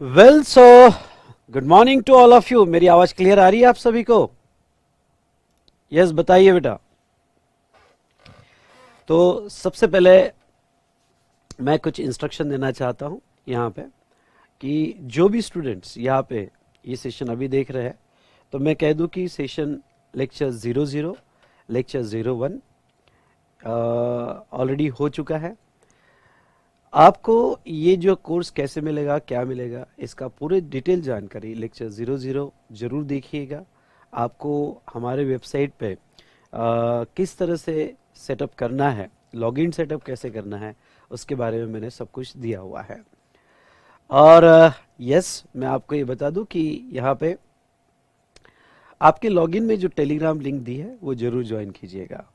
Well so good morning to all of you. मेरी आवाज clear आ रही है आप सभी को? यस बताइए बेटा। तो सबसे पहले मैं कुछ इंस्ट्रक्शन देना चाहता हूं यहाँ पे कि जो भी स्टूडेंट्स यहाँ पे ये सेशन अभी देख रहे हैं, तो मैं कह दूं कि सेशन लेक्चर 00, लेक्चर 01 ऑलरेडी हो चुका है। आपको ये जो कोर्स कैसे मिलेगा, क्या मिलेगा, इसका पूरे डिटेल जानकारी लेक्चर 00 जरूर देखिएगा। आपको हमारे वेबसाइट पे किस तरह से सेटअप करना है, लॉगिन सेटअप कैसे करना है, उसके बारे में मैंने सब कुछ दिया हुआ है। और यस, मैं आपको ये बता दूं कि यहाँ पे आपके लॉगिन में जो टेलीग्राम लिंक दी है वो जरूर ज्वाइन कीजिएगा।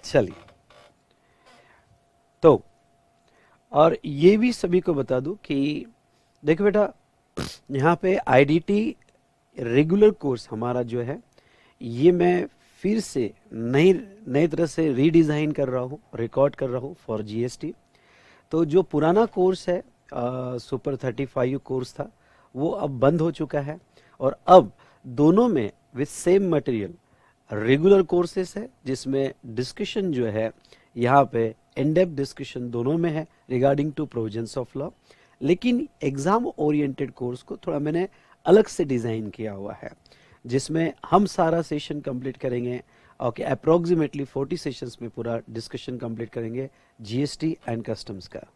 चलिए, तो और ये भी सभी को बता दूं कि देखो बेटा, यहाँ पे आईडीटी रेगुलर कोर्स हमारा जो है, ये मैं फिर से नई नई तरह से रीडिज़ाइन कर रहा हूँ, रिकॉर्ड कर रहा हूँ फॉर जीएसटी। तो जो पुराना कोर्स है, सुपर 35 कोर्स था, वो अब बंद हो चुका है। और अब दोनों में with same material regular courses है, जिसमें डिस्कशन जो है यहाँ पे इन डेप्थ डिस्कशन दोनों में है regarding two provisions of law. लेकिन एग्जाम ओरिएंटेड कोर्स को थोड़ा मैंने अलग से डिज़ाइन किया हुआ है, जिसमें हम सारा सेशन कंप्लीट करेंगे। ओके, अप्रोक्सीमेटली 40 सेशंस में पूरा डिस्कशन कंप्लीट करेंगे जीएसटी एंड कस्टम्स का।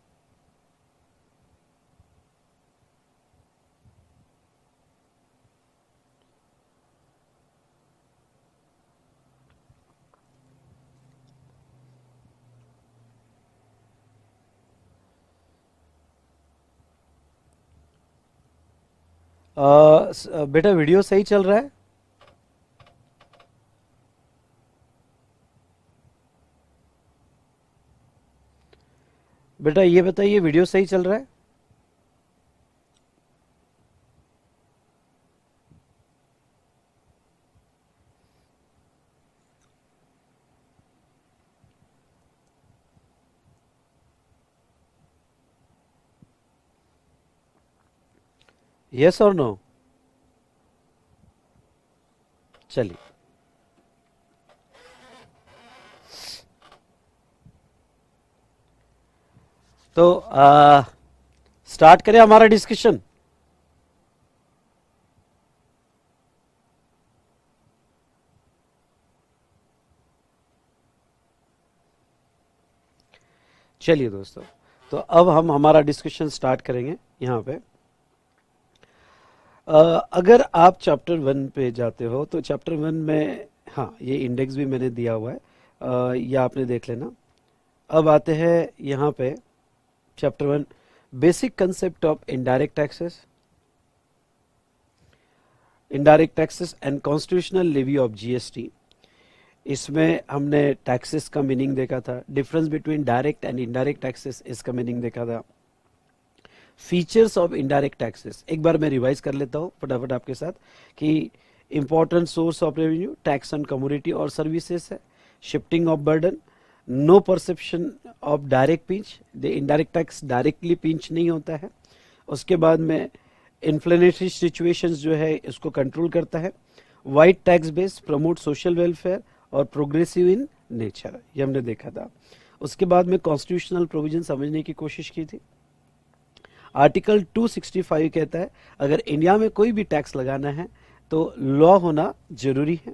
बेटा वीडियो सही चल रहा है? बेटा ये बताइए, वीडियो सही चल रहा है? यस और नो? चलिए, तो स्टार्ट करें हमारा डिस्कशन। चलिए दोस्तों, तो अब हम हमारा डिस्कशन स्टार्ट करेंगे यहाँ पे। अगर आप चैप्टर 1 पे जाते हो तो चैप्टर 1 में, हाँ ये इंडेक्स भी मैंने दिया हुआ है, ये आपने देख लेना। अब आते हैं यहाँ पे chapter 1, basic concept of indirect taxes and constitutional levy of GST. इसमें हमने टैक्सेस का मीनिंग देखा था, difference between direct and indirect taxes इसका मीनिंग देखा था, फीचर्स ऑफ इनडायरेक्ट टैक्सेस एक बार मैं रिवाइज कर लेता हूँ फटाफट आपके साथ कि important source of revenue tax on commodity और सर्विसेज है, shifting of burden, no perception of direct pinch, indirect tax directly pinch नहीं होता है। उसके बाद में इन्फ्लेमेटरी सिचुएशंस जो है इसको कंट्रोल करता है, wide tax base promote social welfare और प्रोग्रेसिव इन नेचर, ये हमने देखा था। उसके बाद में कॉन्स्टिट्यूशनल प्रोविजन समझने की कोशिश की थी। आर्टिकल 265 कहता है अगर इंडिया में कोई भी टैक्स लगाना है तो लॉ होना जरूरी है।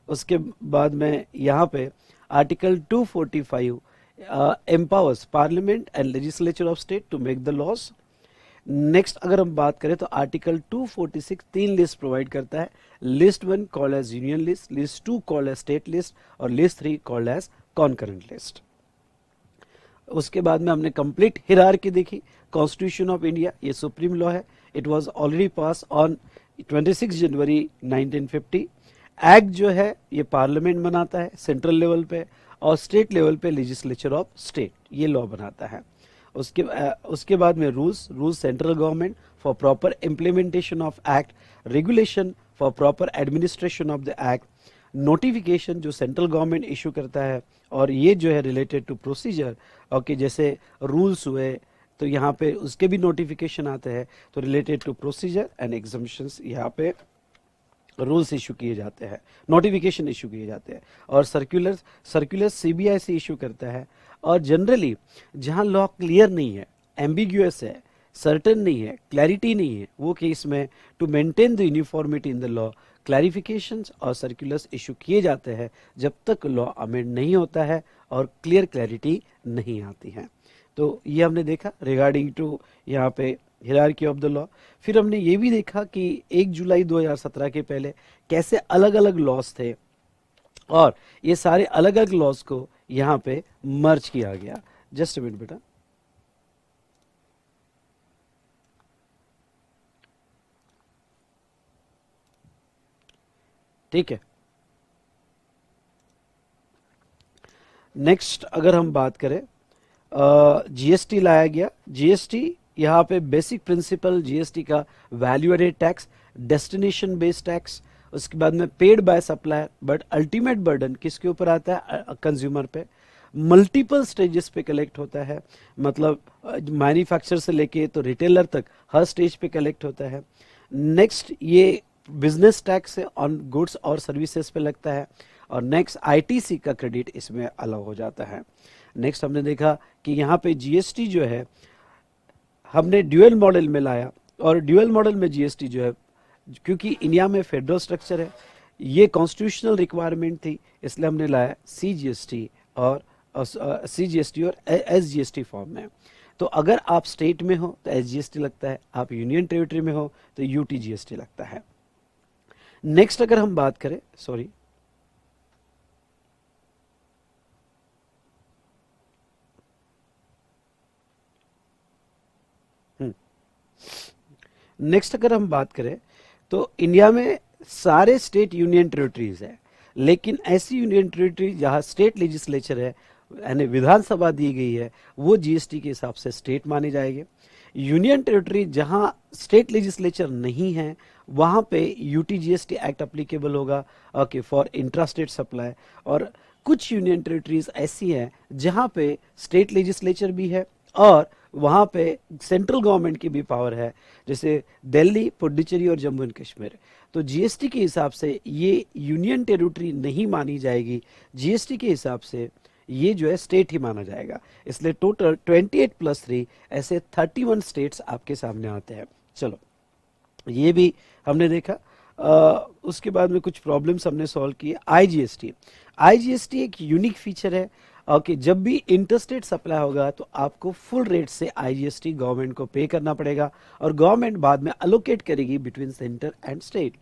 उसके बाद में यहाँ पे article 245 empowers parliament and legislature of state to make the laws. Next अगर हम बात करें तो आर्टिकल 246 तीन लिस्ट प्रोवाइड करता है, list 1 called as union list, list 2 called as state list और list 3 called as concurrent list. उसके बाद में हमने कंप्लीट हिरार्की देखी। कॉन्स्टिट्यूशन ऑफ इंडिया ये सुप्रीम लॉ है, it was already pass on 26 January 1950। Act जो है ये पार्लियामेंट बनाता है सेंट्रल लेवल पे, और स्टेट लेवल पे लेजिस्लेचर ऑफ स्टेट ये लॉ बनाता है। उसके बाद में rules central government for proper implementation of act, regulation for proper administration of the act, notification जो सेंट्रल गवर्नमेंट इशू करता है, और ये जो है रिलेटेड टू प्रोसीजर, ओके, जैसे रूल्स हुए तो यहाँ पे उसके भी नोटिफिकेशन आते हैं, तो related to procedure and exemptions यहाँ पे रूल्स इशू किए जाते हैं, नोटिफिकेशन इशू किए जाते हैं। और सर्कुलर सीबीआई से इशू करता है। और जनरली जहां लॉ क्लियर नहीं है, एम्बिग्यूअस है, सर्टेन नहीं है, क्लैरिटी नहीं है, वो केस में to maintain the uniformity in the law clarifications और सर्कुलर्स इशू किए जाते हैं जब तक लॉ अमेंड नहीं होता है और क्लियर क्लैरिटी नहीं आती है। तो ये हमने देखा रिगार्डिंग टू यहाँ पे हियरार्की ऑफ द लॉ। फिर हमने ये भी देखा कि 1 जुलाई 2017 के पहले कैसे अलग अलग लॉज थे और ये सारे अलग अलग लॉज को यहाँ पे मर्ज किया गया। जस्ट अ मिनट बेटा। ठीक है, नेक्स्ट अगर हम बात करें, जीएसटी लाया गया। जीएसटी यहाँ पे बेसिक प्रिंसिपल जीएसटी का value added tax, destination based tax, उसके बाद में paid by supplier, but ultimate burden किसके ऊपर आता है? कंज्यूमर पे। मल्टीपल स्टेजेस पे कलेक्ट होता है, मतलब मैन्युफैक्चरर से लेके तो रिटेलर तक हर स्टेज पे कलेक्ट होता है। नेक्स्ट ये बिजनेस टैक्स है, ऑन गुड्स और सर्विसेज पे लगता है। और नेक्स्ट आईटीसी का क्रेडिट इसमें अलाउ हो जाता है। नेक्स्ट हमने देखा कि यहाँ पे जीएसटी जो है हमने ड्यूअल मॉडल में लाया, और ड्यूअल मॉडल में जीएसटी जो है, क्योंकि इंडिया में फेडरल स्ट्रक्चर है, ये कॉन्स्टिट्यूशनल रिक्वायरमेंट थी, इसलिए हमने लाया सीजीएसटी और एसजीएसटी फॉर्म में। तो अगर आप स्टेट में हो तो एसजीएसटी लगता है, आप यूनियन टेरिटरी में हो तो यूटीजीएसटी लगता है। नेक्स्ट अगर हम बात करें, सॉरी, नेक्स्ट अगर हम बात करें तो इंडिया में सारे स्टेट यूनियन टेरिटरीज है, लेकिन ऐसी यूनियन टेरिटरी जहां स्टेट लेजिस्लेचर है, यानी विधानसभा दी गई है, वो जीएसटी के हिसाब से स्टेट माने जाएंगे। यूनियन टेरिटरी जहां स्टेट लेजिस्लेचर नहीं है, वहां पे यूटीजीएसटी एक्ट अप्लीकेबल होगा, okay, for intra state supply. और कुछ यूनियन टेरिटरीज ऐसी हैं जहां पे स्टेट लेजिस्लेचर भी है और वहां पे सेंट्रल गवर्नमेंट की भी पावर है, जैसे दिल्ली, पुडुचेरी और जम्मू एंड कश्मीर। तो जीएसटी के हिसाब से ये यूनियन टेरिटरी नहीं मानी जाएगी, जीएसटी के हिसाब से ये जो है स्टेट ही माना जाएगा। इसलिए टोटल 28+3 ऐसे 31 स्टेट्स आपके सामने आते हैं। चलो, ये भी हमने देखा। उसके बाद में कुछ प्रॉब्लम्स हमने सॉल्व किए। आईजीएसटी, आईजीएसटी एक यूनिक फीचर है। ओके, जब भी इंटरस्टेट सप्लाई होगा तो आपको फुल रेट से आईजीएसटी गवर्नमेंट को पे करना पड़ेगा, और गवर्नमेंट बाद में अलोकेट करेगी between centre and state.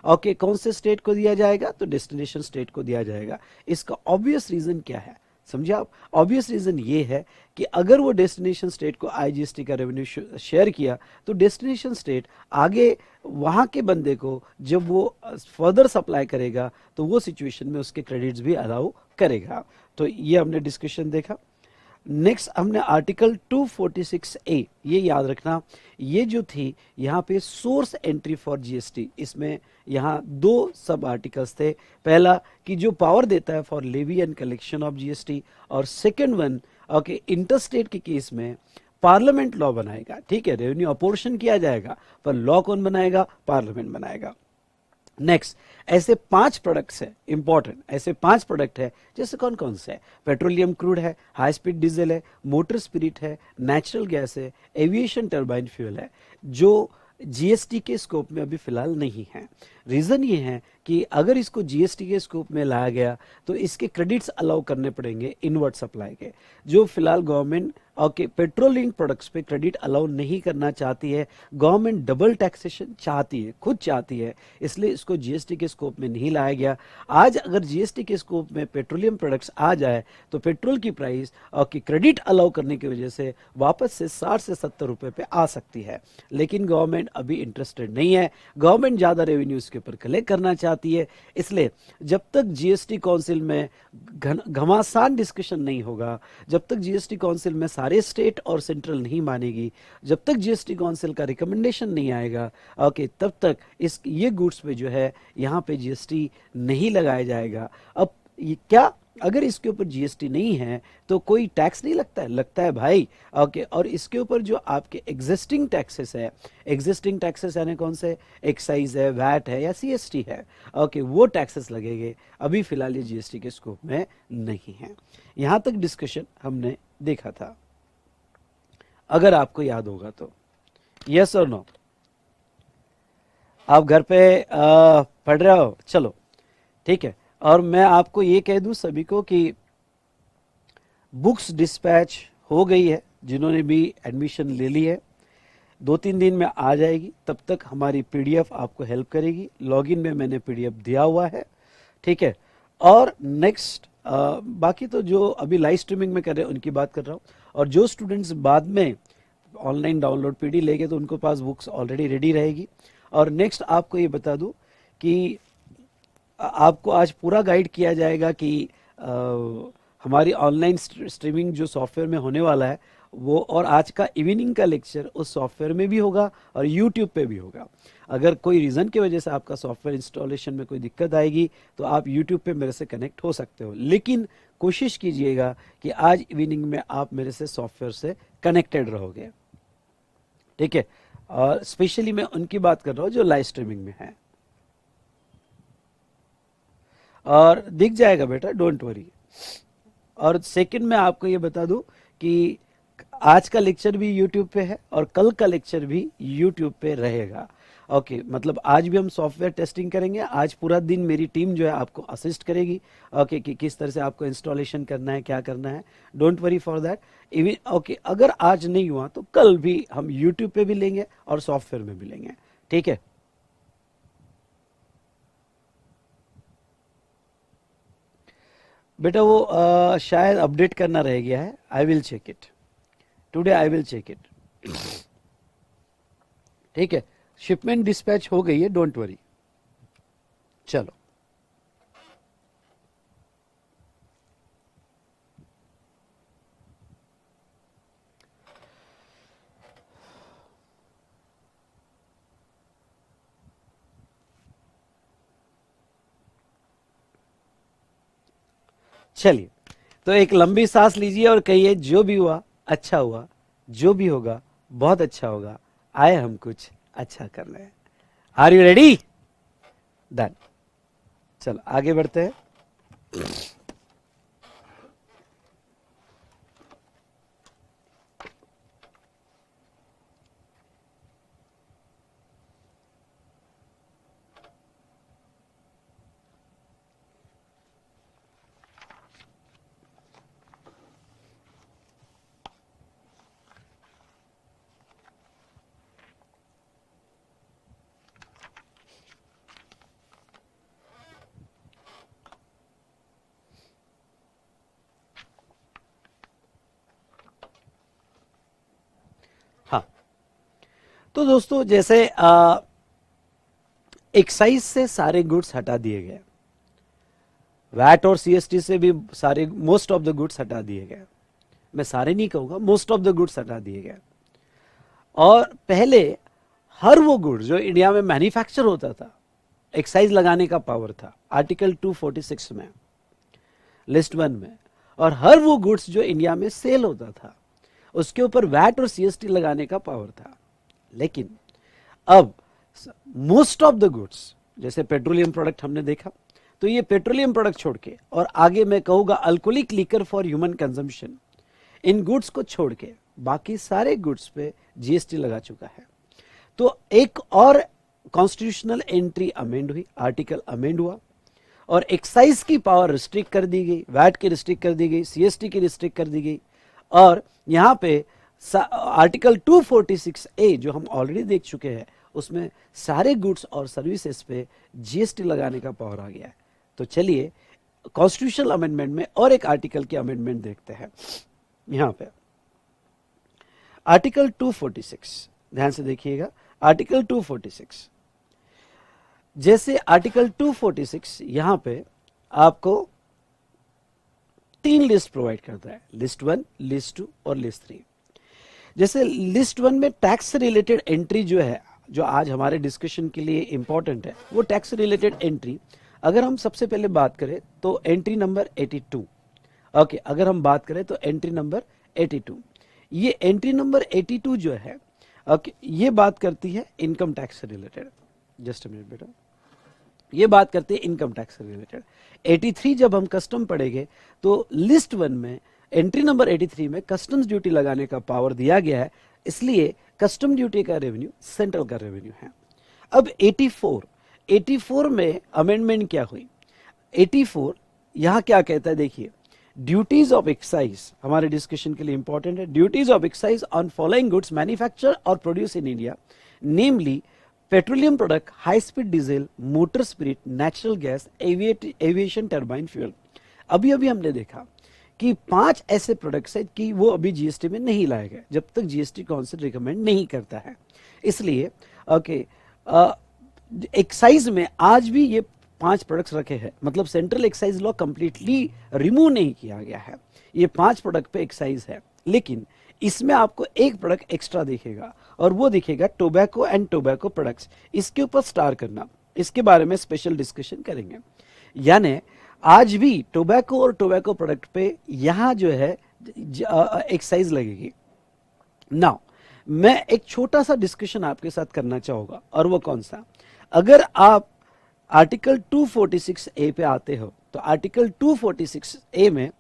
Okay, कौन से स्टेट को दिया जाएगा? तो डेस्टिनेशन स्टेट को दिया जाएगा। इसका ऑब्वियस रीजन क्या है, समझे आप? ऑब्वियस रीजन ये है कि अगर वो डेस्टिनेशन स्टेट को आईजीएसटी का रेवेन्यू शेयर किया, तो डेस्टिनेशन स्टेट आगे वहां के बंदे को जब वो फर्दर सप्लाई करेगा तो वो सिचुएशन में उसके क्रेडिट्स भी अलाउ करेगा। तो ये हमने डिस्कशन देखा। नेक्स्ट हमने आर्टिकल 246A, ये याद रखना, ये जो थी यहाँ पे सोर्स एंट्री फॉर जीएसटी, इसमें यहाँ 2 सब आर्टिकल्स थे। पहला कि जो पावर देता है for levy and collection of GST, और सेकंड वन, ओके, इंटरस्टेट के केस में पार्लियामेंट लॉ बनाएगा। ठीक है, रेवेन्यू अपोर्शन किया जाएगा, पर लॉ कौन बनाएगा? पार्लियामेंट बनाएगा। नेक्स्ट, ऐसे 5 प्रोडक्ट्स है इंपॉर्टेंट, ऐसे 5 प्रोडक्ट है, जैसे कौन कौन से है? पेट्रोलियम क्रूड है, हाई स्पीड डीजल है, मोटर स्पिरिट है, नेचुरल गैस है, एविएशन टर्बाइन फ्यूल है, जो जीएसटी के स्कोप में अभी फिलहाल नहीं है। रीजन ये है कि अगर इसको जीएसटी के स्कोप में लाया गया तो इसके क्रेडिट्स अलाउ करने पड़ेंगे इनवर्ट सप्लाई के, जो फिलहाल गवर्नमेंट ओके पेट्रोलियम प्रोडक्ट्स पे क्रेडिट अलाउ नहीं करना चाहती है। गवर्नमेंट डबल टैक्सेशन चाहती है, खुद चाहती है, इसलिए इसको जीएसटी के स्कोप में नहीं लाया गया। आज अगर जीएसटी के स्कोप में पेट्रोलियम प्रोडक्ट्स आ जाए तो पेट्रोल की प्राइस ओके क्रेडिट अलाउ करने की वजह से वापस से 60 से 70 रुपए पे आ सकती है, लेकिन गवर्नमेंट अभी इंटरेस्टेड नहीं है। गवर्नमेंट ज्यादा रेवेन्यू इसके ऊपर कलेक्ट करना चाहती है। इसलिए जब तक जीएसटी काउंसिल में घमासान डिस्कशन नहीं होगा, जब तक जीएसटी काउंसिल में सारे स्टेट और सेंट्रल नहीं मानेगी, जब तक जीएसटी काउंसिल का रिकमेंडेशन नहीं आएगा, ओके, तब तक इस ये गुड्स पे जो है यहाँ पे जीएसटी नहीं लगाया जाएगा। अब ये क्या, अगर इसके ऊपर जीएसटी नहीं है तो कोई टैक्स नहीं लगता है? लगता है भाई। ओके, और इसके ऊपर जो आपके एग्जिस्टिंग टैक्सेस है, एग्जिस्टिंग टैक्सेस यानी कौन से, एक्साइज है, वैट है या सीएसटी है, ओके, वो टैक्सेस लगेंगे। अभी फिलहाल ये जीएसटी के स्कोप में नहीं है। यहां तक डिस्कशन हमने देखा था, अगर आपको याद होगा तो। यस और नो? आप घर पे पढ़ रहे हो? चलो ठीक है। और मैं आपको ये कह दूं सभी को कि बुक्स डिस्पैच हो गई है, जिन्होंने भी एडमिशन ले ली है 2-3 दिन में आ जाएगी। तब तक हमारी पीडीएफ आपको हेल्प करेगी। लॉगिन में मैंने पीडीएफ दिया हुआ है, ठीक है। और नेक्स्ट बाकी तो जो अभी लाइव स्ट्रीमिंग में कर रहे हैं उनकी बात कर रहा हूँ, और जो स्टूडेंट्स बाद में ऑनलाइन डाउनलोड पीडी लेंगे तो उनको पास बुक्स ऑलरेडी रेडी रहेगी। और नेक्स्ट आपको ये बता दूं कि आपको आज पूरा गाइड किया जाएगा कि हमारी ऑनलाइन स्ट्रीमिंग जो सॉफ्टवेयर में होने वाला है वो, और आज का इवनिंग का लेक्चर उस सॉफ्टवेयर में भी होगा और यूट्यूब पे भी होगा। अगर कोई रीज़न की वजह से आपका सॉफ्टवेयर इंस्टॉलेशन में कोई दिक्कत आएगी तो आप यूट्यूब पे मेरे से कनेक्ट हो सकते हो, लेकिन कोशिश कीजिएगा कि आज इवनिंग में आप मेरे से सॉफ्टवेयर से कनेक्टेड रहोगे, ठीक है। और स्पेशली मैं उनकी बात कर रहा हूँ जो लाइव स्ट्रीमिंग में है, और दिख जाएगा बेटा, डोंट वरी। और सेकंड मैं आपको ये बता दूं कि आज का लेक्चर भी यूट्यूब पे है और कल का लेक्चर भी यूट्यूब पे रहेगा। ओके, मतलब आज भी हम सॉफ्टवेयर टेस्टिंग करेंगे। आज पूरा दिन मेरी टीम जो है आपको असिस्ट करेगी, ओके, कि किस तरह से आपको इंस्टॉलेशन करना है, क्या करना है। Don't worry for that. Even okay, अगर आज नहीं हुआ तो कल भी हम यूट्यूब पे भी लेंगे और सॉफ्टवेयर में भी लेंगे, ठीक है। बेटा वो शायद अपडेट करना रह गया है। I will check it today, I will check it, ठीक है। शिपमेंट डिस्पैच हो गई है, डोंट वरी। चलो, चलिए, तो एक लंबी सांस लीजिए और कहिए जो भी हुआ अच्छा हुआ, जो भी होगा बहुत अच्छा होगा, आए हम कुछ अच्छा करने। Are you ready? डन। चलो आगे बढ़ते हैं। हाँ, तो दोस्तों जैसे एक्साइज से सारे गुड्स हटा दिए गए, वैट और सीएसटी से भी सारे मोस्ट ऑफ द गुड्स हटा दिए गए। मैं सारे नहीं कहूंगा, मोस्ट ऑफ द गुड्स हटा दिए गए। और पहले हर वो गुड्स जो इंडिया में मैन्युफैक्चर होता था, एक्साइज लगाने का पावर था आर्टिकल 246 में, लिस्ट 1 में। और हर वो गुड्स जो इंडिया में सेल होता था उसके ऊपर वैट और सीएसटी लगाने का पावर था। लेकिन अब मोस्ट ऑफ द गुड्स, जैसे पेट्रोलियम प्रोडक्ट हमने देखा, तो ये पेट्रोलियम प्रोडक्ट छोड़ के, और आगे मैं कहूंगा alcoholic liquor for human consumption, in goods को छोड़ के बाकी सारे गुड्स पे जीएसटी लगा चुका है। तो एक और कॉन्स्टिट्यूशनल एंट्री अमेंड हुई, आर्टिकल अमेंड हुआ, और एक्साइज की पावर रिस्ट्रिक्ट कर दी गई, वैट की रिस्ट्रिक्ट कर दी गई, सीएसटी की रिस्ट्रिक्ट कर दी गई। और यहाँ पे आर्टिकल 246A जो हम ऑलरेडी देख चुके हैं, उसमें सारे गुड्स और सर्विसेज पे जीएसटी लगाने का पावर आ गया है। तो चलिए कॉन्स्टिट्यूशनल अमेंडमेंट में और एक आर्टिकल की अमेंडमेंट देखते हैं। यहाँ पे आर्टिकल 246, ध्यान से देखिएगा, आर्टिकल 246, जैसे आर्टिकल 246 यहां पे आपको 3 लिस्ट प्रोवाइड करता है, लिस्ट 1, लिस्ट 2 और लिस्ट 3। जैसे लिस्ट 1 में टैक्स से रिलेटेड एंट्री जो है, जो आज हमारे डिस्कशन के लिए इंपॉर्टेंट है, वो टैक्स से रिलेटेड एंट्री, अगर हम सबसे पहले बात करें तो एंट्री नंबर 82। ओके, अगर हम बात करें तो एंट्री नंबर 82, ये एंट्री नंबर 82 जो है, ओके, ये बात करती है इनकम टैक्स से रिलेटेड। जस्ट अ मिनट बेटा, ये बात करते हैं इनकम टैक्स से रिलेटेड। 83 जब हम कस्टम पढ़ेंगे तो लिस्ट 1 में एंट्री नंबर 83 में कस्टम्स ड्यूटी लगाने का पावर दिया गया है, इसलिए कस्टम ड्यूटी का रेवेन्यू सेंट्रल का रेवेन्यू है। अब 84 में अमेंडमेंट क्या हुई? 84 यहां क्या कहता है, देखिए, ड्यूटीज ऑफ एक्साइज हमारे डिस्कशन के लिए इंपॉर्टेंट है। Duties of excise on following goods manufacture और produce in India, namely petroleum product, high speed diesel, motor spirit, natural gas, aviation turbine fuel. अभी अभी हमने देखा कि 5 ऐसे प्रोडक्ट्स हैं कि वो अभी जीएसटी में नहीं लाए गए, जब तक जीएसटी काउंसिल रिकमेंड नहीं करता है। इसलिए ओके, एक्साइज में आज भी ये 5 प्रोडक्ट्स रखे हैं, मतलब central excise law completely remove नहीं किया गया है, ये 5 प्रोडक्ट पे एक्साइज है। लेकिन इसमें आपको एक प्रोडक्ट एक्स्ट्रा दिखेगा और वो दिखेगा टोबैको एंड टोबैको प्रोडक्ट्स। इसके ऊपर स्टार करना, इसके बारे में स्पेशल डिस्कशन करेंगे। यानी आज भी टोबैको और टोबैको प्रोडक्ट पे यहां जो है एक्साइज लगेगी। नाउ मैं एक छोटा सा डिस्कशन आपके साथ करना चाहूंगा, और वो कौन सा, अगर आप आर्टिकल 246A पे आते हो तो आर्टिकल 246A में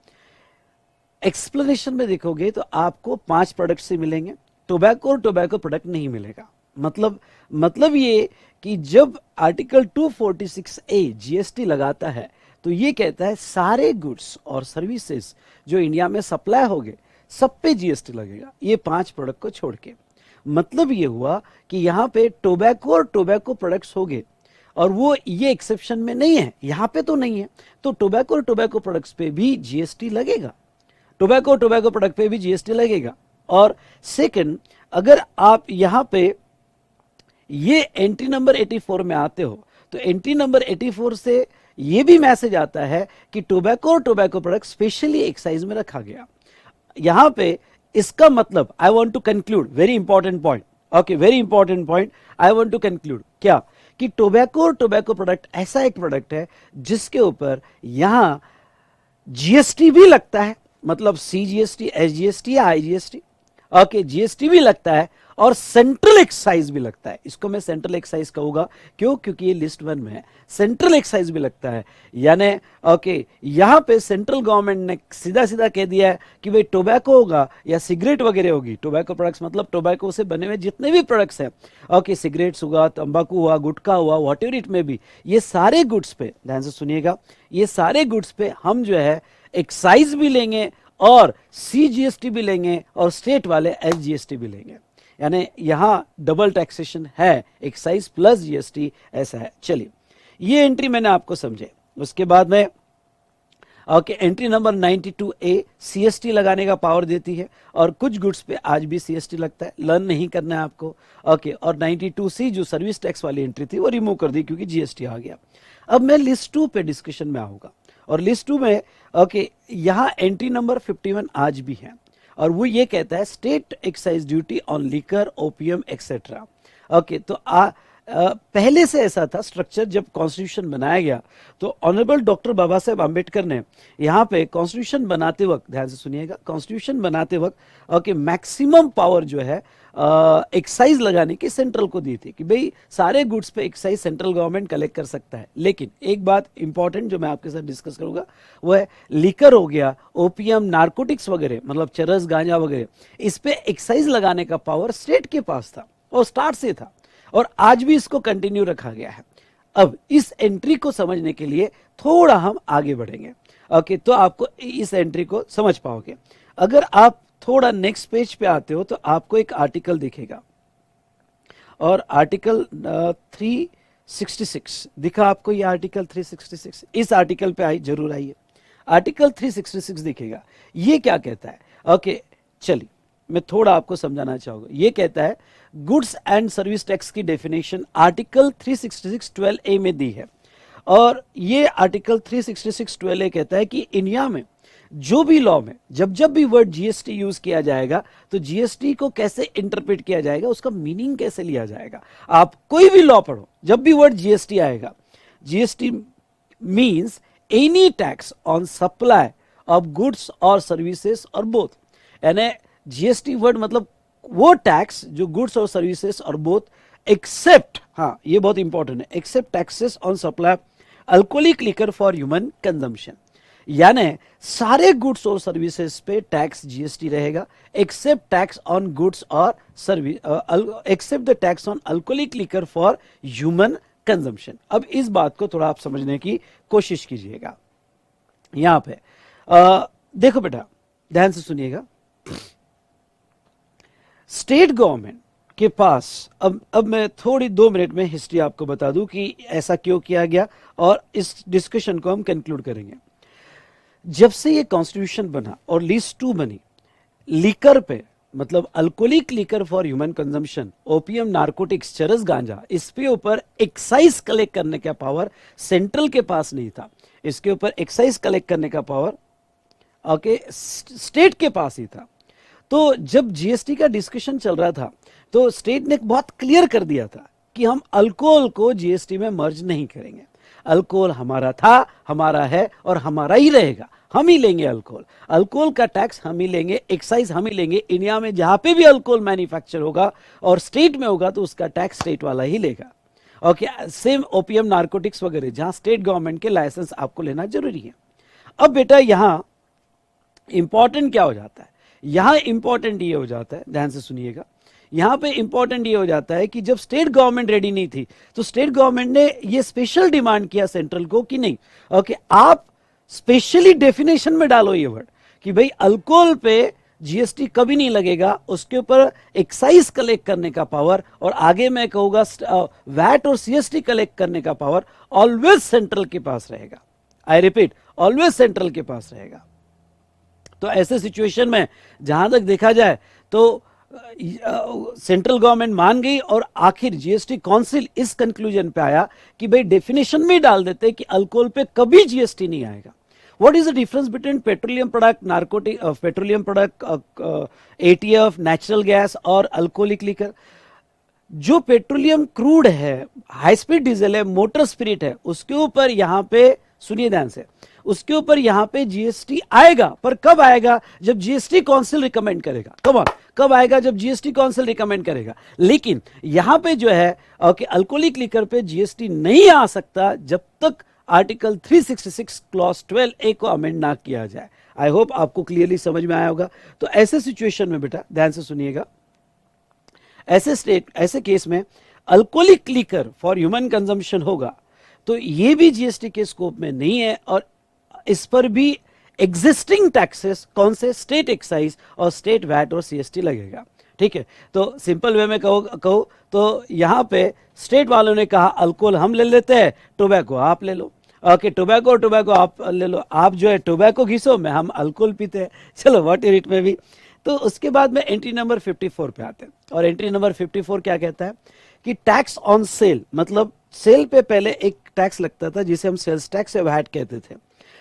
एक्सप्लेनेशन में देखोगे तो आपको 5 प्रोडक्ट से मिलेंगे, टोबैको और टोबैको प्रोडक्ट नहीं मिलेगा। मतलब ये कि जब आर्टिकल 246A जीएसटी लगाता है तो ये कहता है सारे गुड्स और सर्विसेज जो इंडिया में सप्लाई होंगे सब पे जीएसटी लगेगा, ये 5 प्रोडक्ट को छोड़ के। मतलब ये हुआ कि यहां पे टोबैको और टोबैको प्रोडक्ट्स होंगे और वो ये एक्सेप्शन में नहीं है, यहां पे तो नहीं है, तो टोबैको और टोबैको प्रोडक्ट्स पे भी जीएसटी लगेगा, टोबैको टोबैको प्रोडक्ट पे भी जीएसटी लगेगा। और सेकंड, अगर आप यहां पे ये एंट्री नंबर 84 में आते हो तो एंट्री नंबर 84 से ये भी मैसेज आता है कि टोबैको और टोबैको प्रोडक्ट स्पेशली एक्साइज में रखा गया। यहां पे इसका मतलब, I want to conclude, very important point, okay, very important point, I want to conclude क्या, कि टोबैको और टोबैको प्रोडक्ट ऐसा एक प्रोडक्ट है जिसके ऊपर यहां जीएसटी भी लगता है, मतलब सीजीएसटी, एसजीएसटी या आईजीएसटी, ओके, जीएसटी भी लगता है और सेंट्रल एक्साइज भी लगता है। इसको मैं सेंट्रल एक्साइज कहूंगा, क्यों? क्योंकि ये लिस्ट 1 में है, सेंट्रल एक्साइज भी लगता है। यानी ओके, यहां पे सेंट्रल गवर्नमेंट ने सीधा सीधा कह दिया है कि भाई टोबैको होगा या सिगरेट वगैरह होगी, टोबैको प्रोडक्ट्स मतलब टोबैको से बने हुए जितने भी प्रोडक्ट्स हैं, ओके, सिगरेट्स हुआ, तंबाकू हुआ, गुटखा हुआ, वॉट एवर इट में भी, ये सारे गुड्स पे, ध्यान से सुनिएगा, ये सारे गुड्स पे हम जो है एक्साइज भी लेंगे और सीजीएसटी भी लेंगे और स्टेट वाले एसजीएसटी भी लेंगे। यानी यहां डबल टैक्सेशन है, एक्साइज प्लस जीएसटी, ऐसा है। चलिए, ये एंट्री मैंने आपको समझे। उसके बाद में okay, entry number 92A CST लगाने का पावर देती है और कुछ गुड्स पे आज भी सीएसटी लगता है, लर्न नहीं करना है आपको, ओके। और 92C जो सर्विस टैक्स वाली एंट्री थी वो रिमूव कर दी क्योंकि जीएसटी आ गया। अब मैं लिस्ट 2 पे डिस्कशन में आऊंगा और लिस्ट 2 में ओके, यहां एंट्री नंबर 51 आज भी है और वो ये कहता है state excise duty on liquor, OPM etcetera. Okay, तो पहले से ऐसा था स्ट्रक्चर, जब कॉन्स्टिट्यूशन बनाया गया तो ऑनरेबल डॉक्टर बाबा साहेब आम्बेडकर ने यहाँ पे कॉन्स्टिट्यूशन बनाते वक्त, ध्यान से सुनिएगा, कॉन्स्टिट्यूशन बनाते वक्त ओके, मैक्सिमम पावर जो है एक्साइज लगाने की सेंट्रल को दी थी कि भाई सारे गुड्स पे एक्साइज सेंट्रल गवर्नमेंट कलेक्ट कर सकता है। लेकिन एक बात इंपॉर्टेंट जो मैं आपके साथ डिस्कस करूंगा वो है लिकर हो गया, ओपीएम, नारकोटिक्स वगैरह, मतलब चरस, गांजा वगैरह, इस पे एक्साइज लगाने का पावर स्टेट के पास था और स्टार्ट से था और आज भी इसको कंटिन्यू रखा गया है। अब इस एंट्री को समझने के लिए थोड़ा हम आगे बढ़ेंगे, ओके, तो आपको इस एंट्री को समझ पाओगे। अगर आप थोड़ा नेक्स्ट पेज पे आते हो तो आपको एक आर्टिकल दिखेगा और आर्टिकल 366 दिखा आपको, ये आर्टिकल 366, इस आर्टिकल पे जरूर आइए, आर्टिकल 366 दिखेगा। ये क्या कहता है? ओके, चलिए मैं थोड़ा आपको समझाना चाहूंगा। ये कहता है गुड्स एंड सर्विस टैक्स की डेफिनेशन आर्टिकल 366(12)A में दी है, और ये आर्टिकल 366(12)A कहता है कि इंडिया में जो भी लॉ में जब जब भी वर्ड जीएसटी यूज किया जाएगा तो जीएसटी को कैसे इंटरप्रेट किया जाएगा, उसका मीनिंग कैसे लिया जाएगा। आप कोई भी लॉ पढ़ो, जब भी वर्ड जीएसटी आएगा, GST means any tax on supply of goods और सर्विसेज और बोथ। यानी जीएसटी वर्ड मतलब वो टैक्स जो गुड्स और सर्विसेज और बोथ, एक्सेप्ट, हाँ ये बहुत इंपॉर्टेंट है, except taxes on supply alcoholic liquor for human consumption. यानी सारे गुड्स और सर्विसेज पे टैक्स जीएसटी रहेगा, एक्सेप्ट टैक्स ऑन गुड्स और service, except the tax on alcoholic liquor for human consumption. अब इस बात को थोड़ा आप समझने की कोशिश कीजिएगा। यहां पे देखो बेटा, ध्यान से सुनिएगा। स्टेट गवर्नमेंट के पास, अब मैं थोड़ी 2 मिनट में हिस्ट्री आपको बता दूं कि ऐसा क्यों किया गया, और इस डिस्कशन को हम कंक्लूड करेंगे। जब से ये कॉन्स्टिट्यूशन बना और लिस्ट 2 बनी, लीकर पे मतलब alcoholic liquor for human consumption, OPM, narcotics, चरस, गांजा, इस पे ऊपर एक्साइज कलेक्ट करने का पावर सेंट्रल के पास नहीं था। इसके ऊपर एक्साइज कलेक्ट करने का पावर स्टेट के पास ही था। तो जब जीएसटी का डिस्कशन चल रहा था तो स्टेट ने बहुत क्लियर कर दिया था कि हम अल्कोहल को जीएसटी में मर्ज नहीं करेंगे। अल्कोहल हमारा था, हमारा है और हमारा ही रहेगा, हम ही लेंगे अल्कोहल, अल्कोहल का टैक्स हम ही लेंगे, एक्साइज हम ही लेंगे। इंडिया में जहां पे भी अल्कोहल मैन्युफैक्चर होगा और स्टेट में होगा तो उसका टैक्स स्टेट वाला ही लेगा। ओके, सेम ओपीएम, नारकोटिक्स वगैरह जहां स्टेट गवर्नमेंट के लाइसेंस आपको लेना जरूरी है। अब बेटा यहां इंपॉर्टेंट क्या हो जाता है, यहां इंपॉर्टेंट ये हो जाता है, ध्यान से सुनिएगा, यहां पे इंपॉर्टेंट ये हो जाता है कि जब स्टेट गवर्नमेंट रेडी नहीं थी तो स्टेट गवर्नमेंट ने ये स्पेशल डिमांड किया सेंट्रल को कि नहीं, ओके आप स्पेशली डेफिनेशन में डालो ये वर्ड कि भाई अल्कोहल पे जीएसटी कभी नहीं लगेगा, उसके ऊपर एक्साइज कलेक्ट करने का पावर, और आगे मैं कहूंगा वैट और सीएसटी कलेक्ट करने का पावर ऑलवेज सेंट्रल के पास रहेगा। आई रिपीट, ऑलवेज सेंट्रल के पास रहेगा। तो ऐसे सिचुएशन में जहां तक देखा जाए तो सेंट्रल गवर्नमेंट मान गई और आखिर जीएसटी काउंसिल इस कंक्लूजन पे आया कि भाई डेफिनेशन में डाल देते कि अल्कोहल पे कभी जीएसटी नहीं आएगा। What is the difference between petroleum product, narcotic, petroleum product, ETF, natural gas और अल्कोहलिक लिकर? जो पेट्रोलियम क्रूड है, हाई स्पीड डीजल है, मोटर स्पिरिट है, उसके ऊपर यहां पे सुनिए ध्यान से, उसके ऊपर यहां पे जीएसटी आएगा, पर कब आएगा? जब जीएसटी काउंसिल रिकमेंड करेगा। कब आएगा? जब जीएसटी काउंसिल रिकमेंड करेगा। लेकिन यहां पे जो है ओके अल्कोहलिक लिकर पे जीएसटी नहीं आ सकता जब तक आर्टिकल 366 क्लॉज 12A को अमेंड ना किया जाए। आई होप आपको क्लियरली समझ में आया होगा। तो ऐसे सिचुएशन में बेटा ध्यान से सुनिएगा, ऐसे केस में alcoholic liquor for human consumption होगा तो ये भी जीएसटी के स्कोप में नहीं है, और इस पर भी एग्जिस्टिंग टैक्सेस कौन से? स्टेट एक्साइज और स्टेट वैट और सीएसटी लगेगा। ठीक है, तो सिंपल वे में कहो तो यहां पे स्टेट वालों ने कहा अल्कोहल हम ले लेते हैं, टोबैको आप ले लो। ओके, टोबैको आप ले लो, आप जो है टोबैको घिसो, में हम अल्कोहल पीते हैं, चलो व्हाट इट में भी। तो उसके बाद में एंट्री नंबर 54 पे आते हैं, और एंट्री नंबर 54 क्या कहता है कि टैक्स ऑन सेल, मतलब सेल पे पहले एक टैक्स लगता था जिसे हम सेल्स टैक्स या वैट कहते थे।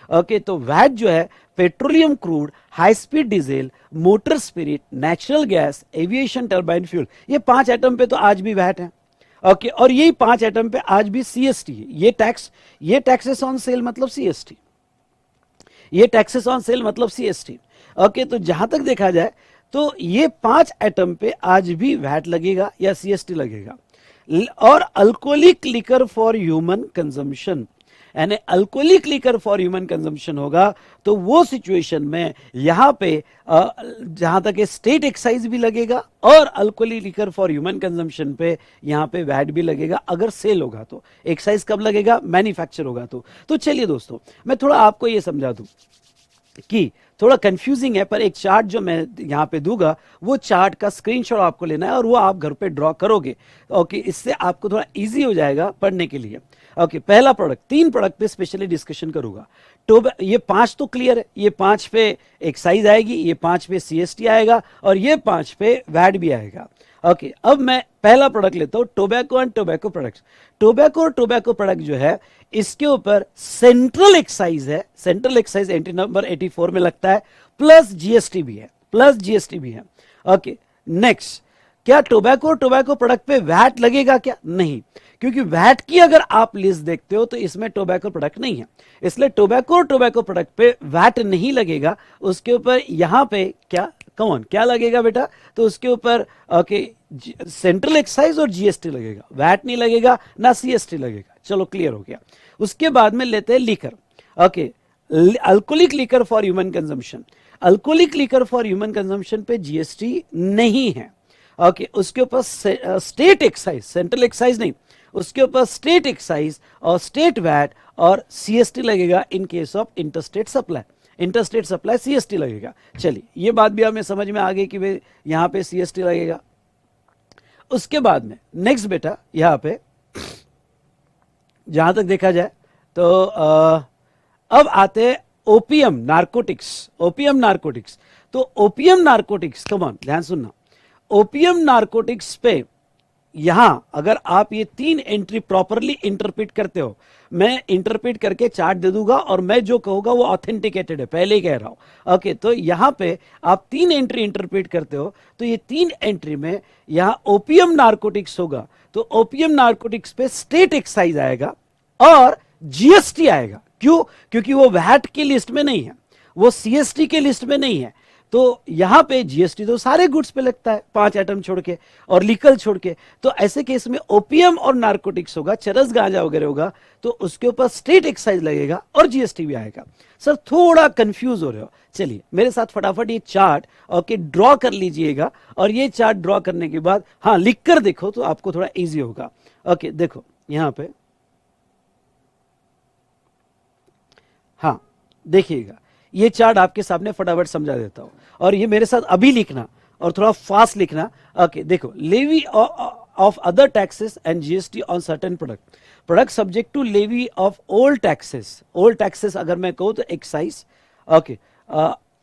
ओके, तो वैट जो है petroleum crude, high speed diesel, motor spirit, natural gas, aviation turbine fuel, ये 5 आइटम पे तो आज भी वैट है। ओके, और यही 5 आइटम पे आज भी सीएसटी है। ये टैक्सेस ऑन सेल मतलब सीएसटी, ये टैक्सेस ऑन सेल मतलब सीएसटी। ओके, तो जहां तक देखा जाए तो ये 5 आइटम पे आज भी वैट लगेगा या सीएसटी लगेगा। और alcoholic liquor for human consumption, यानी alcoholic liquor for human consumption होगा तो वो सिचुएशन में यहां पे जहां तक स्टेट एक्साइज भी लगेगा और alcoholic liquor for human consumption पे यहां पे वैट भी लगेगा, अगर सेल होगा तो। एक्साइज कब लगेगा? मैन्युफैक्चर होगा तो चलिए दोस्तों, मैं थोड़ा आपको ये समझा दूं कि थोड़ा कंफ्यूजिंग है, पर एक चार्ट जो मैं यहां पे दूंगा वो चार्ट का स्क्रीनशॉट आपको लेना है और वो आप घर पे ड्रॉ करोगे। ओके, इससे आपको थोड़ा इजी हो जाएगा पढ़ने के लिए। ओके, पहला प्रोडक्ट, 3 प्रोडक्ट पे स्पेशली डिस्कशन करूंगा। ये 5 तो क्लियर है, ये 5 पे एक्साइज आएगी, ये 5 पे सीएसटी आएगा और ये 5 पे वैट भी आएगा। ओके, अब मैं पहला प्रोडक्ट लेता हूं, tobacco and tobacco products. Tobacco और टोबैको प्रोडक्ट जो है इसके ऊपर सेंट्रल एक्साइज है, सेंट्रल एक्साइज एंट्री नंबर 84 में लगता है, प्लस जीएसटी भी है, प्लस जीएसटी भी है। ओके, नेक्स्ट, क्या टोबैको और टोबैको प्रोडक्ट पे वैट लगेगा क्या? नहीं, क्योंकि वैट की अगर आप लिस्ट देखते हो तो इसमें टोबैको प्रोडक्ट नहीं है, इसलिए टोबैको और टोबैको प्रोडक्ट पे वैट नहीं लगेगा। उसके ऊपर यहां पे क्या कौन क्या लगेगा बेटा? तो उसके ऊपर ओके सेंट्रल एक्साइज और जीएसटी लगेगा, वैट नहीं लगेगा, ना सीएसटी लगेगा। चलो क्लियर हो गया। उसके बाद में लेते हैं liquor. Okay, alcoholic liquor for human consumption. Alcoholic liquor for human consumption पे जीएसटी नहीं है। ओके, उसके ऊपर स्टेट एक्साइज, सेंट्रल एक्साइज नहीं, उसके ऊपर स्टेट एक्साइज और स्टेट वैट और सीएसटी लगेगा in case of interstate supply. Interstate supply CST लगेगा। चलिए, ये बात भी हमें समझ में आ गई कि भाई यहां पे सीएसटी लगेगा। उसके बाद में नेक्स्ट बेटा, यहां पे जहां तक देखा जाए तो अब आते हैं ओपीएम नारकोटिक्स। ओपीएम नारकोटिक्स, तो ओपीएम नारकोटिक्स, कम ऑन ध्यान सुनना, ओपीएम नारकोटिक्स पे यहां अगर आप ये 3 एंट्री प्रॉपरली इंटरप्रेट करते हो, मैं इंटरप्रेट करके चार्ट दे दूंगा और मैं जो कहूंगा वो ऑथेंटिकेटेड है, पहले ही कह रहा हूं। ओके, तो यहां पे आप 3 एंट्री इंटरप्रेट करते हो, तो ये 3 एंट्री में यहां ओपीएम नारकोटिक्स होगा, तो ओपीएम नारकोटिक्स पे स्टेट एक्साइज आएगा और जीएसटी आएगा। क्यों? क्योंकि वो वैट की लिस्ट में नहीं है, वो सीएसटी के लिस्ट में नहीं है, तो यहां पे जीएसटी तो सारे गुड्स पे लगता है, 5 आइटम छोड़ के और लीकल छोड़ के। तो ऐसे केस में ओपीएम और नारकोटिक्स होगा, चरस गांजा वगैरह होगा, तो उसके ऊपर स्टेट एक्साइज लगेगा और जीएसटी भी आएगा। सर थोड़ा कंफ्यूज हो रहे हो, चलिए मेरे साथ फटाफट ये चार्ट ओके ड्रॉ कर लीजिएगा, और ये चार्ट ड्रॉ करने के बाद हाँ लिख कर देखो तो आपको थोड़ा इजी होगा। ओके देखो यहां पे, हाँ देखिएगा, ये चार्ट आपके सामने फटाफट समझा देता हूं, और ये मेरे साथ अभी लिखना और थोड़ा फास्ट लिखना। ओके देखो, levy of other taxes and GST on certain product, product subject to levy of old taxes. Old taxes अगर मैं कहूं तो एक्साइज, ओके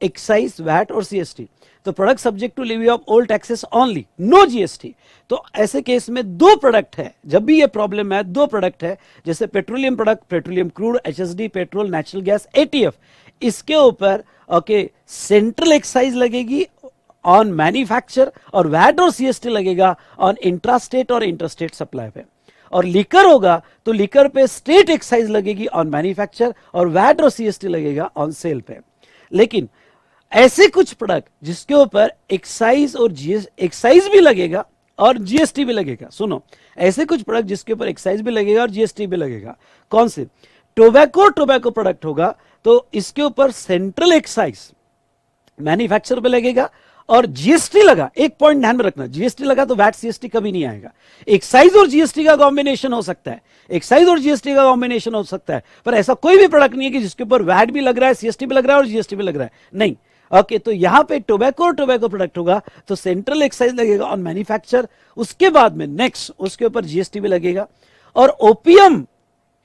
एक्साइज वैट और सीएसटी, तो product subject to levy of old taxes only, no GST. तो ऐसे case में 2 product है, जब भी ये प्रॉब्लम है 2 प्रोडक्ट है, जैसे petroleum product, petroleum crude, HSD petrol, natural gas, ETF, इसके ऊपर ओके सेंट्रल एक्साइज लगेगी ऑन मैन्युफैक्चर और वैट और सीएसटी लगेगा ऑन इंट्रास्टेट और इंटरस्टेट सप्लाई पे। और लीकर होगा तो लीकर पे स्टेट एक्साइज लगेगी ऑन मैन्युफैक्चर और वैट और सीएसटी लगेगा ऑन सेल पे। लेकिन ऐसे कुछ प्रोडक्ट जिसके ऊपर एक्साइज और एक्साइज भी लगेगा और जीएसटी भी लगेगा, सुनो, ऐसे कुछ प्रोडक्ट जिसके ऊपर एक्साइज भी लगेगा और जीएसटी भी लगेगा, कौन से? टोबैको, टोबैको प्रोडक्ट होगा तो इसके ऊपर सेंट्रल एक्साइज मैन्युफैक्चर पे लगेगा और जीएसटी लगा, एक पॉइंट ध्यान में रखना, जीएसटी लगा तो वैट सीएसटी कभी नहीं आएगा। एक्साइज और जीएसटी का कॉम्बिनेशन हो सकता है, एक्साइज और जीएसटी का कॉम्बिनेशन हो सकता है, पर ऐसा कोई भी प्रोडक्ट नहीं है कि जिसके ऊपर वैट भी लग रहा है, सीएसटी भी लग रहा है और जीएसटी भी लग रहा है, नहीं। ओके तो यहां पे टोबैको और टोबैको प्रोडक्ट होगा तो सेंट्रल एक्साइज लगेगा ऑन मैन्युफैक्चर, उसके बाद में नेक्स्ट उसके ऊपर जीएसटी भी लगेगा। और ओपीएम,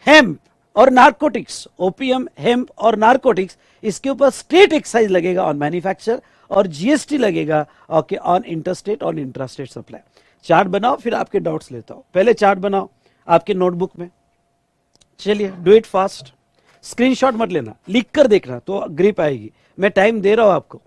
हेम्प और नारकोटिक्स, ओपीएम, हेम्प और नारकोटिक्स, इसके ऊपर स्टेट एक्साइज लगेगा ऑन मैन्युफैक्चर और जीएसटी लगेगा ओके ऑन इंटरस्टेट और इंट्रास्टेट सप्लाई। चार्ट बनाओ, फिर आपके डाउट्स लेता हूं। पहले चार्ट बनाओ आपके नोटबुक में, चलिए डू इट फास्ट, स्क्रीनशॉट मत लेना, लिख कर देखना तो ग्रिप आएगी, मैं टाइम दे रहा हूं आपको।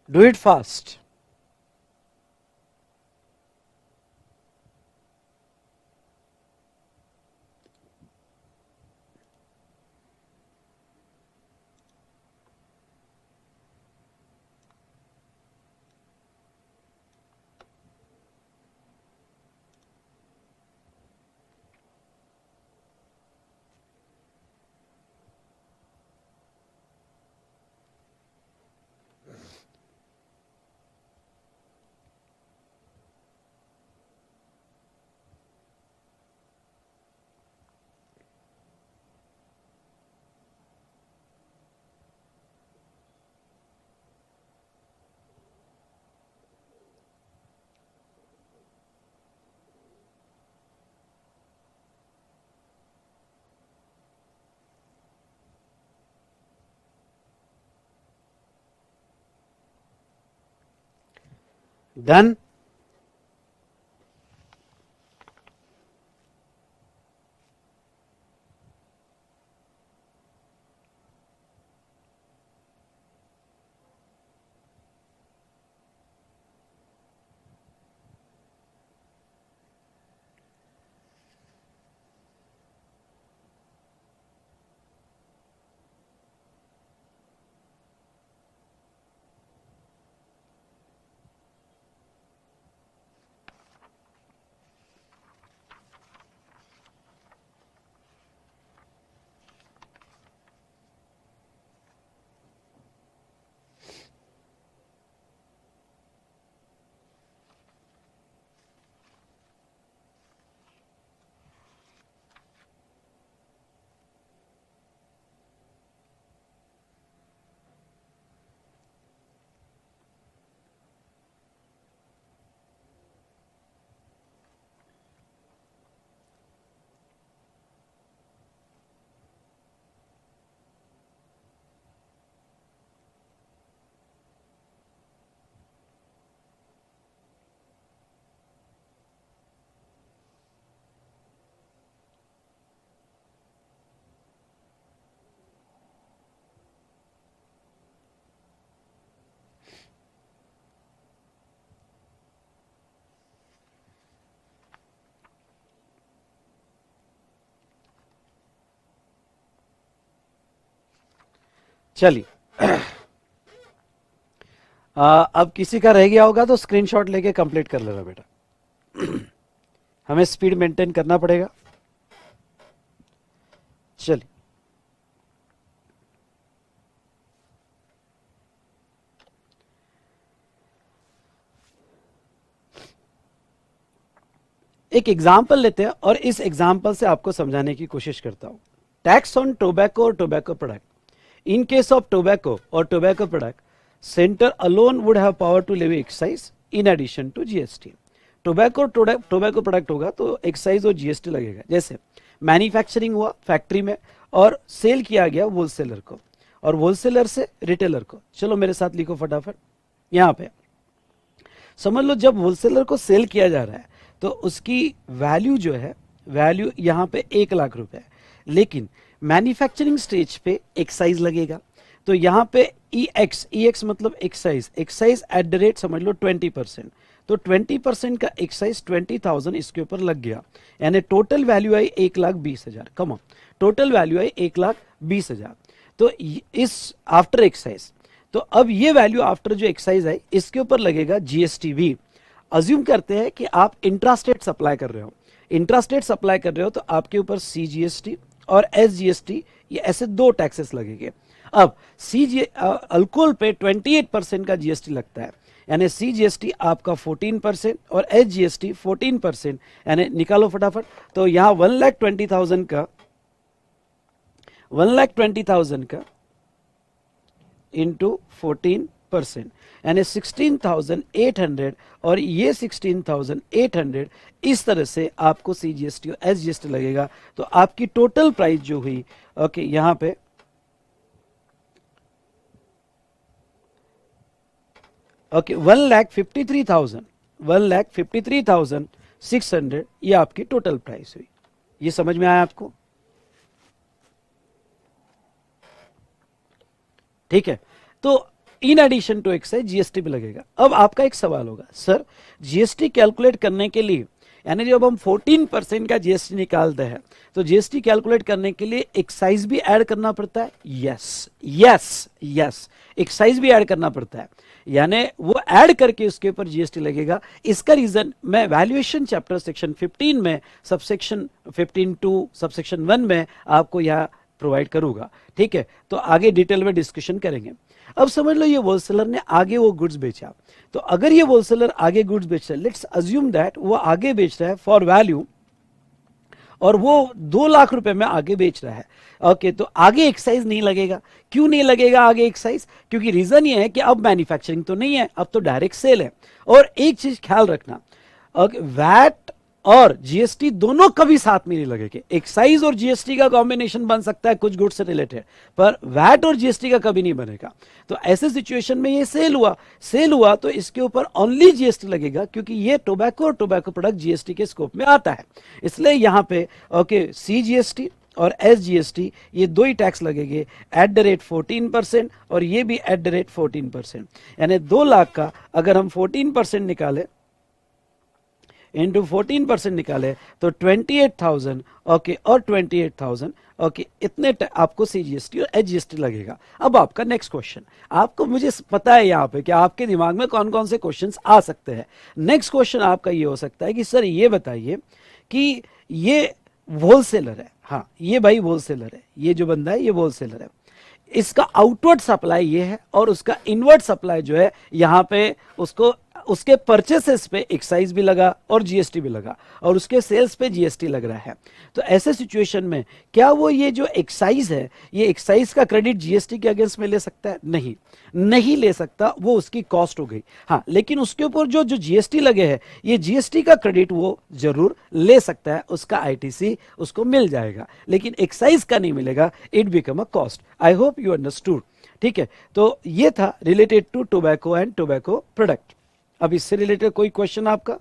Do it fast. डन। चलिए, अब किसी का रह गया होगा तो स्क्रीनशॉट लेके कंप्लीट कर लेना बेटा। हमें स्पीड मेंटेन करना पड़ेगा। चलिए, एक एग्जाम्पल लेते हैं और इस एग्जाम्पल से आपको समझाने की कोशिश करता हूं। टैक्स ऑन टोबैको और tobacco product. In case of tobacco or tobacco product, center alone would have power to levy excise in addition to GST. Tobacco product होगा तो एक्साइज और जीएसटी लगेगा। जैसे मैन्युफैक्चरिंग हुआ फैक्ट्री में और सेल किया गया होलसेलर को और होलसेलर से रिटेलर को। चलो मेरे साथ लिखो फटाफट। यहाँ पे समझ लो, जब होलसेलर को सेल किया जा रहा है तो उसकी वैल्यू जो है, वैल्यू यहाँ पे 1,00,000 रुपए है, लेकिन मैन्युफैक्चरिंग स्टेज पे एक्साइज लगेगा। तो यहाँ पे ई एक्स मतलब excise, excise at the rate समझ लो 20%। तो 20% का एक्साइज 20,000 इसके ऊपर लग गया, यानी टोटल वैल्यू आई 1,20,000। कम टोटल वैल्यू आई 1,20,000। तो इस आफ्टर एक्साइज, तो अब ये वैल्यू आफ्टर जो एक्साइज आई इसके ऊपर लगेगा जीएसटी भी। अज्यूम करते हैं कि आप इंट्रास्टेट सप्लाई कर रहे हो, इंट्रास्टेट सप्लाई कर रहे हो तो आपके ऊपर सीजीएसटी और एसजीएसटी, ये ऐसे दो टैक्सेस लगेंगे। अब अल्कोहल पे 28% का जीएसटी लगता है, यानी सीजीएसटी आपका 14% और एसजीएसटी 14%, यानी निकालो फटाफट। तो यहां 1,20,000 का इंटू 14%, यानी 16,800 और ये 16,800, इस तरह से आपको सीजीएसटी और एसजीएसटी लगेगा। तो आपकी टोटल प्राइस जो हुई, ओके, यहां पे ओके 1,53,600, ये आपकी टोटल प्राइस हुई। ये समझ में आया आपको? ठीक है। तो in addition to excise GST भी लगेगा। अब आपका एक सवाल होगा, सर जीएसटी कैलकुलेट करने के लिए, यानी जब हम 14% का जीएसटी निकालते हैं तो जीएसटी कैलकुलेट करने के लिए एक्साइज भी ऐड करना पड़ता है? यस यस यस, एक्साइज भी ऐड करना पड़ता है, यानी वो ऐड करके उसके ऊपर जीएसटी लगेगा। इसका रीजन मैं वैल्यूएशन चैप्टर सेक्शन 15 में सबसेक्शन 15(2) सबसेक्शन 1 में आपको यह प्रोवाइड करूंगा। ठीक है, तो आगे डिटेल में डिस्कशन करेंगे। अब समझ लो ये होलसेलर ने आगे वो गुड्स बेचा, तो अगर ये होलसेलर आगे गुड्स बेच रहा है, लेट्स अज्यूम दैट वो आगे बेच रहा है फॉर वैल्यू और वो 2,00,000 रुपए में आगे बेच रहा है। ओके, तो आगे एक्साइज नहीं लगेगा। क्यों नहीं लगेगा आगे एक्साइज? क्योंकि रीजन ये है कि अब मैन्युफैक्चरिंग तो नहीं है, अब तो डायरेक्ट सेल है। और एक चीज ख्याल रखना, वैट और जीएसटी दोनों कभी साथ में नहीं लगेंगे। एक्साइज और जीएसटी का कॉम्बिनेशन बन सकता है कुछ गुड्स से रिलेटेड, पर वैट और जीएसटी का कभी नहीं बनेगा। तो ऐसे सिचुएशन में ये सेल हुआ तो इसके ऊपर ओनली जीएसटी लगेगा, क्योंकि ये टोबैको और टोबैको प्रोडक्ट जीएसटी के स्कोप में आता है। इसलिए यहां पे ओके सीजीएसटी और एसजीएसटी ये दो ही टैक्स लगेंगे एट द रेट 14%, और ये भी एट द रेट 14%। यानी 2 लाख का अगर हम 14% निकाले इंटू 14% निकाले तो 28,000 ओके, और 28,000 ओके, इतने आपको सीजीएसटी और एचजीएसटी लगेगा। अब आपका नेक्स्ट क्वेश्चन, आपको मुझे पता है यहाँ पे कि आपके दिमाग में कौन कौन से क्वेश्चंस आ सकते हैं। नेक्स्ट क्वेश्चन आपका ये हो सकता है कि सर ये बताइए कि ये होलसेलर है, हाँ ये भाई होलसेलर है, ये जो बंदा है ये होलसेलर है, इसका आउटवर्ड सप्लाई ये है और उसका इनवर्ड सप्लाई जो है यहाँ पे उसको उसके परचेसेस पे एक्साइज भी लगा और जीएसटी भी लगा और उसके सेल्स पे जीएसटी लग रहा है। तो ऐसे सिचुएशन में क्या वो ये जो एक्साइज है ये एक्साइज का क्रेडिट जीएसटी के अगेंस्ट में ले सकता है? नहीं ले सकता, वो उसकी कॉस्ट हो गई। हाँ, लेकिन उसके ऊपर जो जीएसटी लगे हैं ये जीएसटी का क्रेडिट वो जरूर ले सकता है, उसका आईटीसी उसको मिल जाएगा, लेकिन एक्साइज का नहीं मिलेगा, it become a cost. I hope you understood. ठीक है, तो ये था related to tobacco and tobacco product. अब इससे रिलेटेड कोई क्वेश्चन आपका?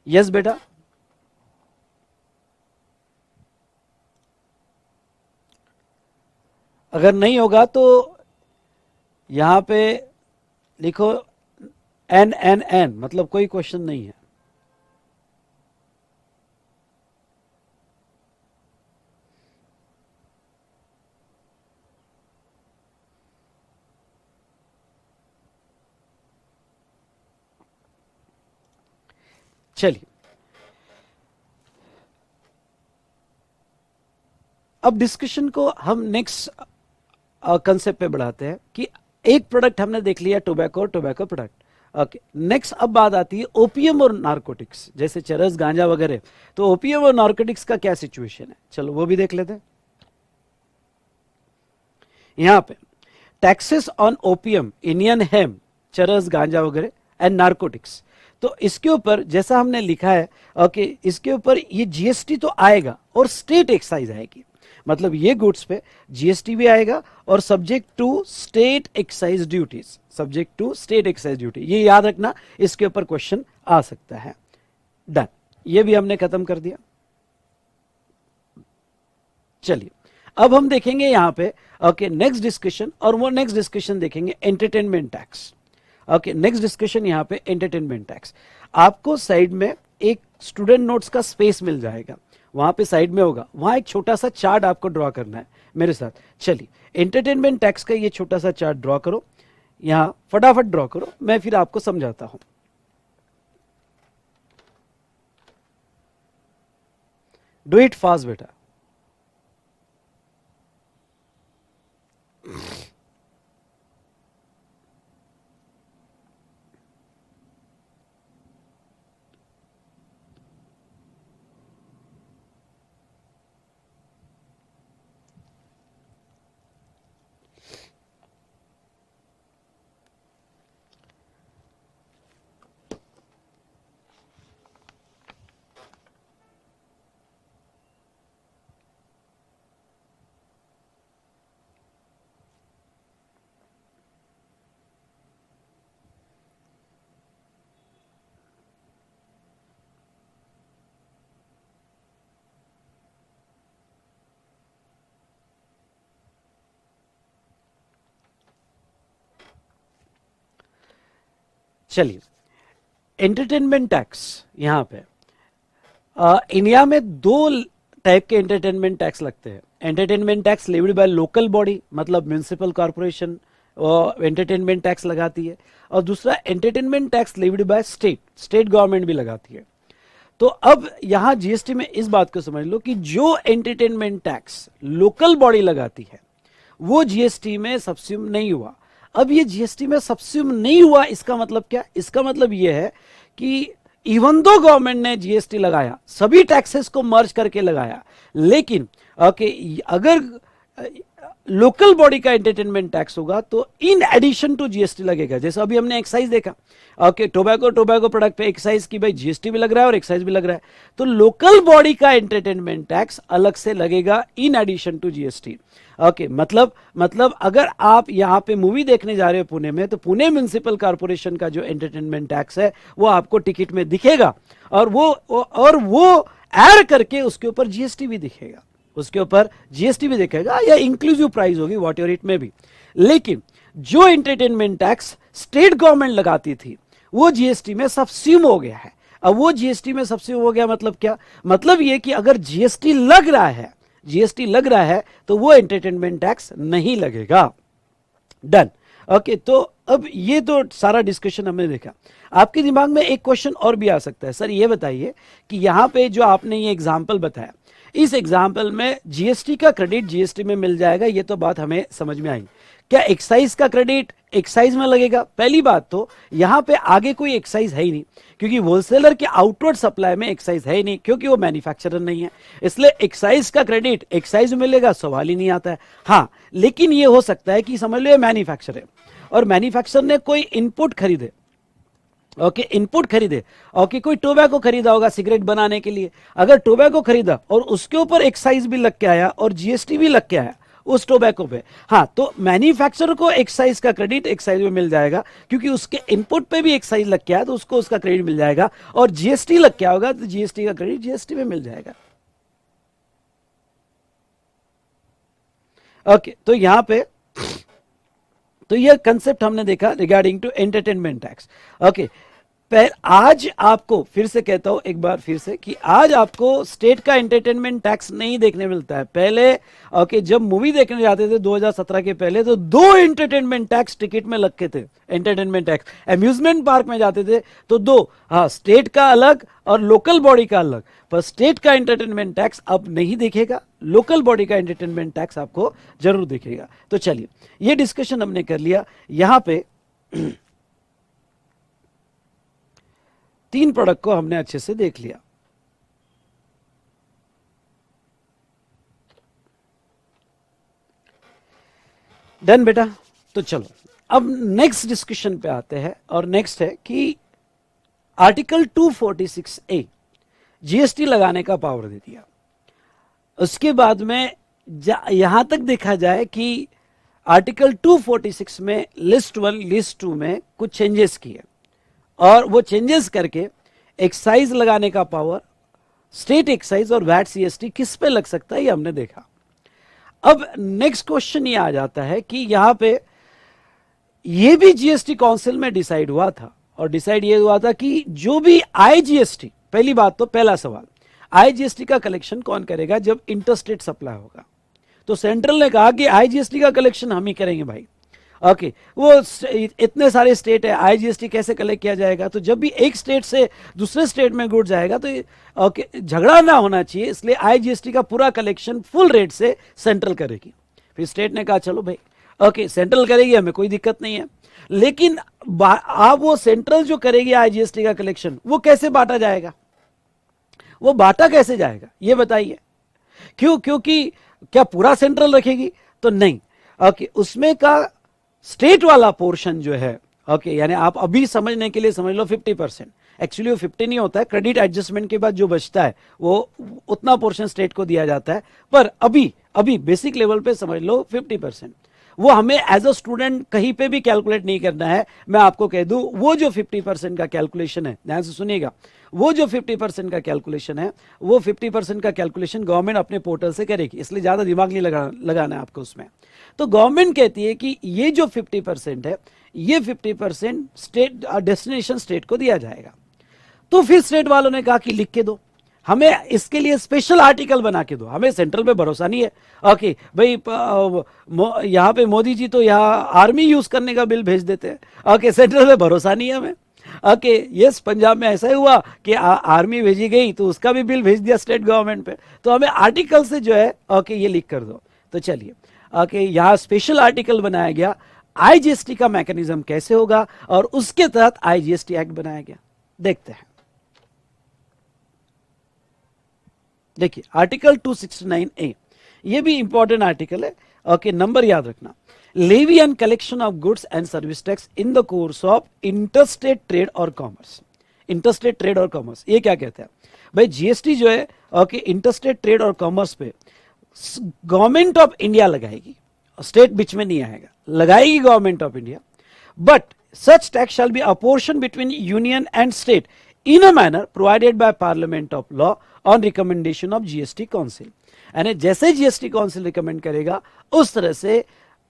यस बेटा, अगर नहीं होगा तो यहां पे लिखो एन एन एन, मतलब कोई क्वेश्चन नहीं है। चलिए अब डिस्कशन को हम नेक्स्ट कंसेप्ट पे बढ़ाते हैं कि एक प्रोडक्ट हमने देख लिया टोबैको और टोबैको प्रोडक्ट। ओके, नेक्स्ट अब बात आती है ओपीएम और नारकोटिक्स, जैसे चरस गांजा वगैरह। तो ओपीएम और नारकोटिक्स का क्या सिचुएशन है, चलो वो भी देख लेते हैं। यहां पे टैक्सेस ऑन ओपीएम, इंडियन हेम, चरस गांजा वगैरह एंड नारकोटिक्स। तो इसके ऊपर जैसा हमने लिखा है ओके, इसके ऊपर ये जीएसटी तो आएगा और स्टेट एक्साइज आएगी, मतलब ये गुड्स पे जीएसटी भी आएगा और subject to state excise duties, subject to state excise duty, ये याद रखना, इसके ऊपर क्वेश्चन आ सकता है। डन, ये भी हमने खत्म कर दिया। चलिए अब हम देखेंगे यहां पे ओके नेक्स्ट डिस्कशन, और वो नेक्स्ट डिस्कशन देखेंगे entertainment tax. Okay, next discussion यहां पे एंटरटेनमेंट टैक्स। आपको साइड में एक स्टूडेंट नोट्स का स्पेस मिल जाएगा, वहां पे साइड में होगा, वहां एक छोटा सा चार्ट आपको ड्रॉ करना है मेरे साथ। चलिए एंटरटेनमेंट टैक्स का ये छोटा सा चार्ट ड्रॉ करो, यहां फटाफट ड्रॉ करो, मैं फिर आपको समझाता हूं। डू इट फास्ट बेटा। चलिए एंटरटेनमेंट टैक्स, यहां पे इंडिया में दो टाइप के एंटरटेनमेंट टैक्स लगते हैं। Entertainment tax levied by local body, मतलब म्यूनिसिपल कॉर्पोरेशन एंटरटेनमेंट टैक्स लगाती है, और दूसरा entertainment tax levied by state government भी लगाती है। तो अब यहां जीएसटी में इस बात को समझ लो कि जो एंटरटेनमेंट टैक्स लोकल बॉडी लगाती है वो जीएसटी में सब्स्यूम नहीं हुआ। अब ये जीएसटी में सब्स्यूम नहीं हुआ, इसका मतलब क्या? इसका मतलब ये है कि इवन दो गवर्नमेंट ने जीएसटी लगाया, सभी टैक्सेस को मर्ज करके लगाया, लेकिन ओके अगर लोकल बॉडी का एंटरटेनमेंट टैक्स होगा तो इन एडिशन टू जीएसटी लगेगा। जैसे अभी हमने एक्साइज देखा, ओके, टोबैको प्रोडक्ट पे एक्साइज की भाई जीएसटी भी लग रहा है और एक्साइज भी लग रहा है, तो लोकल बॉडी का एंटरटेनमेंट टैक्स अलग से लगेगा in addition to GST. Okay, मतलब अगर आप यहाँ पे मूवी देखने जा रहे हो पुणे में, तो पुणे म्युनिसिपल कॉर्पोरेशन का जो एंटरटेनमेंट टैक्स है वो आपको टिकट में दिखेगा, और वो ऐड करके उसके ऊपर जीएसटी भी दिखेगा, उसके ऊपर जीएसटी भी दिखेगा, या इंक्लूसिव प्राइस होगी, वॉट एवर इट में भी। लेकिन जो एंटरटेनमेंट टैक्स स्टेट गवर्नमेंट लगाती थी वो जीएसटी में सबस्यूम हो गया है। अब वो जीएसटी में सबस्यूम हो गया मतलब क्या? मतलब ये कि अगर जीएसटी लग रहा है तो वो एंटरटेनमेंट टैक्स नहीं लगेगा। डन। ओके, तो अब ये तो सारा डिस्कशन हमने देखा। आपके दिमाग में एक क्वेश्चन और भी आ सकता है, सर ये बताइए कि यहां पे जो आपने ये एग्जांपल बताया, इस एग्जाम्पल में जीएसटी का क्रेडिट जीएसटी में मिल जाएगा, ये तो बात हमें समझ में आई। क्या एक्साइज का क्रेडिट एक्साइज में लगेगा? पहली बात तो यहां पे आगे कोई एक्साइज है ही नहीं, क्योंकि होलसेलर के आउटवर्ड सप्लाई में एक्साइज है ही नहीं, क्योंकि वो मैन्युफैक्चरर नहीं है, इसलिए एक्साइज का क्रेडिट एक्साइज में मिलेगा सवाल ही नहीं आता है। हाँ, लेकिन ये हो सकता है कि समझ लो ये मैन्युफैक्चर है और मैन्युफैक्चरर ने कोई इनपुट खरीदे, ओके, इनपुट खरीदे, ओके, कोई टोबैको खरीदा होगा सिगरेट बनाने के लिए, अगर टोबैको खरीदा और उसके ऊपर एक्साइज भी लग के आया और जीएसटी भी लग के आया उस टोबैको पे, हाँ, तो मैन्युफैक्चरर को एक्साइज का क्रेडिट एक्साइज में मिल जाएगा, क्योंकि उसके इनपुट पे भी एक्साइज लग के आया तो उसको उसका क्रेडिट मिल जाएगा, और जीएसटी लग के होगा तो जीएसटी का क्रेडिट जीएसटी में मिल जाएगा। ओके, तो यहां पे तो यह कंसेप्ट हमने देखा regarding to entertainment tax. Okay, आज आपको फिर से कहता हूं एक बार फिर से कि आज आपको स्टेट का एंटरटेनमेंट टैक्स नहीं देखने मिलता है। पहले ओके, जब मूवी देखने जाते थे 2017 के पहले, तो 2 एंटरटेनमेंट टैक्स टिकट में लगते थे। एंटरटेनमेंट टैक्स अम्यूजमेंट पार्क में जाते थे तो 2, हाँ, स्टेट का अलग और लोकल बॉडी का अलग, पर स्टेट का एंटरटेनमेंट टैक्स अब नहीं दिखेगा, लोकल बॉडी का एंटरटेनमेंट टैक्स आपको जरूर दिखेगा। तो चलिए, ये डिस्कशन हमने कर लिया। यहां पे 3 प्रोडक्ट को हमने अच्छे से देख लिया। डन बेटा। तो चलो अब नेक्स्ट डिस्कशन पे आते हैं, और नेक्स्ट है कि आर्टिकल 246A जीएसटी लगाने का पावर दे दिया। उसके बाद में यहां तक देखा जाए कि आर्टिकल 246 में लिस्ट 1 लिस्ट 2 में कुछ चेंजेस किए, और वो चेंजेस करके एक्साइज लगाने का पावर स्टेट एक्साइज और वैट सीएसटी किस पे लग सकता है ये हमने देखा। अब नेक्स्ट क्वेश्चन ये आ जाता है कि यहां पे ये भी जीएसटी काउंसिल में डिसाइड हुआ था, और डिसाइड ये हुआ था कि जो भी आईजीएसटी, पहली बात तो पहला सवाल, आईजीएसटी का कलेक्शन कौन करेगा जब इंटरस्टेट सप्लाई होगा? तो सेंट्रल ने कहा कि आईजीएसटी का कलेक्शन हम ही करेंगे भाई। ओके, वो इतने सारे स्टेट है, आईजीएसटी कैसे कलेक्ट किया जाएगा? तो जब भी एक स्टेट से दूसरे स्टेट में गुड्स जाएगा तो ओके, झगड़ा ना होना चाहिए, इसलिए आईजीएसटी का पूरा कलेक्शन फुल रेट से सेंट्रल करेगी। फिर स्टेट ने कहा चलो भाई, ओके, सेंट्रल करेगी, हमें कोई दिक्कत नहीं है, लेकिन आप वो सेंट्रल जो करेगी आईजीएसटी का कलेक्शन, वो कैसे बांटा जाएगा? वो बांटा कैसे जाएगा ये बताइए। क्यों? क्योंकि क्या पूरा सेंट्रल रखेगी? तो नहीं। ओके, उसमें का स्टेट वाला पोर्शन जो है, ओके, यानी आप अभी समझने के लिए समझ लो 50%, एक्चुअली वो 50 नहीं होता है, क्रेडिट एडजस्टमेंट के बाद जो बचता है वो उतना पोर्शन स्टेट को दिया जाता है, पर अभी बेसिक लेवल पे समझ लो 50%। वो हमें एज अ स्टूडेंट कहीं पे भी कैलकुलेट नहीं करना है। मैं आपको कह दूं, वो जो 50% का कैलकुलेशन है, ध्यान से सुनिएगा, वो जो 50% का कैलकुलेशन है, वो 50% का कैलकुलेशन गवर्नमेंट अपने पोर्टल से करेगी, इसलिए ज्यादा दिमाग नहीं लगाना है आपको उसमें। तो गवर्नमेंट कहती है कि ये जो 50% है, ये 50% स्टेट डेस्टिनेशन स्टेट को दिया जाएगा। तो फिर स्टेट वालों ने कहा कि लिख के दो, हमें इसके लिए स्पेशल आर्टिकल बना के दो, हमें सेंट्रल पे भरोसा नहीं है। ओके भाई, यहाँ पे मोदी जी तो यहाँ आर्मी यूज करने का बिल भेज देते हैं, ओके, सेंट्रल पे भरोसा नहीं है हमें। ओके, यस, पंजाब में ऐसा ही हुआ कि आर्मी भेजी गई तो उसका भी बिल भेज दिया स्टेट गवर्नमेंट पे, तो हमें आर्टिकल से जो है ओके ये लिख कर दो। तो चलिए, ओके, यहाँ स्पेशल आर्टिकल बनाया गया, आईजीएसटी का मैकेनिज्म कैसे होगा, और उसके तहत आईजीएसटी एक्ट बनाया गया। देखते हैं, देखिए आर्टिकल 269A, ये भी इंपॉर्टेंट आर्टिकल है, ओके, नंबर याद रखना। Levy and collection of goods and service tax in the course of interstate trade और कॉमर्स। इंटरस्टेट ट्रेड और कॉमर्स, ये क्या कहते हैं भाई? जीएसटी जो है ओके इंटरस्टेट ट्रेड और कॉमर्स पे गवर्नमेंट ऑफ इंडिया लगाएगी, स्टेट बीच में नहीं आएगा, लगाएगी government of India. But such tax shall be apportion between union and state in a manner provided by parliament of law on recommendation of GST council. यानी जैसे GST council recommend करेगा उस तरह से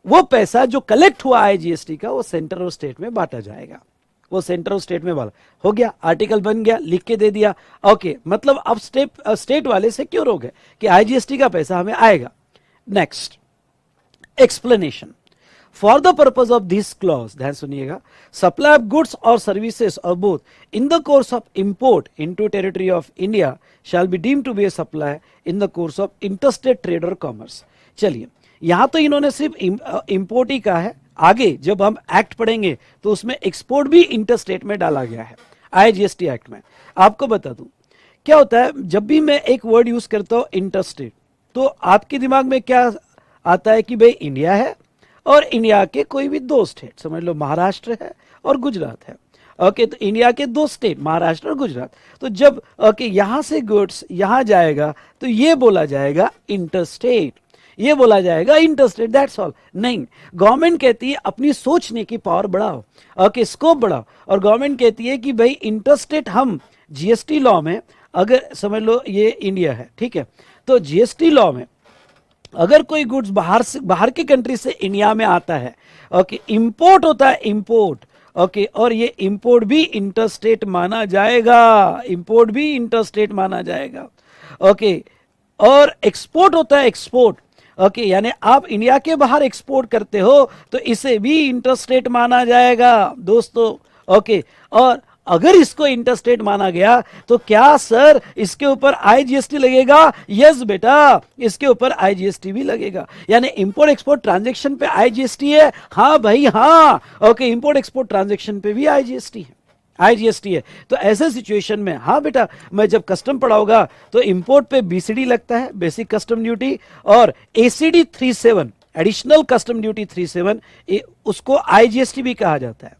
वो पैसा जो कलेक्ट हुआ है जीएसटी का वो सेंटर और स्टेट में बांटा जाएगा। वो सेंटर और स्टेट में वाला हो गया, आर्टिकल बन गया, लिख के दे दिया। ओके, मतलब अब स्टेट वाले सिक्योर हो गए कि आईजीएसटी का पैसा हमें आएगा। Next, explanation. For the purpose of this clause, ध्यान सुनिएगा, सप्लाई ऑफ गुड्स और सर्विसेज और both in the course of import into territory of India shall be deemed to be a supply in the course of interstate trade और commerce. चलिए, यहां तो इन्होंने सिर्फ इंपोर्ट ही कहा है, आगे जब हम एक्ट पढ़ेंगे तो उसमें एक्सपोर्ट भी इंटरस्टेट में डाला गया है आईजीएसटी एक्ट में। आपको बता दूं क्या होता है, जब भी मैं एक वर्ड यूज करता हूं इंटरस्टेट, तो आपके दिमाग में क्या आता है कि भाई इंडिया है और इंडिया के कोई भी दो स्टेट, समझ लो महाराष्ट्र है और गुजरात है। ओके, तो इंडिया के दो स्टेट महाराष्ट्र और गुजरात। तो जब ओके यहां से गुड्स यहां जाएगा तो ये बोला जाएगा इंटरस्टेट, ये बोला जाएगा इंटरस्टेट, दैट्स ऑल। नहीं, गवर्नमेंट कहती है अपनी सोचने की पावर बढ़ाओ, ओके स्कोप बढ़ाओ, और गवर्नमेंट कहती है कि भाई इंटरस्टेट हम जीएसटी लॉ में, अगर समझ लो ये इंडिया है, ठीक है, तो जीएसटी लॉ में अगर कोई गुड्स बाहर की कंट्री से इंडिया में आता है, ओके इंपोर्ट होता है, इंपोर्ट, ओके, और ये इंपोर्ट भी इंटरस्टेट माना जाएगा, इंपोर्ट भी इंटरस्टेट माना जाएगा। ओके, और एक्सपोर्ट होता है, एक्सपोर्ट, ओके, यानी आप इंडिया के बाहर एक्सपोर्ट करते हो तो इसे भी इंटरस्टेट माना जाएगा दोस्तों। ओके, और अगर इसको इंटरस्टेट माना गया तो क्या सर इसके ऊपर आईजीएसटी लगेगा? यस बेटा, इसके ऊपर आईजीएसटी भी लगेगा। यानी इंपोर्ट एक्सपोर्ट ट्रांजैक्शन पे आईजीएसटी है, हाँ भाई हाँ, ओके, इंपोर्ट एक्सपोर्ट ट्रांजैक्शन पे भी आईजीएसटी है, आईजीएसटी है। तो ऐसे सिचुएशन में हाँ बेटा, मैं जब कस्टम पढ़ाऊंगा तो इंपोर्ट पे बीसीडी लगता है, बेसिक कस्टम ड्यूटी, और एसीडी 37 एडिशनल कस्टम ड्यूटी 37, उसको आईजीएसटी भी कहा जाता है,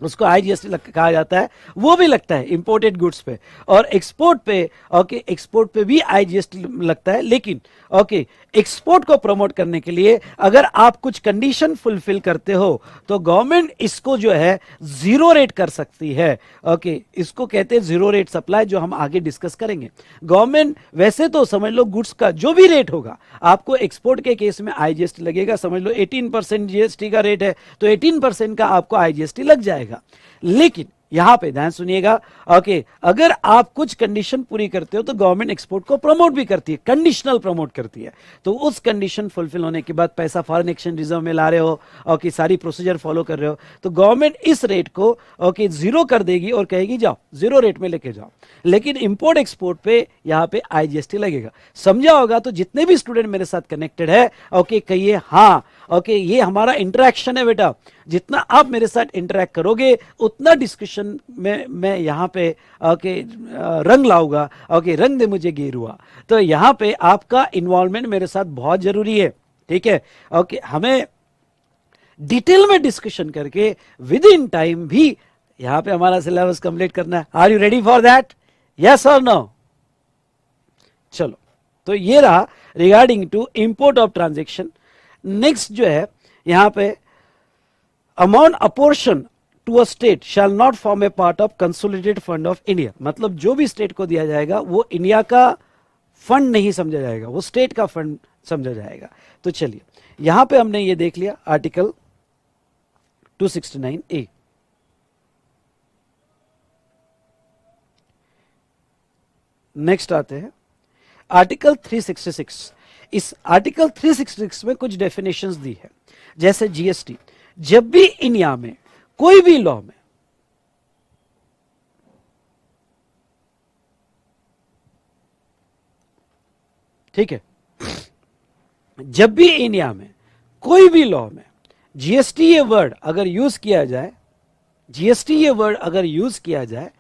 उसको आईजीएसटी कहा जाता है, वो भी लगता है इंपोर्टेड गुड्स पे। और एक्सपोर्ट पे, ओके, एक्सपोर्ट पे भी आईजीएसटी लगता है। लेकिन ओके, एक्सपोर्ट को प्रमोट करने के लिए अगर आप कुछ कंडीशन फुलफिल करते हो तो गवर्नमेंट इसको जो है जीरो रेट कर सकती है। ओके, इसको कहते हैं जीरो रेट सप्लाई, जो हम आगे डिस्कस करेंगे। गवर्नमेंट वैसे तो समझ लो गुड्स का जो भी रेट होगा, आपको एक्सपोर्ट के केस में आईजीएसटी लगेगा। समझ लो 18% जीएसटी का रेट है तो 18% का आपको आईजीएसटी लग जाएगा। लेकिन यहां पे ध्यान सुनिएगा, ओके, अगर आप कुछ कंडीशन पूरी करते हो तो गवर्नमेंट एक्सपोर्ट को प्रमोट भी करती है, कंडीशनल प्रमोट करती है। तो उस कंडीशन फुलफिल होने के बाद पैसा फॉरेन एक्सचेंज रिजर्व में ला रहे हो, ओके, सारी प्रोसीजर फॉलो कर रहे हो, तो गवर्नमेंट इस रेट को ओके जीरो कर देगी और कहेगी जाओ जीरो रेट में लेके जाओ। लेकिन इंपोर्ट एक्सपोर्ट पे यहां पे आईजीएसटी लगेगा। समझा होगा? तो जितने भी स्टूडेंट मेरे साथ कनेक्टेड है, ओके, कहिए हाँ। ओके, ये हमारा इंटरेक्शन है बेटा, जितना आप मेरे साथ इंटरेक्ट करोगे उतना डिस्कशन में मैं यहाँ पे ओके रंग लाऊंगा। ओके, रंग दे मुझे गेरुआ। तो यहाँ पे आपका इन्वॉल्वमेंट मेरे साथ बहुत जरूरी है, ठीक है। ओके, हमें डिटेल में डिस्कशन करके विद इन टाइम भी यहाँ पे हमारा सिलेबस कंप्लीट करना है। Are you ready for that? Yes और नो? चलो, तो ये रहा regarding to import of transaction. Next जो है यहां पे amount apportion to a state shall not form a part of consolidated fund of India. मतलब जो भी स्टेट को दिया जाएगा वो इंडिया का फंड नहीं समझा जाएगा, वो स्टेट का फंड समझा जाएगा। तो चलिए, यहां पे हमने ये देख लिया आर्टिकल 269A। नेक्स्ट आते हैं आर्टिकल 366। इस आर्टिकल 366 में कुछ डेफिनेशंस दी है, जैसे जीएसटी। जब भी इंडिया में कोई भी लॉ में ठीक है, जब भी इंडिया में कोई भी लॉ में जीएसटी ये वर्ड अगर यूज किया जाए, जीएसटी ये वर्ड अगर यूज किया जाए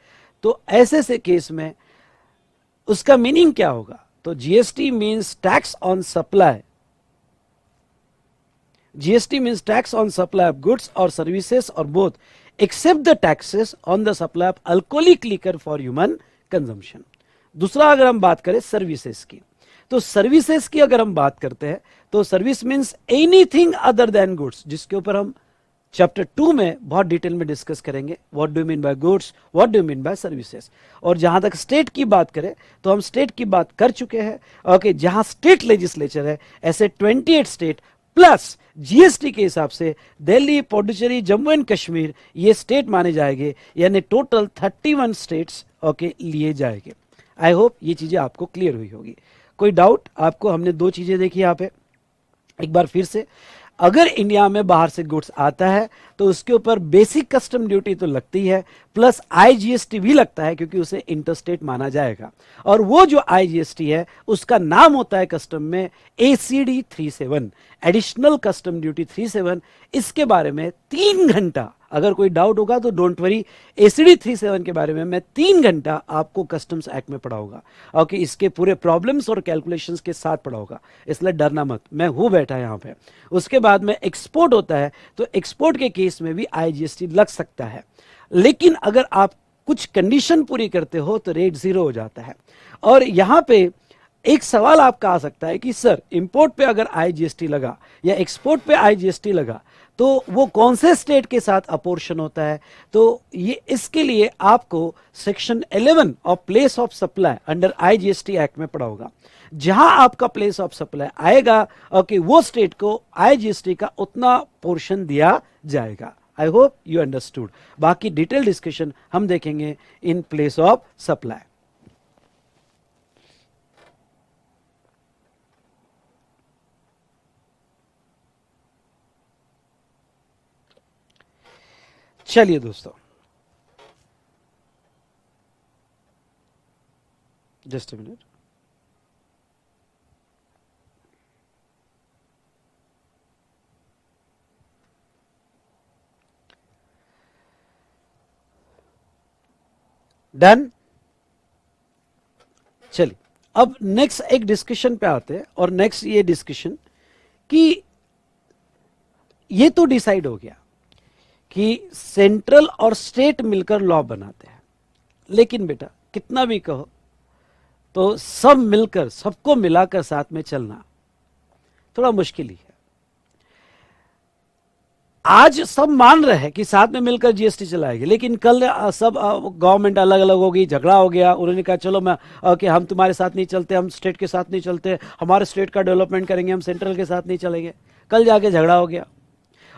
तो ऐसे से केस में उसका मीनिंग क्या होगा? तो GST means tax on supply GST means tax on supply of goods or services or both, except the taxes on the supply of alcoholic liquor for human consumption. दूसरा अगर हम बात करें सर्विसेज की, तो सर्विसेज की अगर हम बात करते हैं तो service means anything other than goods, जिसके ऊपर हम चैप्टर 2 में बहुत डिटेल में डिस्कस करेंगे. What do mean by goods, what do mean by services. और जहां तक स्टेट की बात करें तो हम स्टेट की बात कर चुके हैं. ओके, जहां स्टेट लेजिस्लेचर है, ऐसे 28 स्टेट प्लस जीएसटी के हिसाब से दिल्ली, पुडुचेरी, जम्मू एंड कश्मीर ये स्टेट माने जाएंगे, यानी टोटल 31 स्टेट्स ओके लिए जाएंगे. आई होप ये चीजें आपको क्लियर हुई होगी. कोई डाउट आपको? हमने दो चीजें देखी यहाँ पे. एक बार फिर से, अगर इंडिया में बाहर से गुड्स आता है तो उसके ऊपर बेसिक कस्टम ड्यूटी तो लगती है, प्लस आईजीएसटी भी लगता है, क्योंकि उसे इंटरस्टेट माना जाएगा. और वो जो आईजीएसटी है उसका नाम होता है कस्टम में एसीडी 37, एडिशनल कस्टम ड्यूटी 37. इसके बारे में 3 घंटा, अगर कोई डाउट होगा तो डोंट वरी, एसीडी 37 के बारे में मैं 3 घंटा आपको कस्टम्स एक्ट में पढ़ाऊंगा. ओके, इसके पूरे प्रॉब्लम्स और कैलकुलेशंस के साथ पढ़ाऊंगा, इसलिए डरना मत, मैं हूं बैठा यहाँ पे. उसके बाद में एक्सपोर्ट होता है तो एक्सपोर्ट के केस में भी आईजीएसटी लग सकता है, लेकिन अगर आप कुछ कंडीशन पूरी करते हो तो रेट 0 हो जाता है. और यहाँ पे एक सवाल आपका आ सकता है कि सर, इंपोर्ट पे अगर आईजीएसटी लगा या एक्सपोर्ट पे आईजीएसटी लगा तो वो कौन से स्टेट के साथ अपोर्शन होता है? तो ये इसके लिए आपको section 11 of place of supply under IGST act में पढ़ा होगा. जहां आपका प्लेस ऑफ सप्लाई आएगा, ओके, वो स्टेट को आईजीएसटी का उतना पोर्शन दिया जाएगा. आई होप यू अंडरस्टूड. बाकी डिटेल डिस्कशन हम देखेंगे इन प्लेस ऑफ सप्लाई. चलिए दोस्तों, जस्ट अ मिनट. डन. चलिए, अब नेक्स्ट एक डिस्कशन पे आते हैं. और नेक्स्ट ये डिस्कशन कि ये तो डिसाइड हो गया कि सेंट्रल और स्टेट मिलकर लॉ बनाते हैं, लेकिन बेटा कितना भी कहो तो सब मिलकर, सबको मिलाकर साथ में चलना थोड़ा मुश्किल ही है. आज सब मान रहे हैं कि साथ में मिलकर जीएसटी चलाएगी, लेकिन कल सब गवर्नमेंट अलग अलग हो गई, झगड़ा हो गया. उन्होंने कहा चलो मैं कि हम तुम्हारे साथ नहीं चलते, हम स्टेट के साथ नहीं चलते, हमारे स्टेट का डेवलपमेंट करेंगे, हम सेंट्रल के साथ नहीं चलेंगे. कल जाके झगड़ा हो गया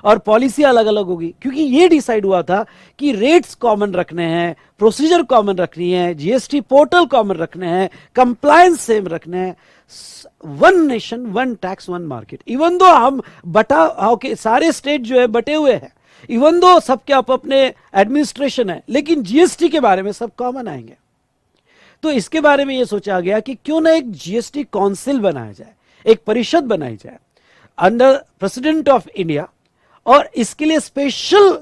और पॉलिसी अलग अलग होगी, क्योंकि ये डिसाइड हुआ था कि रेट्स कॉमन रखने हैं, प्रोसीजर कॉमन रखनी है, जीएसटी पोर्टल कॉमन रखने हैं, कंप्लायंस सेम रखने हैं. One nation one tax one market. Even though हम ओके, सारे स्टेट जो है बटे हुए हैं, इवन दो सबके अपने एडमिनिस्ट्रेशन है, लेकिन जीएसटी के बारे में सब कॉमन आएंगे. तो इसके बारे में यह सोचा गया कि क्यों ना एक जीएसटी काउंसिल बनाया जाए, एक परिषद बनाई जाए अंडर प्रेसिडेंट ऑफ इंडिया, और इसके लिए स्पेशल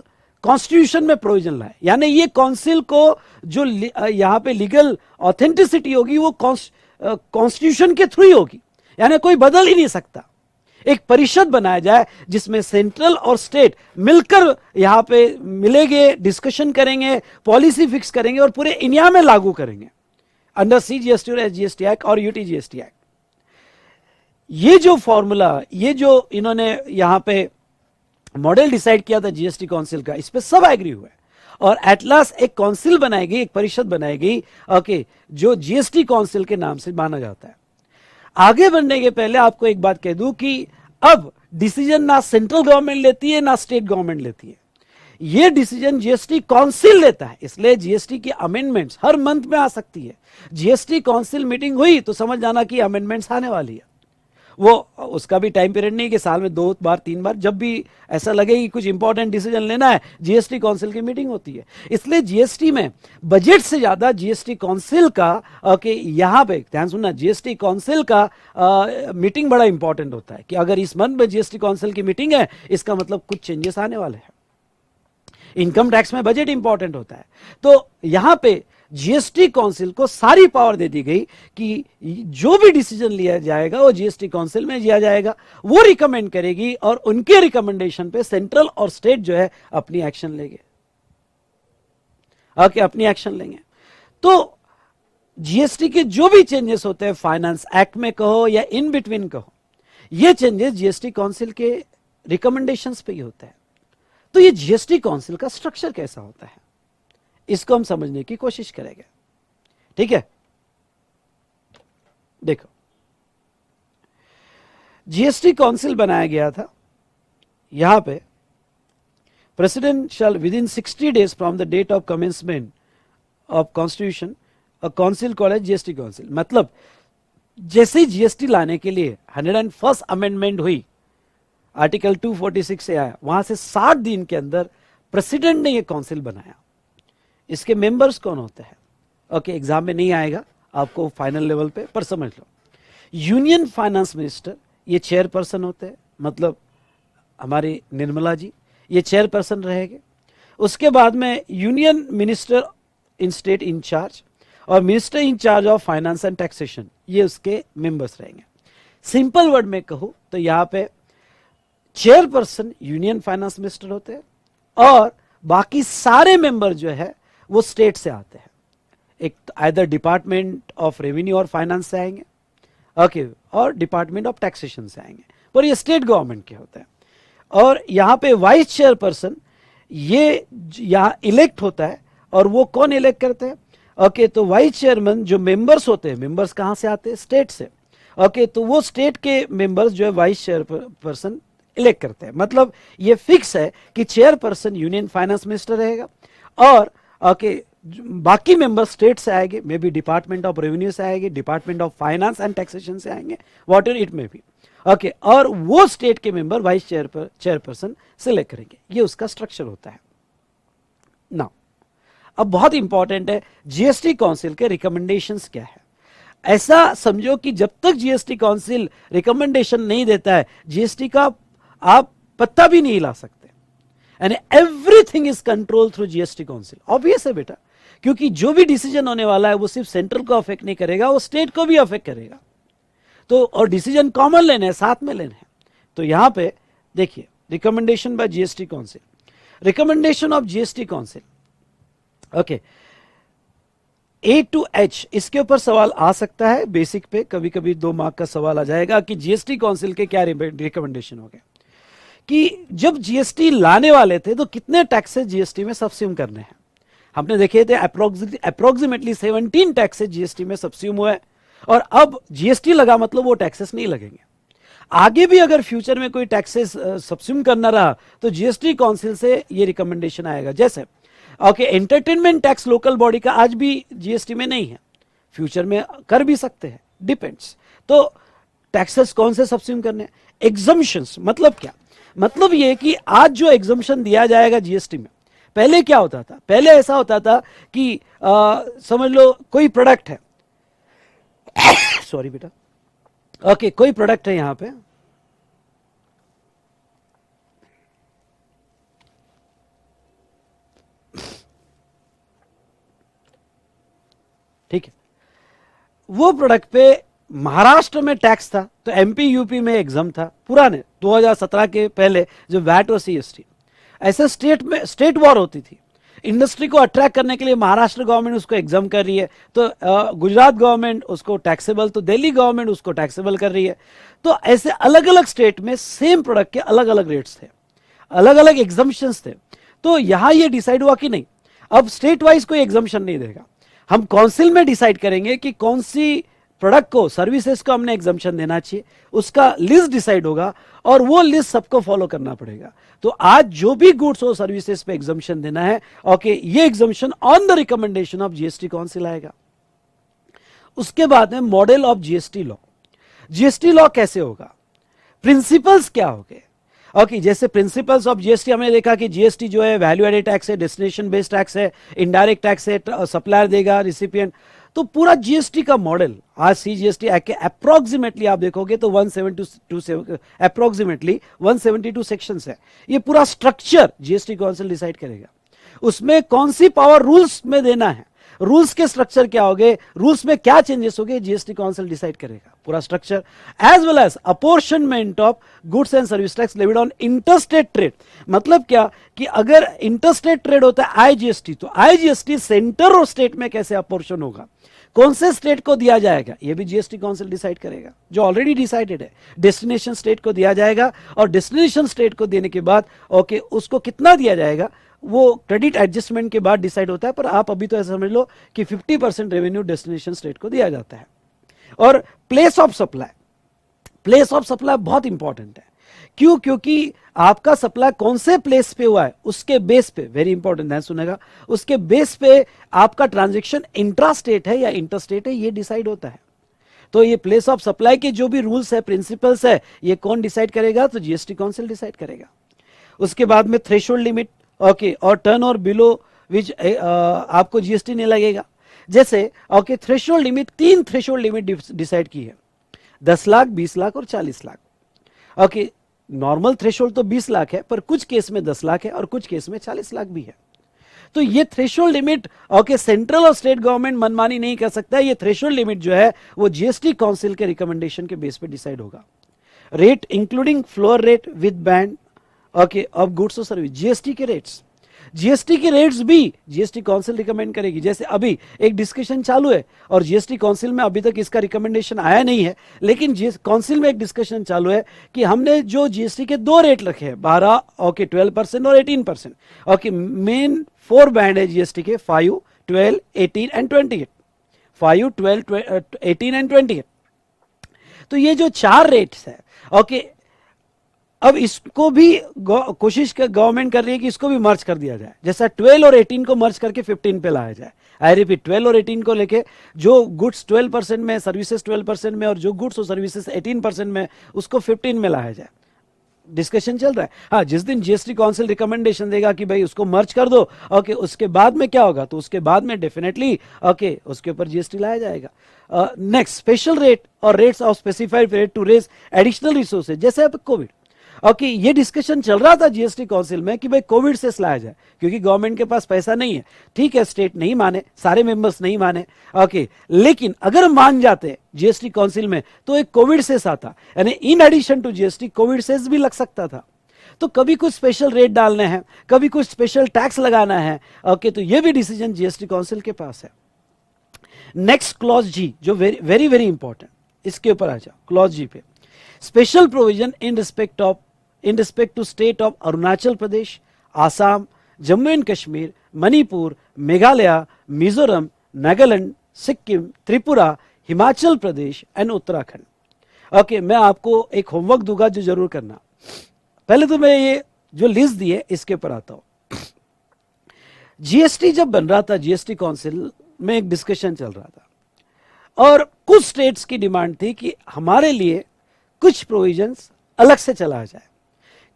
कॉन्स्टिट्यूशन में प्रोविजन लाए. यानी ये काउंसिल को जो यहां पे लीगल ऑथेंटिसिटी होगी वो कॉन्स्टिट्यूशन के थ्रू ही होगी, यानी कोई बदल ही नहीं सकता. एक परिषद बनाया जाए जिसमें सेंट्रल और स्टेट मिलकर यहां पे मिलेंगे, डिस्कशन करेंगे, पॉलिसी फिक्स करेंगे और पूरे इंडिया में लागू करेंगे अंडर सीजीएसटी और एसजीएसटी एक्ट और यूटीजीएसटी एक्ट. ये जो फॉर्मूला, ये जो इन्होंने यहां पे मॉडल डिसाइड किया था जीएसटी काउंसिल का, इस पे सब एग्री हुए और एट लास्ट एक काउंसिल बनाई गई, एक परिषद बनाई गई, ओके, जो जीएसटी काउंसिल के नाम से माना जाता है. आगे बढ़ने के पहले आपको एक बात कह दूं कि अब डिसीजन ना सेंट्रल गवर्नमेंट लेती है ना स्टेट गवर्नमेंट लेती है, ये डिसीजन जीएसटी काउंसिल लेता है. इसलिए जीएसटी की अमेंडमेंट्स हर मंथ में आ सकती है. जीएसटी काउंसिल मीटिंग हुई तो समझ जाना कि अमेंडमेंट्स आने वाली है. वो उसका भी टाइम पीरियड नहीं कि साल में 2 बार 3 बार, जब भी ऐसा लगे कि कुछ इंपॉर्टेंट डिसीजन लेना है, जीएसटी काउंसिल की मीटिंग होती है. इसलिए जीएसटी में बजट से ज्यादा जीएसटी काउंसिल का, ओके, यहां पे ध्यान सुनना, जीएसटी काउंसिल का मीटिंग बड़ा इंपॉर्टेंट होता है कि अगर इस मंथ में जीएसटी काउंसिल की मीटिंग है, इसका मतलब कुछ चेंजेस आने वाले हैं. इनकम टैक्स में बजट इंपॉर्टेंट होता है. तो यहां पे जीएसटी काउंसिल को सारी पावर दे दी गई कि जो भी डिसीजन लिया जाएगा वो जीएसटी काउंसिल में लिया जाएगा, वो रिकमेंड करेगी और उनके रिकमेंडेशन पे सेंट्रल और स्टेट जो है अपनी एक्शन लेंगे। ओके, अपनी एक्शन लेंगे। तो जीएसटी के जो भी चेंजेस होते हैं, फाइनेंस एक्ट में कहो या इन बिटवीन कहो, ये चेंजेस जीएसटी काउंसिल के रिकमेंडेशंस पे ही होता है। तो ये जीएसटी काउंसिल का स्ट्रक्चर कैसा होता है, इसको हम समझने की कोशिश करेंगे। ठीक है, देखो, जीएसटी काउंसिल बनाया गया था, यहां पे president shall within 60 days from the date of commencement of constitution a council called as GST council. मतलब जैसे ही जीएसटी लाने के लिए 101st अमेंडमेंट हुई, आर्टिकल 246 से आया, वहां से 60 दिन के अंदर प्रेसिडेंट ने यह काउंसिल बनाया। इसके मेंबर्स कौन होते हैं? ओके, एग्जाम में नहीं आएगा आपको फाइनल लेवल पे, पर समझ लो। यूनियन फाइनेंस मिनिस्टर ये चेयरपर्सन होते हैं, मतलब हमारी निर्मला जी ये चेयरपर्सन रहेंगे। उसके बाद में union minister in state incharge और minister incharge of finance and taxation, ये उसके मेंबर्स रहेंगे। सिंपल वर्ड में कहूं तो यहां पे चेयरपर्सन यूनियन फाइनेंस मिनिस्टर होते हैं और बाकी सारे मेंबर जो है वो स्टेट से आते हैं। एक आइदर डिपार्टमेंट ऑफ रेवेन्यू और फाइनेंस से आएंगे, ओके, और डिपार्टमेंट ऑफ टैक्सेशन से आएंगे, पर ये स्टेट गवर्नमेंट के होते हैं। और यहाँ पे वाइस चेयरपर्सन ये यहाँ इलेक्ट होता है, और वो कौन इलेक्ट करते हैं? ओके, तो वाइस चेयरमैन जो मेंबर्स होते हैं, मेंबर्स कहाँ से आते हैं? स्टेट से। ओके, तो वो स्टेट के मेंबर्स जो है वाइस चेयरपर्सन इलेक्ट करते हैं। मतलब ये फिक्स है कि चेयरपर्सन यूनियन फाइनेंस मिनिस्टर रहेगा और ओके बाकी मेंबर स्टेट से आएंगे, may be department of revenue से आएंगे, department of finance and taxation से आएंगे, what ever it may be. Okay, और वो स्टेट के मेंबर वाइस चेयरपर्सन सिलेक्ट करेंगे। ये उसका स्ट्रक्चर होता है। नाउ अब बहुत इंपॉर्टेंट है, जीएसटी काउंसिल के रिकमेंडेशंस क्या है। ऐसा समझो कि जब तक जीएसटी काउंसिल रिकमेंडेशन नहीं देता है, जीएसटी का आप पत्ता भी नहीं ला सकते। And everything is control through GST council. Obvious है बेटा, क्योंकि जो भी डिसीजन होने वाला है वो सिर्फ सेंट्रल को अफेक्ट नहीं करेगा, वो स्टेट को भी अफेक्ट करेगा। तो और डिसीजन कॉमन लेने हैं, साथ में लेने हैं। तो यहां पे देखिए, recommendation by GST council, recommendation of GST council. Okay, A to H, इसके ऊपर सवाल आ सकता है बेसिक पे, कभी कभी 2 मार्क का सवाल आ जाएगा कि जीएसटी काउंसिल के क्या रिकमेंडेशन हो गए। कि जब जीएसटी लाने वाले थे तो कितने टैक्सेस जीएसटी में सब्स्यूम करने हैं। हमने देखे थे अप्रोक्सीमेटली 17 टैक्सेस जीएसटी में सब्स्यूम हुए, और अब जीएसटी लगा मतलब वो टैक्सेस नहीं लगेंगे। आगे भी अगर फ्यूचर में कोई टैक्सेस सब्स्यूम करना रहा तो जीएसटी काउंसिल से ये रिकमेंडेशन आएगा। जैसे okay, entertainment tax local body का आज भी जीएसटी में नहीं है, फ्यूचर में कर भी सकते हैं, डिपेंड्स। तो टैक्सेस कौन से सब्स्यूम करने? एग्जम्पशंस। मतलब क्या? मतलब ये कि आज जो एग्जम्पशन दिया जाएगा जीएसटी में, पहले क्या होता था? पहले ऐसा होता था कि समझ लो कोई प्रोडक्ट है सॉरी बेटा, ओके, कोई प्रोडक्ट है यहां पे, ठीक है, वो प्रोडक्ट पे महाराष्ट्र में टैक्स था तो एमपी यूपी में एग्जाम था, पुराने 2017 के पहले जो वैट और सीएसटी। ऐसे स्टेट में स्टेट वॉर होती थी, इंडस्ट्री को अट्रैक्ट करने के लिए महाराष्ट्र गवर्नमेंट उसको एग्जाम कर रही है, तो गुजरात गवर्नमेंट उसको टैक्सेबल, तो दिल्ली गवर्नमेंट उसको टैक्सेबल कर रही है। तो ऐसे अलग अलग स्टेट में सेम प्रोडक्ट के अलग अलग रेट्स थे, अलग अलग एग्जाम्पशंस थे। तो यहां ये डिसाइड हुआ कि नहीं, अब स्टेट वाइज कोई एग्जाम्पशन नहीं देगा, हम काउंसिल में डिसाइड करेंगे कि कौन सी प्रोडक्ट को, सर्विसेज को हमने एग्जाम्पशन देना चाहिए, उसका लिस्ट डिसाइड होगा और वो लिस्ट सबको फॉलो करना पड़ेगा। तो आज जो भी गुड्स और सर्विसेज पे एग्जाम्पशन देना है, ओके, ये exemption on the recommendation of GST council आएगा। उसके बाद में model of GST law. GST law कैसे होगा, प्रिंसिपल्स क्या होंगे? ओके, जैसे प्रिंसिपल्स ऑफ जीएसटी हमने देखा कि जीएसटी जो है वैल्यू एडेड टैक्स है, डेस्टिनेशन बेस्ड टैक्स है, इनडायरेक्ट टैक्स है, सप्लायर देगा, रिसिपिएंट। तो पूरा जीएसटी का मॉडल आज सीजीएसटी एक्ट के अप्रोक्सीमेटली आप देखोगे तो 172 सेक्शंस है। ये पूरा स्ट्रक्चर जीएसटी काउंसिल डिसाइड करेगा, उसमें कौन सी पावर रूल्स में देना है, रूल्स के स्ट्रक्चर क्या होंगे, रूल्स में क्या चेंजेस होंगे, जीएसटी काउंसिल डिसाइड करेगा पूरा structure, as well as apportionment of goods and service tax levied on interstate trade. मतलब क्या कि अगर इंटरस्टेट ट्रेड होता है आईजीएसटी, तो आईजीएसटी सेंटर और स्टेट में कैसे अपॉर्शन होगा, कौन से स्टेट को दिया जाएगा, यह भी जीएसटी काउंसिल डिसाइड करेगा, जो ऑलरेडी डिसाइडेड है। डेस्टिनेशन स्टेट को दिया जाएगा और डेस्टिनेशन स्टेट को देने के बाद ओके उसको कितना दिया जाएगा वो क्रेडिट एडजस्टमेंट के बाद डिसाइड होता है, पर आप अभी तो ऐसा समझ लो कि 50% रेवेन्यू डेस्टिनेशन स्टेट को दिया जाता है। और place of supply, place of supply बहुत इंपॉर्टेंट है। क्यों? क्योंकि आपका सप्लाई कौन से प्लेस पे हुआ है उसके बेस पे, वेरी इंपॉर्टेंट ध्यान सुनेगा, उसके बेस पे आपका ट्रांजैक्शन इंट्रा स्टेट है या इंटरस्टेट है ये डिसाइड होता है। तो ये प्लेस ऑफ सप्लाई के जो भी रूल्स है, प्रिंसिपल्स है, ये कौन डिसाइड करेगा, तो जीएसटी काउंसिल डिसाइड करेगा। उसके बाद में थ्रेशोल्ड लिमिट ओके और टर्न और बिलो विच आपको जीएसटी नहीं लगेगा। जैसे okay threshold limit, 3 threshold limit decide की है, 10 लाख, 20 लाख और 40 लाख। ओके नॉर्मल थ्रेशोल्ड तो 20 लाख है, पर कुछ केस में 10 लाख है और कुछ केस में 40 लाख भी है। तो ये थ्रेशोल्ड लिमिट ओके सेंट्रल और स्टेट गवर्नमेंट मनमानी नहीं कर सकता है। ये थ्रेशोल्ड लिमिट जो है वो जीएसटी काउंसिल के रिकमेंडेशन के बेस पे डिसाइड होगा। Rate including floor rate with band okay of goods और सर्विस, जीएसटी के रेट्स, जीएसटी के रेट्स भी जीएसटी काउंसिल रिकमेंड करेगी। जैसे अभी एक डिस्कशन चालू है और जीएसटी काउंसिल में अभी तक इसका रिकमेंडेशन आया नहीं है, लेकिन काउंसिल में एक डिस्कशन चालू है कि हमने जो जीएसटी के 2 रेट रखे हैं, 12 ओके 12% और 18%। ओके मेन 4 बैंड है जीएसटी के, 5, 12, 18 एंड 28, 5, 12, 18 एंड 28। तो ये जो 4 रेट्स है ओके, अब इसको भी कोशिश गवर्नमेंट कर रही है कि इसको भी मर्ज कर दिया जाए। जैसा 12 और 18 को मर्ज करके 15 पे लाया जाए। आई रिपीट, 12 और 18 को लेके जो गुड्स 12% में, सर्विसेज 12% में और जो गुड्स और सर्विसेज 18% में, उसको 15 में लाया जाए। डिस्कशन चल रहा है। हाँ, जिस दिन जीएसटी काउंसिल रिकमेंडेशन देगा कि भाई उसको मर्ज कर दो ओके, उसके बाद में क्या होगा, तो उसके बाद में डेफिनेटली ओके उसके ऊपर जीएसटी लाया जाएगा। नेक्स्ट, स्पेशल रेट और rates of specified rate to raise additional resources. जैसे अब कोविड ओके, ये डिस्कशन चल रहा था जीएसटी काउंसिल में कि भाई कोविड से लाया जाए, क्योंकि गवर्नमेंट के पास पैसा नहीं है। ठीक है, स्टेट नहीं माने, सारे मेंबर्स नहीं माने ओके, लेकिन अगर मान जाते जीएसटी काउंसिल में तो एक कोविड सेस आता, यानी in addition to GST Covid cess भी लग सकता था। तो कभी कुछ स्पेशल रेट डालने हैं, कभी कुछ स्पेशल टैक्स लगाना है ओके, तो ये भी डिसीजन जीएसटी काउंसिल के पास है। नेक्स्ट क्लॉज जी, जो वेरी वेरी इंपॉर्टेंट, इसके ऊपर आ जाओ क्लॉज जी पे। Special provision in respect to state of Arunachal Pradesh, Assam, Jammu and Kashmir, Manipur, Meghalaya, Mizoram, Nagaland, Sikkim, Tripura, Himachal Pradesh and Uttarakhand. Okay, मैं आपको एक होमवर्क दूंगा जो जरूर करना। पहले तो मैं ये जो लिस्ट दी है इसके ऊपर आता हूं। जीएसटी जब बन रहा था, जीएसटी काउंसिल में एक डिस्कशन चल रहा था और कुछ स्टेट्स की डिमांड थी कि हमारे लिए कुछ प्रोविजंस अलग से चला जाए,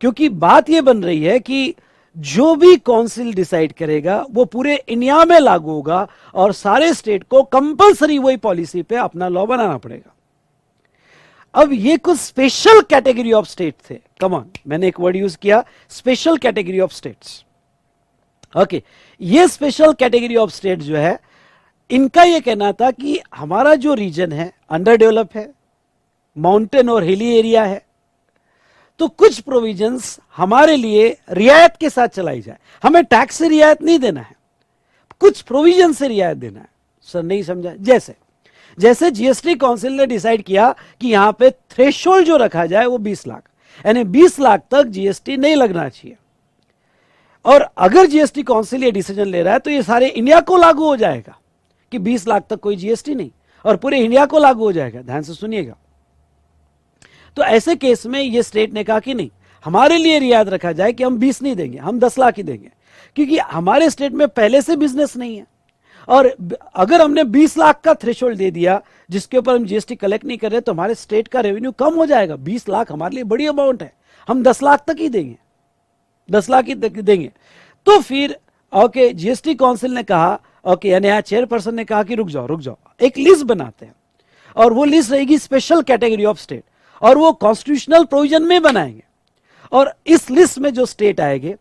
क्योंकि बात यह बन रही है कि जो भी काउंसिल डिसाइड करेगा वो पूरे इंडिया में लागू होगा और सारे स्टेट को कंपलसरी वही पॉलिसी पे अपना लॉ बनाना पड़ेगा। अब ये कुछ स्पेशल कैटेगरी ऑफ स्टेट थे, कम ऑन, मैंने एक वर्ड यूज किया, special category of states. Okay, ये स्पेशल कैटेगरी ऑफ स्टेट जो है, इनका यह कहना था कि हमारा जो रीजन है अंडर डेवलप है, माउंटेन और हिली एरिया है, तो कुछ प्रोविजंस हमारे लिए रियायत के साथ चलाई जाए। हमें टैक्स से रियायत नहीं देना है, कुछ प्रोविजन से रियायत देना है। सर नहीं समझा? जैसे जीएसटी काउंसिल ने डिसाइड किया कि यहां पे थ्रेशोल्ड जो रखा जाए वो 20 लाख, यानी 20 लाख तक जीएसटी नहीं लगना चाहिए। और अगर जीएसटी काउंसिल ये डिसीजन ले रहा है तो ये सारे इंडिया को लागू हो जाएगा कि 20 लाख तक कोई जीएसटी नहीं, और पूरे इंडिया को लागू हो जाएगा। ध्यान से सुनिएगा। तो ऐसे केस में ये स्टेट ने कहा कि नहीं, हमारे लिए रियायत रखा जाए कि हम 20 नहीं देंगे, हम 10 लाख ही देंगे, क्योंकि हमारे स्टेट में पहले से बिजनेस नहीं है। और अगर हमने 20 लाख का थ्रेशोल्ड दे दिया जिसके ऊपर हम जीएसटी कलेक्ट नहीं कर रहे, तो हमारे स्टेट का रेवेन्यू कम हो जाएगा। 20 लाख हमारे लिए बड़ी अमाउंट है, हम 10 लाख तक ही देंगे, 10 लाख ही तक देंगे। तो फिर ओके, जीएसटी काउंसिल ने कहा ओके, यानी यहाँ चेयरपर्सन ने कहा कि रुक जाओ, एक लिस्ट बनाते हैं, और वो लिस्ट रहेगी स्पेशल कैटेगरी ऑफ स्टेट, और वो कॉन्स्टिट्यूशनल प्रोविजन में बनाएंगे। और इस लिस्ट में जो स्टेट आएंगे,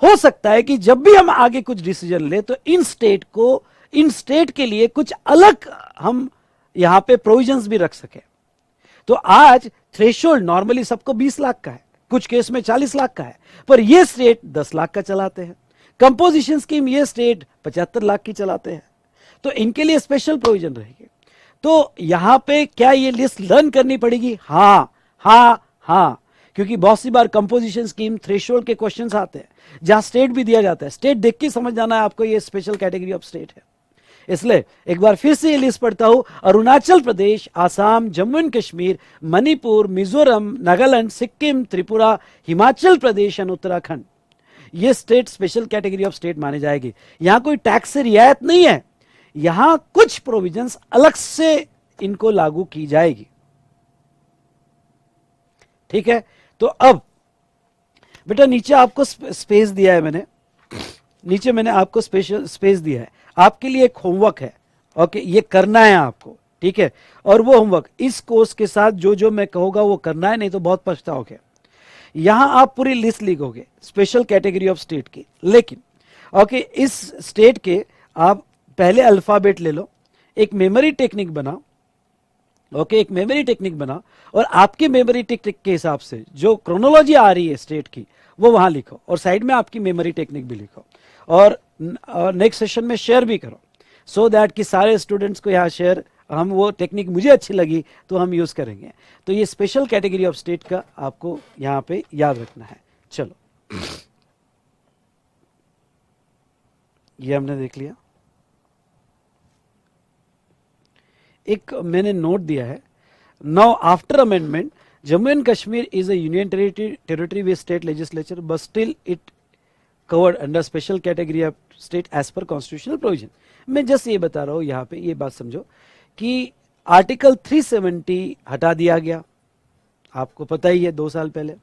हो सकता है कि जब भी हम आगे कुछ डिसीजन ले तो इन स्टेट को इन स्टेट के लिए कुछ अलग हम यहां पे प्रोविजंस भी रख सके। तो आज थ्रेशोल्ड नॉर्मली सबको 20 लाख का है, कुछ केस में 40 लाख का है, पर ये स्टेट 10 लाख का चलाते हैं। कंपोजिशन स्कीम ये स्टेट 75 लाख की चलाते हैं, तो इनके लिए स्पेशल प्रोविजन रहेगी। तो यहां पे क्या ये लिस्ट लर्न करनी पड़ेगी? हाँ हाँ हाँ, क्योंकि बहुत सी बार कंपोजिशन स्कीम थ्रेशोल्ड के क्वेश्चंस आते हैं जहां स्टेट भी दिया जाता है, स्टेट देख के समझ जाना है आपको ये स्पेशल कैटेगरी ऑफ स्टेट है। इसलिए एक बार फिर से ये लिस्ट पढ़ता हूं, अरुणाचल प्रदेश, आसाम, जम्मू एंड कश्मीर, मणिपुर, मिजोरम, नागालैंड, सिक्किम, त्रिपुरा, हिमाचल प्रदेश एंड उत्तराखंड, ये state special category of state माने जाएगी। यहां कोई टैक्स से रियायत नहीं है, यहां कुछ प्रोविजंस अलग से इनको लागू की जाएगी। ठीक है, तो अब बेटा नीचे आपको स्पेस दिया है मैंने, नीचे मैंने आपको स्पेशल स्पेस दिया है, आपके लिए एक होमवर्क है। ओके, ये करना है आपको, ठीक है, और वो होमवर्क इस कोर्स के साथ जो जो मैं कहूंगा वो करना है, नहीं तो बहुत पछताओगे। यहां आप पूरी लिस्ट लिखोगे स्पेशल कैटेगरी ऑफ स्टेट की, लेकिन ओके इस स्टेट के आप पहले अल्फाबेट ले लो, एक मेमोरी टेक्निक बनाओ। ओके, एक मेमोरी टेक्निक बनाओ और आपके मेमोरी टेक्निक के हिसाब से जो क्रोनोलॉजी आ रही है स्टेट की वो वहां लिखो, और साइड में आपकी मेमोरी टेक्निक भी लिखो, और नेक्स्ट सेशन में शेयर भी करो, सो दैट कि सारे स्टूडेंट्स को यहाँ शेयर, हम वो टेक्निक मुझे अच्छी लगी तो हम यूज करेंगे। तो ये स्पेशल कैटेगरी ऑफ स्टेट का आपको यहाँ पे याद रखना है। चलो, ये हमने देख लिया। एक मैंने नोट दिया है, now after amendment Jammu and Kashmir is a union territory with state legislature but still it covered under special category of state as per constitutional provision. मैं जस्ट ये बता रहा हूं, यहां पे ये बात समझो कि आर्टिकल 370 हटा दिया गया, आपको पता ही है 2 साल पहले।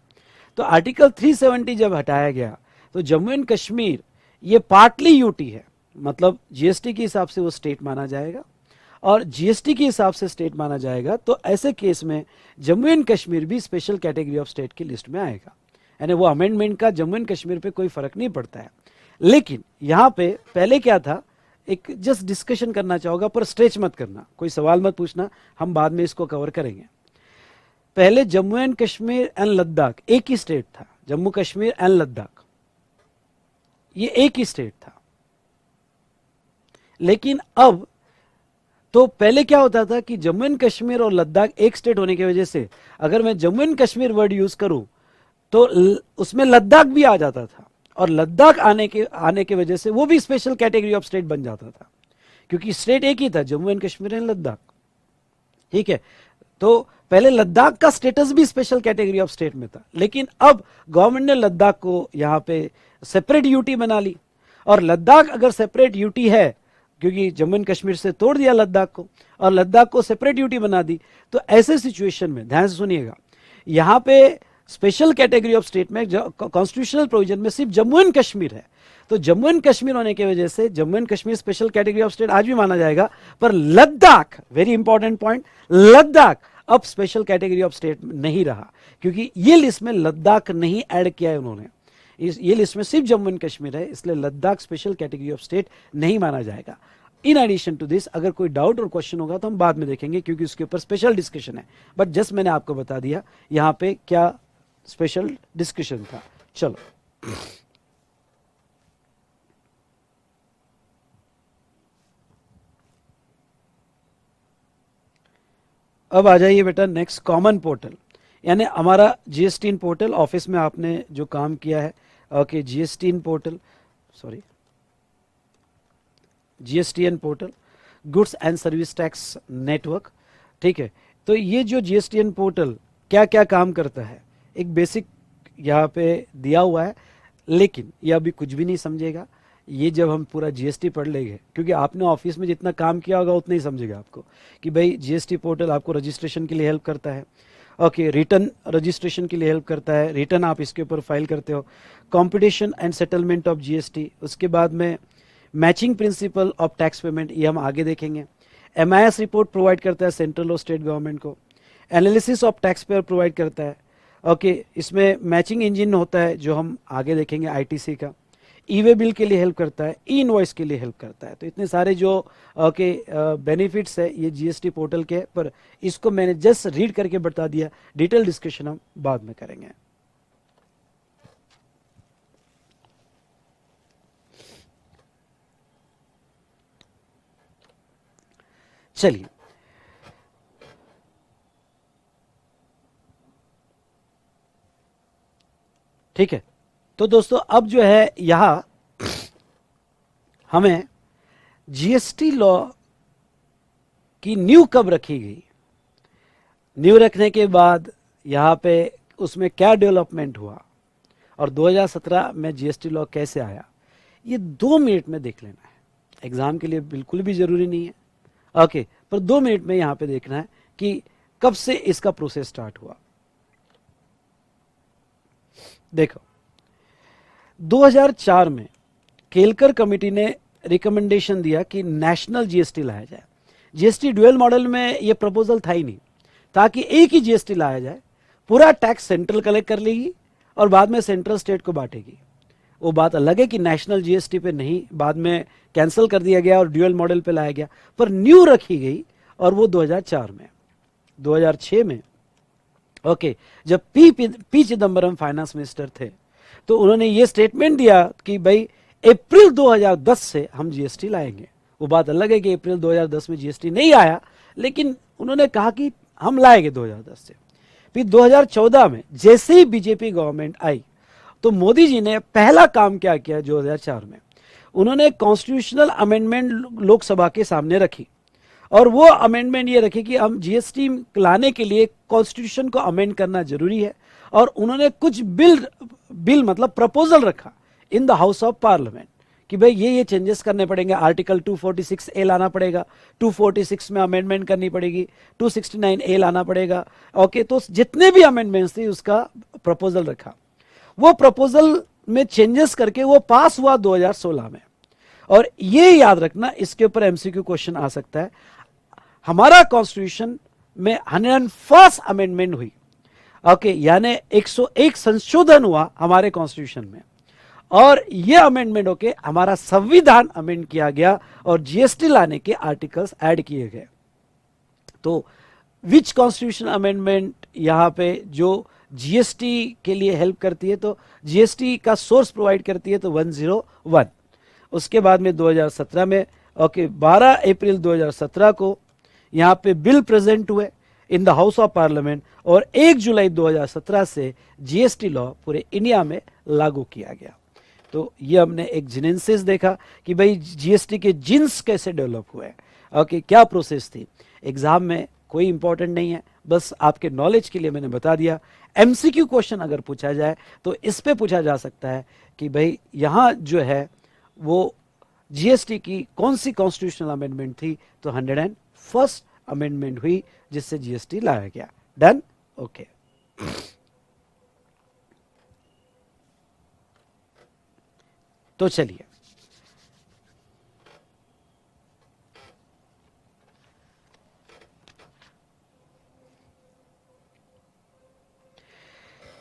तो आर्टिकल 370 जब हटाया गया तो जम्मू एंड कश्मीर ये पार्टली यूटी है, मतलब जीएसटी के हिसाब से वो स्टेट माना जाएगा, और जीएसटी के हिसाब से स्टेट माना जाएगा। तो ऐसे केस में जम्मू एंड कश्मीर भी स्पेशल कैटेगरी ऑफ स्टेट की लिस्ट में आएगा, यानी वो अमेंडमेंट का जम्मू एंड कश्मीर पे कोई फर्क नहीं पड़ता है। लेकिन यहां पे पहले क्या था, एक जस्ट डिस्कशन करना चाहूंगा, पर स्ट्रेच मत करना, कोई सवाल मत पूछना, हम बाद में इसको कवर करेंगे। पहले जम्मू एंड कश्मीर एंड लद्दाख एक ही स्टेट था, जम्मू कश्मीर एंड लद्दाख ये एक ही स्टेट था। लेकिन अब तो पहले क्या होता था कि जम्मू एंड कश्मीर और लद्दाख एक स्टेट होने की वजह से अगर मैं Jammu and Kashmir word use करूं तो उसमें लद्दाख भी आ जाता था, और लद्दाख आने के वजह से वो भी स्पेशल कैटेगरी ऑफ स्टेट बन जाता था, क्योंकि स्टेट एक ही था, जम्मू एंड कश्मीर एंड लद्दाख। ठीक है, तो पहले लद्दाख का स्टेटस भी स्पेशल कैटेगरी ऑफ स्टेट में था, लेकिन अब गवर्नमेंट ने लद्दाख को यहां पे सेपरेट यूटी बना ली, और लद्दाख अगर सेपरेट यूटी है, क्योंकि जम्मू एंड कश्मीर से तोड़ दिया लद्दाख को और लद्दाख को सेपरेट यूटी बना दी, तो ऐसे सिचुएशन में ध्यान से सुनिएगा, यहां पे स्पेशल कैटेगरी ऑफ स्टेट में कॉन्स्टिट्यूशनल प्रोविजन में सिर्फ जम्मू एंड कश्मीर है। तो जम्मू एंड कश्मीर होने की वजह से Jammu and Kashmir special category of state आज भी माना जाएगा, पर Ladakh, very important point, Ladakh अब स्पेशल कैटेगरी ऑफ स्टेट नहीं रहा, क्योंकि ये लिस्ट में लद्दाख नहीं ऐड किया है उन्होंने, ये लिस्ट में सिर्फ जम्मू एंड कश्मीर है, इसलिए Ladakh special category of state नहीं माना जाएगा। इन एडिशन टू दिस, अगर कोई डाउट और क्वेश्चन होगा तो हम बाद में देखेंगे, क्योंकि उसके ऊपर स्पेशल डिस्कशन है, बट जस्ट मैंने आपको बता दिया यहां पे क्या स्पेशल डिस्कशन था। चलो, अब आ जाइए बेटा नेक्स्ट, कॉमन पोर्टल, यानी हमारा जीएसटी इन पोर्टल, ऑफिस में आपने जो काम किया है, okay, GST in portal, sorry GSTN portal, goods and service tax network. ठीक है, तो ये जो जीएसटीएन पोर्टल क्या क्या काम करता है, एक बेसिक यहाँ पे दिया हुआ है, लेकिन ये अभी कुछ भी नहीं समझेगा, ये जब हम पूरा जीएसटी पढ़ लेंगे, क्योंकि आपने ऑफिस में जितना काम किया होगा उतना ही समझेगा आपको कि भाई जीएसटी पोर्टल आपको रजिस्ट्रेशन के लिए हेल्प करता है, ओके, रिटर्न रजिस्ट्रेशन के लिए हेल्प करता है, रिटर्न आप इसके ऊपर फाइल करते हो, competition and settlement of GST, उसके बाद में matching principle of tax payment, ये हम आगे देखेंगे, एमआईएस रिपोर्ट प्रोवाइड करता है सेंट्रल और स्टेट गवर्नमेंट को, analysis of tax payer provide करता है, ओके, इसमें मैचिंग इंजन होता है जो हम आगे देखेंगे आईटीसी का, ई वे बिल के लिए हेल्प करता है, ई इनवॉइस के लिए हेल्प करता है। तो इतने सारे जो बेनिफिट्स है ये जीएसटी पोर्टल के, पर इसको मैंने जस्ट रीड करके बता दिया, डिटेल डिस्कशन हम बाद में करेंगे। चलिए, ठीक है। तो दोस्तों अब जो है यहां हमें जीएसटी लॉ की नींव कब रखी गई, नींव रखने के बाद यहां पे उसमें क्या डेवलपमेंट हुआ और 2017 में जीएसटी लॉ कैसे आया, ये 2 मिनट में देख लेना है। एग्जाम के लिए बिल्कुल भी जरूरी नहीं है, ओके, पर 2 मिनट में यहां पे देखना है कि कब से इसका प्रोसेस स्टार्ट हुआ। देखो, 2004 में केलकर कमेटी ने रिकमेंडेशन दिया कि नेशनल जीएसटी लाया जाए। जीएसटी ड्यूअल मॉडल में यह प्रपोजल था ही नहीं, ताकि एक ही जीएसटी लाया जाए, पूरा टैक्स सेंट्रल कलेक्ट कर लेगी और बाद में सेंट्रल स्टेट को बांटेगी। वो बात अलग है कि नेशनल जीएसटी पे नहीं, बाद में कैंसिल कर दिया गया और ड्यूअल मॉडल पे लाया गया, पर न्यू रखी गई और वो 2004 में। 2006 में ओके, जब पी चिदम्बरम फाइनेंस मिनिस्टर थे तो उन्होंने ये स्टेटमेंट दिया कि भाई अप्रैल 2010 से हम जीएसटी लाएंगे। वो बात अलग है कि अप्रैल 2010 में जीएसटी नहीं आया, लेकिन उन्होंने कहा कि हम लाएंगे 2010 से। फिर 2014 में जैसे ही बीजेपी गवर्नमेंट आई तो मोदी जी ने पहला काम क्या किया 2004 में, उन्होंने कॉन्स्टिट्यूशनल अमेंडमेंट लोकसभा के सामने रखी और वो अमेंडमेंट ये रखी कि हम जीएसटी लाने के लिए कॉन्स्टिट्यूशन को अमेंड करना जरूरी है। और उन्होंने कुछ बिल मतलब प्रपोजल रखा in the house of parliament कि भाई ये चेंजेस करने पड़ेंगे, आर्टिकल 246A लाना पड़ेगा, 246 में अमेंडमेंट करनी पड़ेगी, 269A लाना पड़ेगा। ओके, तो जितने भी अमेंडमेंट्स थे उसका प्रपोजल रखा। वो प्रपोजल में चेंजेस करके वो पास हुआ 2016 में। और ये याद रखना, इसके ऊपर एमसीक्यू क्वेश्चन आ सकता है, हमारा कॉन्स्टिट्यूशन में 101st अमेंडमेंट हुई, ओके, यानी 101 संशोधन हुआ हमारे कॉन्स्टिट्यूशन में, और ये अमेंडमेंट होके हमारा संविधान अमेंड किया गया और जीएसटी लाने के आर्टिकल्स ऐड किए गए। तो विच कॉन्स्टिट्यूशन अमेंडमेंट यहां पे जो जीएसटी के लिए हेल्प करती है, तो जीएसटी का सोर्स प्रोवाइड करती है, तो 101। उसके बाद में 2017 में ओके 12 अप्रैल 2017 को यहां पे बिल प्रेजेंट हुए in the house of parliament और 1 जुलाई 2017 से जीएसटी लॉ पूरे इंडिया में लागू किया गया। तो ये हमने एक जेनेसिस देखा कि भाई जीएसटी के जिन्स कैसे डेवलप हुए, ओके, क्या प्रोसेस थी। एग्जाम में कोई इंपॉर्टेंट नहीं है, बस आपके नॉलेज के लिए मैंने बता दिया। एमसीक्यू क्वेश्चन अगर पूछा जाए तो इस पे पूछा जा सकता है कि भाई यहां जो है वो जीएसटी की कौन सी कॉन्स्टिट्यूशनल अमेंडमेंट थी, तो 101st अमेंडमेंट हुई जिससे जीएसटी लाया गया। Done, okay. तो चलिए,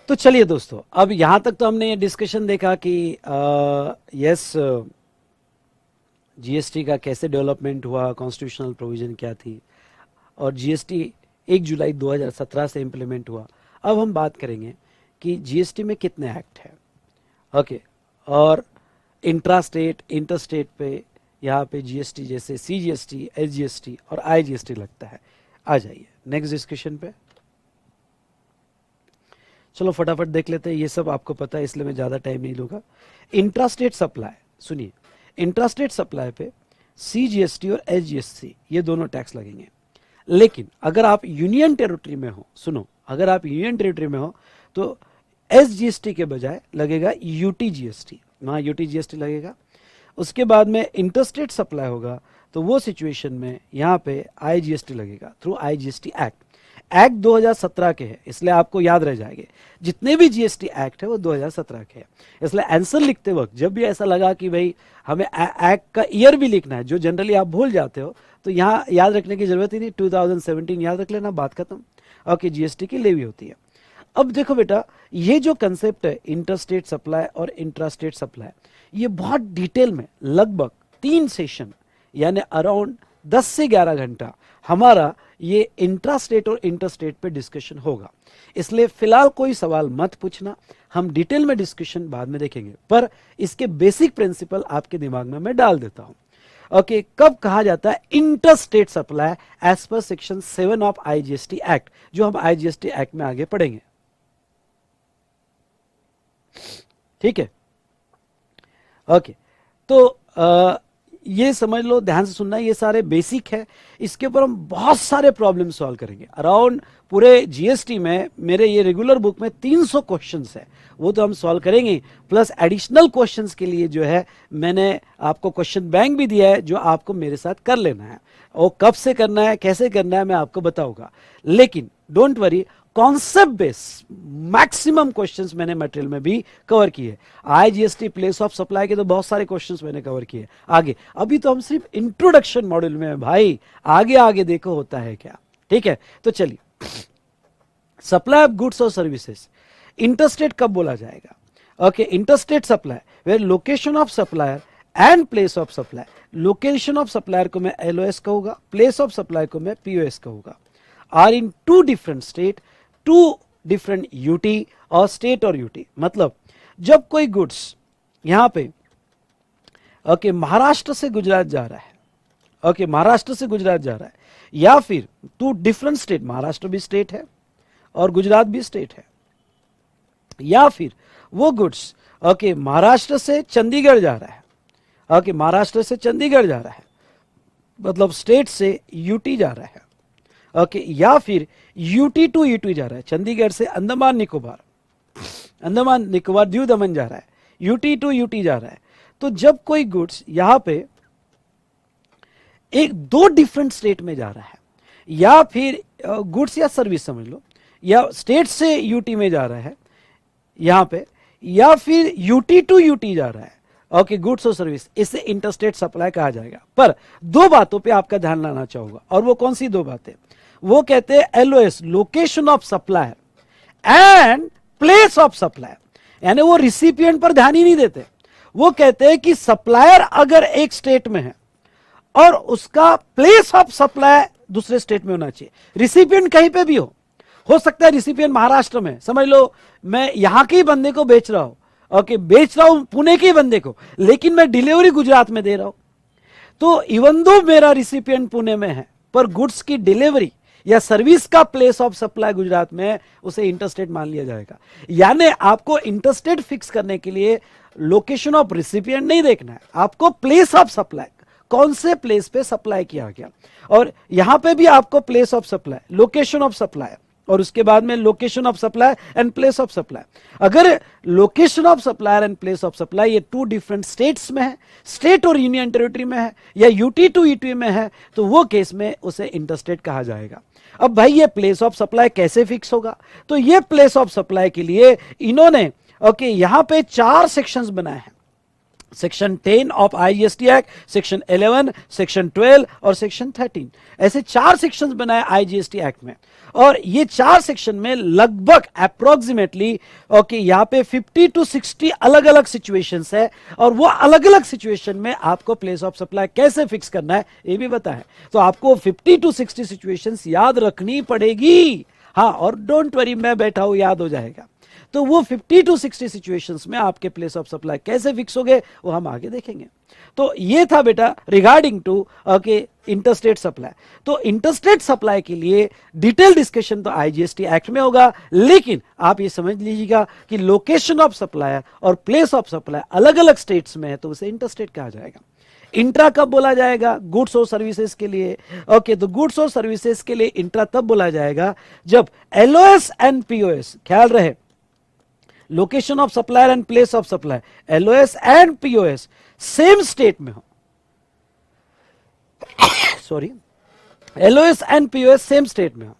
तो चलिए दोस्तों, अब यहां तक तो हमने ये डिस्कशन देखा कि यस जीएसटी का कैसे डेवलपमेंट हुआ, कॉन्स्टिट्यूशनल प्रोविजन क्या थी, और जीएसटी 1 जुलाई 2017 से इंप्लीमेंट हुआ। अब हम बात करेंगे कि जीएसटी में कितने एक्ट हैं, ओके, और इंट्रा स्टेट इंटर स्टेट पे यहाँ पे जीएसटी जैसे सीजीएसटी, एसजीएसटी और आईजीएसटी लगता है। आ जाइए नेक्स्ट डिस्कशन पे। चलो फटाफट देख लेते हैं, ये सब आपको पता है इसलिए मैं ज़्यादा टाइम नहीं लूँगा। इंट्रास्टेट सप्लाई, सुनिए, इंट्रास्टेट सप्लाई पे सीजीएसटी और एसजीएसटी ये दोनों टैक्स लगेंगे। लेकिन अगर आप यूनियन टेरिटरी में हो, सुनो, अगर आप यूनियन टेरिटरी में हो तो एसजीएसटी के बजाय लगेगा यूटीजीएसटी, वहाँ यूटीजीएसटी लगेगा। उसके बाद में इंटरस्टेट सप्लाई होगा तो वो सिचुएशन में यहाँ पे आईजीएसटी लगेगा थ्रू आईजीएसटी एक्ट। एक्ट 2017 के हैं, इसलिए आपको याद रह जाएंगे जितने भी जीएसटी एक्ट है वो 2017 के हैं। इसलिए आंसर लिखते वक्त जब भी ऐसा लगा कि भाई हमें एक्ट का ईयर भी लिखना है, जो जनरली आप भूल जाते हो, तो यहाँ याद रखने की जरूरत ही नहीं, 2017 याद रख लेना, बात खत्म। ओके, जीएसटी की लेवी होती है। अब देखो बेटा, ये जो कंसेप्ट है इंटरस्टेट सप्लाई और इंट्रास्टेट सप्लाई, ये बहुत डिटेल में लगभग 3 सेशन यानी अराउंड 10 से 11 घंटा हमारा ये इंट्रा स्टेट और इंटर स्टेट पे डिस्कशन होगा। इसलिए फिलहाल कोई सवाल मत पूछना, हम डिटेल में डिस्कशन बाद में देखेंगे, पर इसके बेसिक प्रिंसिपल आपके दिमाग में मैं डाल देता हूं। ओके, कब कहा जाता है inter state supply as per section 7 of IGST act, जो हम आईजीएसटी एक्ट में आगे पढ़ेंगे। ठीक है, ओके, तो ये समझ लो, ध्यान से सुनना, ये सारे बेसिक है। इसके ऊपर हम बहुत सारे प्रॉब्लम सॉल्व करेंगे। अराउंड पूरे जीएसटी में मेरे ये रेगुलर बुक में 300 क्वेश्चंस है, वो तो हम सॉल्व करेंगे। प्लस एडिशनल क्वेश्चंस के लिए जो है मैंने आपको क्वेश्चन बैंक भी दिया है, जो आपको मेरे साथ कर लेना है। और कब से करना है, कैसे करना है, मैं आपको बताऊंगा। लेकिन don't worry, concept base maximum questions मैंने मटेरियल में भी कवर किए। आईजीएसटी प्लेस ऑफ सप्लाई के तो बहुत सारे क्वेश्चंस मैंने कवर किए। आगे अभी तो हम सिर्फ इंट्रोडक्शन मॉड्यूल में है भाई, आगे आगे देखो होता है क्या। ठीक है, तो चलिए, सप्लाई ऑफ गुड्स और सर्विसेज इंटरस्टेट कब बोला जाएगा? Okay, interstate supply where location of supplier and place of supply. Location of supplier को मैं एलओएस कहूंगा, प्लेस ऑफ सप्लाई को मैं पीओएस कहूंगा। Are in 2 different state, 2 different UT और स्टेट और यूटी। मतलब जब कोई गुड्स यहां पे ओके महाराष्ट्र से गुजरात जा रहा है, ओके महाराष्ट्र से गुजरात जा रहा है, या फिर 2 डिफरेंट स्टेट, महाराष्ट्र भी स्टेट है और गुजरात भी स्टेट है, या फिर वो गुड्स ओके महाराष्ट्र से चंडीगढ़ जा रहा है, ओके महाराष्ट्र से चंडीगढ़ जा रहा है, मतलब स्टेट से यूटी जा रहा है, ओके या फिर यूटी टू यूटी जा रहा है, चंडीगढ़ से अंडमान निकोबार, अंडमान निकोबार दीव दमन जा रहा है, यूटी टू यूटी जा रहा है। तो जब कोई गुड्स यहां पे 2 डिफरेंट स्टेट में जा रहा है, या फिर गुड्स या सर्विस समझ लो, या स्टेट से यूटी में जा रहा है यहां पे, या फिर यूटी टू यूटी जा रहा है, ओके गुड्स और सर्विस, इसे इंटरस्टेट सप्लाई कहा जाएगा। पर 2 बातों पे आपका ध्यान लाना चाहूंगा, और वो कौन सी 2 बातें? वो कहते हैं LOS, location of supplier and place of supplier, यानी वो रिसिपिएंट पर ध्यान ही नहीं देते। वो कहते हैं कि सप्लायर अगर एक स्टेट में है और उसका प्लेस ऑफ सप्लाई दूसरे स्टेट में होना चाहिए। रिसिपिएंट कहीं पे भी हो सकता है रिसिपिएंट महाराष्ट्र में, समझ लो मैं यहां के ही बंदे को बेच रहा हूं, ओके बेच रहा हूं पुणे के ही बंदे को, लेकिन मैं डिलीवरी गुजरात में दे रहा हूं। तो इवन दो मेरा रिसिपिएंट पुणे में है, पर गुड्स की डिलीवरी या सर्विस का प्लेस ऑफ सप्लाई गुजरात में है, उसे इंटरस्टेट मान लिया जाएगा। यानी आपको इंटरस्टेट फिक्स करने के लिए लोकेशन ऑफ रिसिपिएंट नहीं देखना है, आपको प्लेस ऑफ सप्लाई, कौन से प्लेस पे सप्लाई किया गया। और यहां पे भी आपको place of supply, location of supply, और उसके बाद में location of supply and place of supply. अगर location of supplier and place of supply ये 2 डिफरेंट स्टेट्स में है, स्टेट और यूनियन टेरिटरी में है, या यूटी टू यूटी में है, तो वो केस में उसे इंटरस्टेट कहा जाएगा। अब भाई ये प्लेस ऑफ सप्लाई कैसे फिक्स होगा? तो ये प्लेस ऑफ सप्लाई के लिए इन्होंने ओके यहां पे 4 सेक्शंस बनाए हैं। Section 10 of IGST act, section 11, section 12 और सेक्शन 13, ऐसे 4 सेक्शंस बनाए आईजीएसटी एक्ट में। और ये 4 सेक्शन में लगभग अप्रोक्सीमेटली ओके यहां पे 50 to 60 अलग अलग सिचुएशंस है, और वो अलग अलग सिचुएशन में आपको प्लेस ऑफ सप्लाई कैसे फिक्स करना है ये भी पता है। तो आपको 50 to 60 सिचुएशंस याद रखनी पड़ेगी। हाँ, और डोंट वरी, मैं बैठा हूं, याद हो जाएगा। तो वो 50 to 60 सिचुएशंस में आपके प्लेस ऑफ सप्लाई कैसे फिक्स हो गए वो हम आगे देखेंगे। तो ये था बेटा regarding to okay interstate supply. तो इंटरस्टेट सप्लाई के लिए डिटेल डिस्कशन तो आईजीएसटी एक्ट में होगा, लेकिन आप ये समझ लीजिएगा कि लोकेशन ऑफ सप्लायर और प्लेस ऑफ सप्लाई अलग अलग स्टेट्स में है, तो उसे इंटरस्टेट कहा जाएगा। इंट्रा कब बोला जाएगा? गुड्स और सर्विसेज के लिए। ओके, तो गुड्स और सर्विसेज के लिए इंट्रा तब बोला जाएगा जब एलओएस एंड पीओएस, ख्याल रहे, location of supplier and place of supply, LOS and POS same state में हो। Sorry, LOS and POS same state में हो।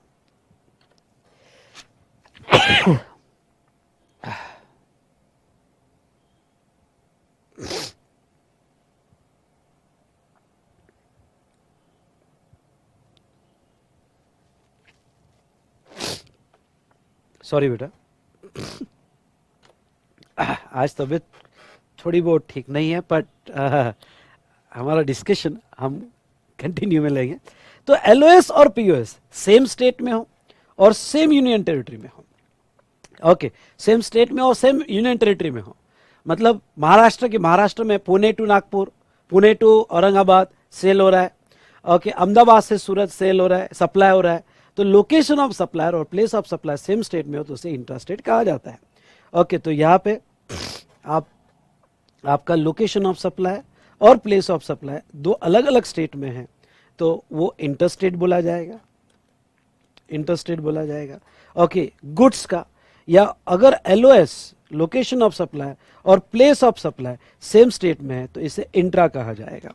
सॉरी बेटा, आज तबीयत थोड़ी बहुत ठीक नहीं है, बट हमारा डिस्कशन हम कंटिन्यू में लेंगे। तो एलओएस और पीओएस सेम स्टेट में हो और सेम यूनियन टेरिटरी में हो, ओके, सेम स्टेट में और सेम यूनियन टेरिटरी में हो, मतलब महाराष्ट्र में Pune to Nagpur, Pune to Aurangabad sale हो रहा है, ओके, अहमदाबाद से सूरत सेल हो रहा है, सप्लाई हो रहा है, तो लोकेशन ऑफ सप्लायर और place of supply same state में हो तो उसे इंट्रा स्टेट कहा जाता है। ओके, तो यहाँ पे आपका लोकेशन ऑफ सप्लाई और प्लेस ऑफ सप्लाई दो अलग अलग स्टेट में है तो वो इंटरस्टेट बोला जाएगा, इंटरस्टेट बोला जाएगा। ओके, गुड्स का, या अगर एलओएस लोकेशन ऑफ सप्लाई और place of supply same state में है तो इसे इंट्रा कहा जाएगा।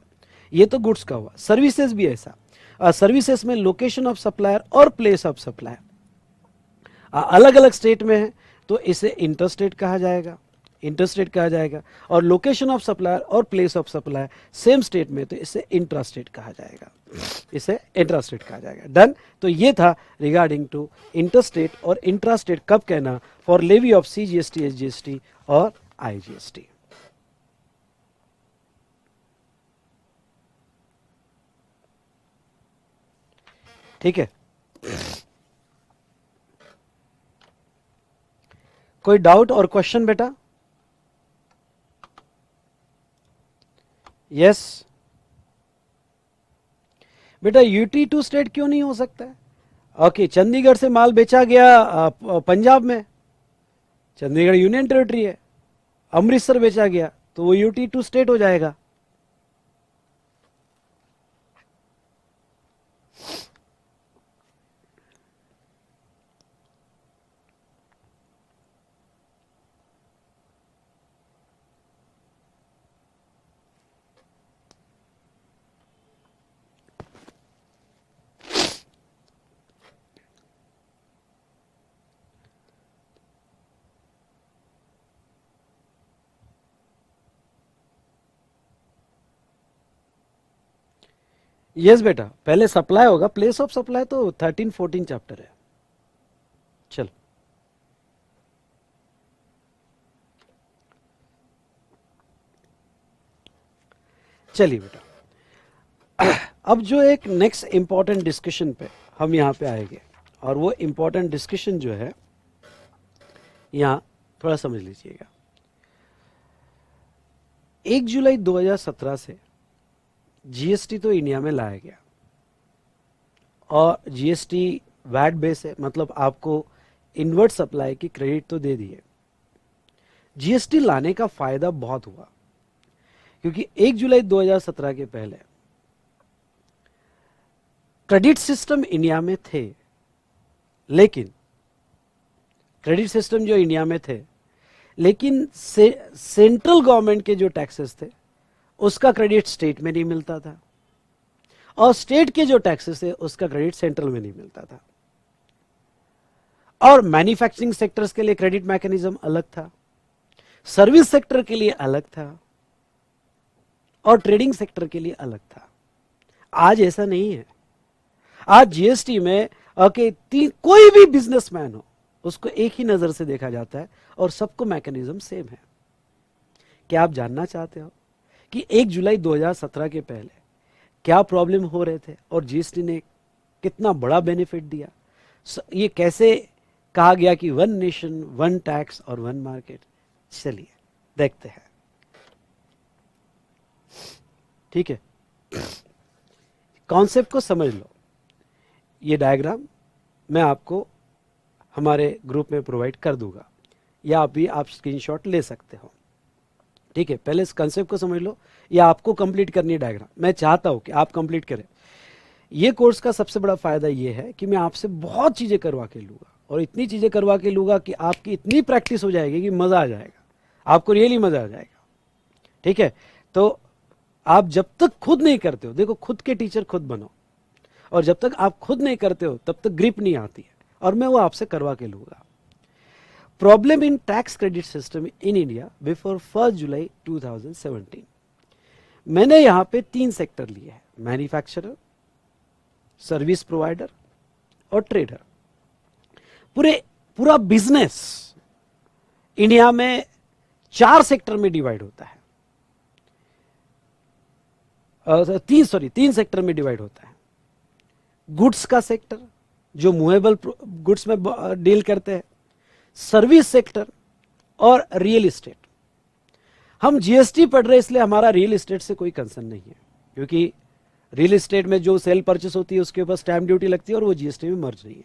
ये तो गुड्स का हुआ। सर्विसेज भी ऐसा, सर्विसेज में लोकेशन ऑफ सप्लायर और प्लेस ऑफ सप्लाई अलग अलग स्टेट में है तो इसे इंटरस्टेट कहा जाएगा, इंटरस्टेट कहा जाएगा। और लोकेशन ऑफ सप्लायर और place of supply same state में तो इसे इंट्रास्टेट कहा जाएगा, इसे इंट्रास्टेट कहा जाएगा। डन। तो ये था रिगार्डिंग टू इंटरस्टेट और इंट्रास्टेट कब कहना for levy of CGST, SGST और आईजीएसटी। ठीक है, कोई डाउट और क्वेश्चन बेटा? यस बेटा, यूटी टू स्टेट क्यों नहीं हो सकता है? ओके, चंडीगढ़ से माल बेचा गया पंजाब में, चंडीगढ़ यूनियन टेरिटरी है, अमृतसर बेचा गया तो वो यूटी टू स्टेट हो जाएगा। यस बेटा, पहले सप्लाई होगा, प्लेस ऑफ सप्लाई तो 13-14 चैप्टर है। चलो, चलिए बेटा, अब जो एक नेक्स्ट इंपॉर्टेंट डिस्कशन पे हम यहाँ पे आएंगे, और वो इंपॉर्टेंट डिस्कशन जो है यहाँ थोड़ा समझ लीजिएगा। 1 जुलाई 2017 से जीएसटी तो इंडिया में लाया गया, और जीएसटी वैट बेस है, मतलब आपको इनवर्ट सप्लाई की क्रेडिट तो दे दिए। जीएसटी लाने का फायदा बहुत हुआ, क्योंकि 1 जुलाई 2017 के पहले क्रेडिट सिस्टम इंडिया में थे, लेकिन क्रेडिट सिस्टम जो इंडिया में थे, लेकिन सेंट्रल गवर्नमेंट के जो टैक्सेस थे उसका क्रेडिट स्टेट में नहीं मिलता था, और स्टेट के जो टैक्सेस थे उसका क्रेडिट सेंट्रल में नहीं मिलता था। और मैन्युफैक्चरिंग सेक्टर्स के लिए क्रेडिट मैकेनिज्म अलग था, सर्विस सेक्टर के लिए अलग था, और ट्रेडिंग सेक्टर के लिए अलग था। आज ऐसा नहीं है। आज जीएसटी में कोई भी बिजनेसमैन हो उसको एक ही नजर से देखा जाता है और सबको मैकेनिज्म सेम है। क्या आप जानना चाहते हो कि 1 जुलाई 2017 के पहले क्या प्रॉब्लम हो रहे थे और जीएसटी ने कितना बड़ा बेनिफिट दिया? ये कैसे कहा गया कि 1 नेशन 1 टैक्स और 1 मार्केट? चलिए देखते हैं। ठीक है, कॉन्सेप्ट को समझ लो। ये डायग्राम मैं आपको हमारे ग्रुप में प्रोवाइड कर दूंगा, या अभी आप स्क्रीनशॉट ले सकते हो। ठीक है, पहले इस कॉन्सेप्ट को समझ लो, या आपको कंप्लीट करनी है डायग्राम। मैं चाहता हूं कि आप कंप्लीट करें। ये कोर्स का सबसे बड़ा फायदा ये है कि मैं आपसे बहुत चीजें करवा के लूंगा, और इतनी चीजें करवा के लूंगा कि आपकी इतनी प्रैक्टिस हो जाएगी कि मजा आ जाएगा, आपको रियली मजा आ जाएगा। ठीक है, तो आप जब तक खुद नहीं करते हो, देखो खुद के टीचर खुद बनो, और जब तक आप खुद नहीं करते हो तब तक ग्रिप नहीं आती है, और मैं वो आपसे करवा के लूंगा। Problem in tax credit system in India before 1 जुलाई 2017। मैंने यहां पे 3 सेक्टर लिए हैं, मैन्युफैक्चरर, सर्विस प्रोवाइडर और ट्रेडर। पूरा बिजनेस इंडिया में 4 सेक्टर में डिवाइड होता है। तीन सेक्टर में डिवाइड होता है। गुड्स का सेक्टर जो मूवेबल गुड्स में डील करते हैं, सर्विस सेक्टर और रियल इस्टेट। हम जीएसटी पढ़ रहे हैं इसलिए हमारा रियल इस्टेट से कोई कंसर्न नहीं है, क्योंकि रियल इस्टेट में जो सेल परचेस होती है उसके ऊपर स्टैम्प ड्यूटी लगती है और वो जीएसटी में मर्ज नहीं है।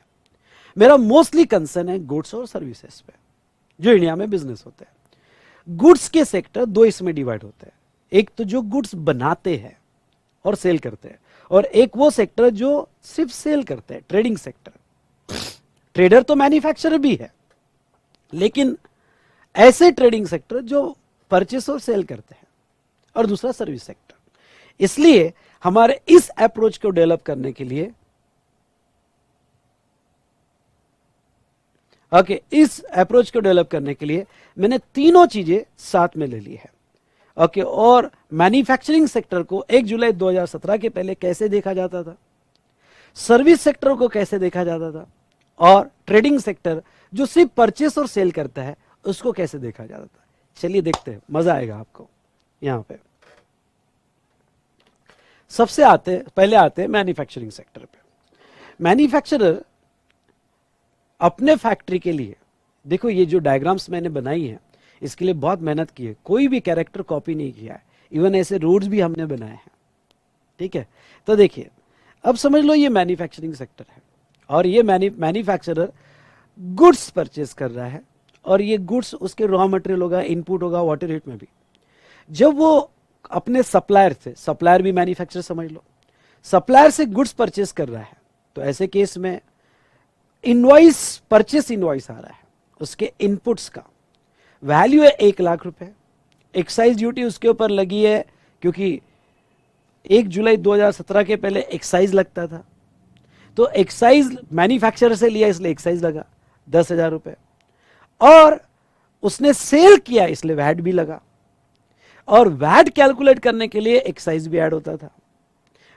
मेरा मोस्टली कंसर्न है गुड्स और सर्विसेज पे जो इंडिया में बिजनेस होता है। गुड्स के सेक्टर दो इसमें डिवाइड होते हैं, एक तो जो गुड्स बनाते हैं और सेल करते हैं, और एक वो सेक्टर जो सिर्फ सेल करते हैं, ट्रेडिंग सेक्टर। ट्रेडर तो मैन्युफैक्चरर भी है, लेकिन ऐसे ट्रेडिंग सेक्टर जो परचेस और सेल करते हैं, और दूसरा सर्विस सेक्टर। इसलिए हमारे इस अप्रोच को डेवलप करने के लिए इस अप्रोच को डेवलप करने के लिए मैंने तीनों चीजें साथ में ले ली है। और मैन्युफैक्चरिंग सेक्टर को 1 जुलाई 2017 के पहले कैसे देखा जाता था, सर्विस सेक्टर को कैसे देखा जाता था, और ट्रेडिंग सेक्टर जो सिर्फ परचेस और सेल करता है उसको कैसे देखा जाता था। चलिए देखते हैं, मजा आएगा आपको। यहां पे पहले आते हैं मैन्युफैक्चरिंग सेक्टर पे। मैन्युफैक्चरर अपने फैक्ट्री के लिए, देखो ये जो डायग्राम्स मैंने बनाई है इसके लिए बहुत मेहनत की है, कोई भी कैरेक्टर कॉपी नहीं किया है, इवन ऐसे रोड्स भी हमने बनाए हैं। ठीक है, तो देखिए अब समझ लो ये मैन्युफैक्चरिंग सेक्टर है, और ये मैन्युफैक्चरर गुड्स परचेस कर रहा है, और ये गुड्स उसके रॉ मटेरियल होगा, इनपुट होगा वाटर हीट में भी। जब वो अपने सप्लायर से, सप्लायर भी मैन्युफैक्चरर समझ लो, सप्लायर से गुड्स परचेस कर रहा है, तो ऐसे केस में इनवॉइस, परचेस इनवॉइस आ रहा है, उसके इनपुट्स का वैल्यू है 1 लाख रुपए। एक्साइज ड्यूटी उसके ऊपर लगी है, क्योंकि 1 जुलाई 2017 के पहले एक्साइज लगता था, तो एक्साइज मैन्युफैक्चरर से लिया इसलिए एक्साइज लगा 10,000 रुपए, और उसने सेल किया इसलिए वैट भी लगा, और वैट कैलकुलेट करने के लिए एक्साइज भी ऐड होता था।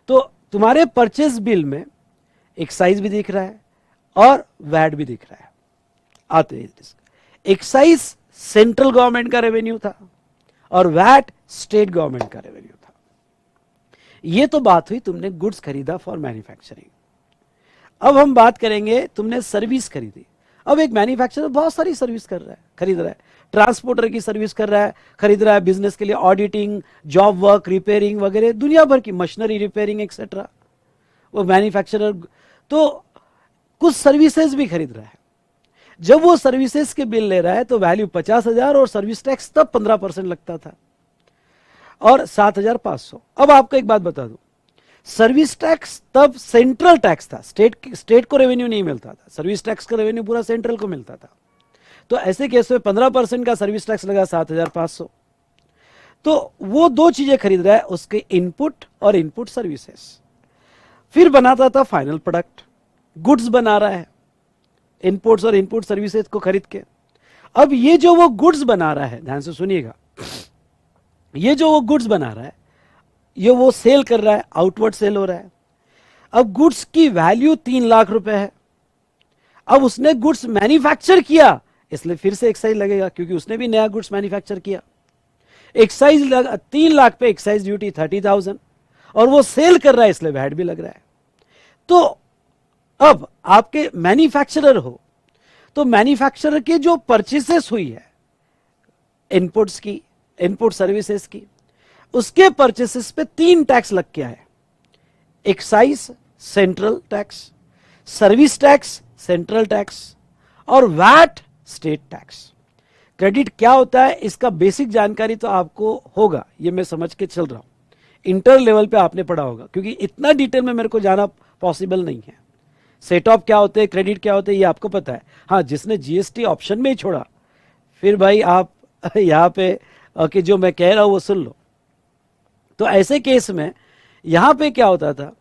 तो तुम्हारे परचेस बिल में एक्साइज भी दिख रहा है और वैट भी दिख रहा है। आते हैं, एक्साइज सेंट्रल गवर्नमेंट का रेवेन्यू था और वैट स्टेट गवर्नमेंट का रेवेन्यू था। यह तो बात हुई तुमने गुड्स खरीदा फॉर मैन्युफैक्चरिंग। अब हम बात करेंगे तुमने सर्विस खरीदी। अब एक मैन्युफैक्चरर बहुत सारी सर्विस खरीद रहा है, ट्रांसपोर्टर की सर्विस खरीद रहा है बिजनेस के लिए, ऑडिटिंग, जॉब वर्क, रिपेयरिंग वगैरह दुनिया भर की मशीनरी रिपेयरिंग एक्सेट्रा। वो मैन्युफैक्चरर तो कुछ सर्विसेज भी खरीद रहा है। जब वो सर्विसेज के बिल ले रहा है तो वैल्यू 50,000 और सर्विस टैक्स तब 15% लगता था, और 7,500। अब आपको एक बात बता दूं, सर्विस टैक्स तब सेंट्रल टैक्स था, स्टेट को रेवेन्यू नहीं मिलता था, सर्विस टैक्स का रेवेन्यू पूरा सेंट्रल को मिलता था। तो ऐसे केस में 15% का सर्विस टैक्स लगा 7,500। तो वो दो चीजें खरीद रहा है, उसके इनपुट और इनपुट सर्विसेज। फिर बनाता था फाइनल प्रोडक्ट, गुड्स बना रहा है इनपुट्स और इनपुट सर्विसेज को खरीद के। अब ये जो वो गुड्स बना रहा है, ध्यान से सुनिएगा, ये जो वो गुड्स बना रहा है, ये वो सेल कर रहा है, आउटवर्ड सेल हो रहा है। अब गुड्स की वैल्यू 3 लाख रुपए है। अब उसने गुड्स मैन्युफैक्चर किया इसलिए फिर से एक्साइज लगेगा, क्योंकि उसने भी नया गुड्स मैन्युफैक्चर किया। एक्साइज लगा 3 लाख पे, एक्साइज ड्यूटी 30,000, और वो सेल कर रहा है इसलिए वैट भी लग रहा है। तो अब आपके मैन्युफैक्चरर हो, तो मैन्युफैक्चरर के जो परचेसेस हुई है इनपुट्स की, इनपुट सर्विसेज की, उसके परचेसेस पे 3 टैक्स लग के आए, excise central tax, service tax central tax, और वैट स्टेट टैक्स। क्रेडिट क्या होता है इसका बेसिक जानकारी तो आपको होगा, ये मैं समझ के चल रहा हूं, इंटर लेवल पे आपने पढ़ा होगा, क्योंकि इतना डिटेल में मेरे को जाना पॉसिबल नहीं है। सेट ऑफ क्या होते हैं, क्रेडिट क्या होते हैं, ये आपको पता है। हाँ, जिसने जीएसटी ऑप्शन में ही छोड़ा, फिर भाई आप यहाँ पे कि जो मैं कह रहा हूं वो सुन लो। तो ऐसे केस में यहां पे क्या होता था,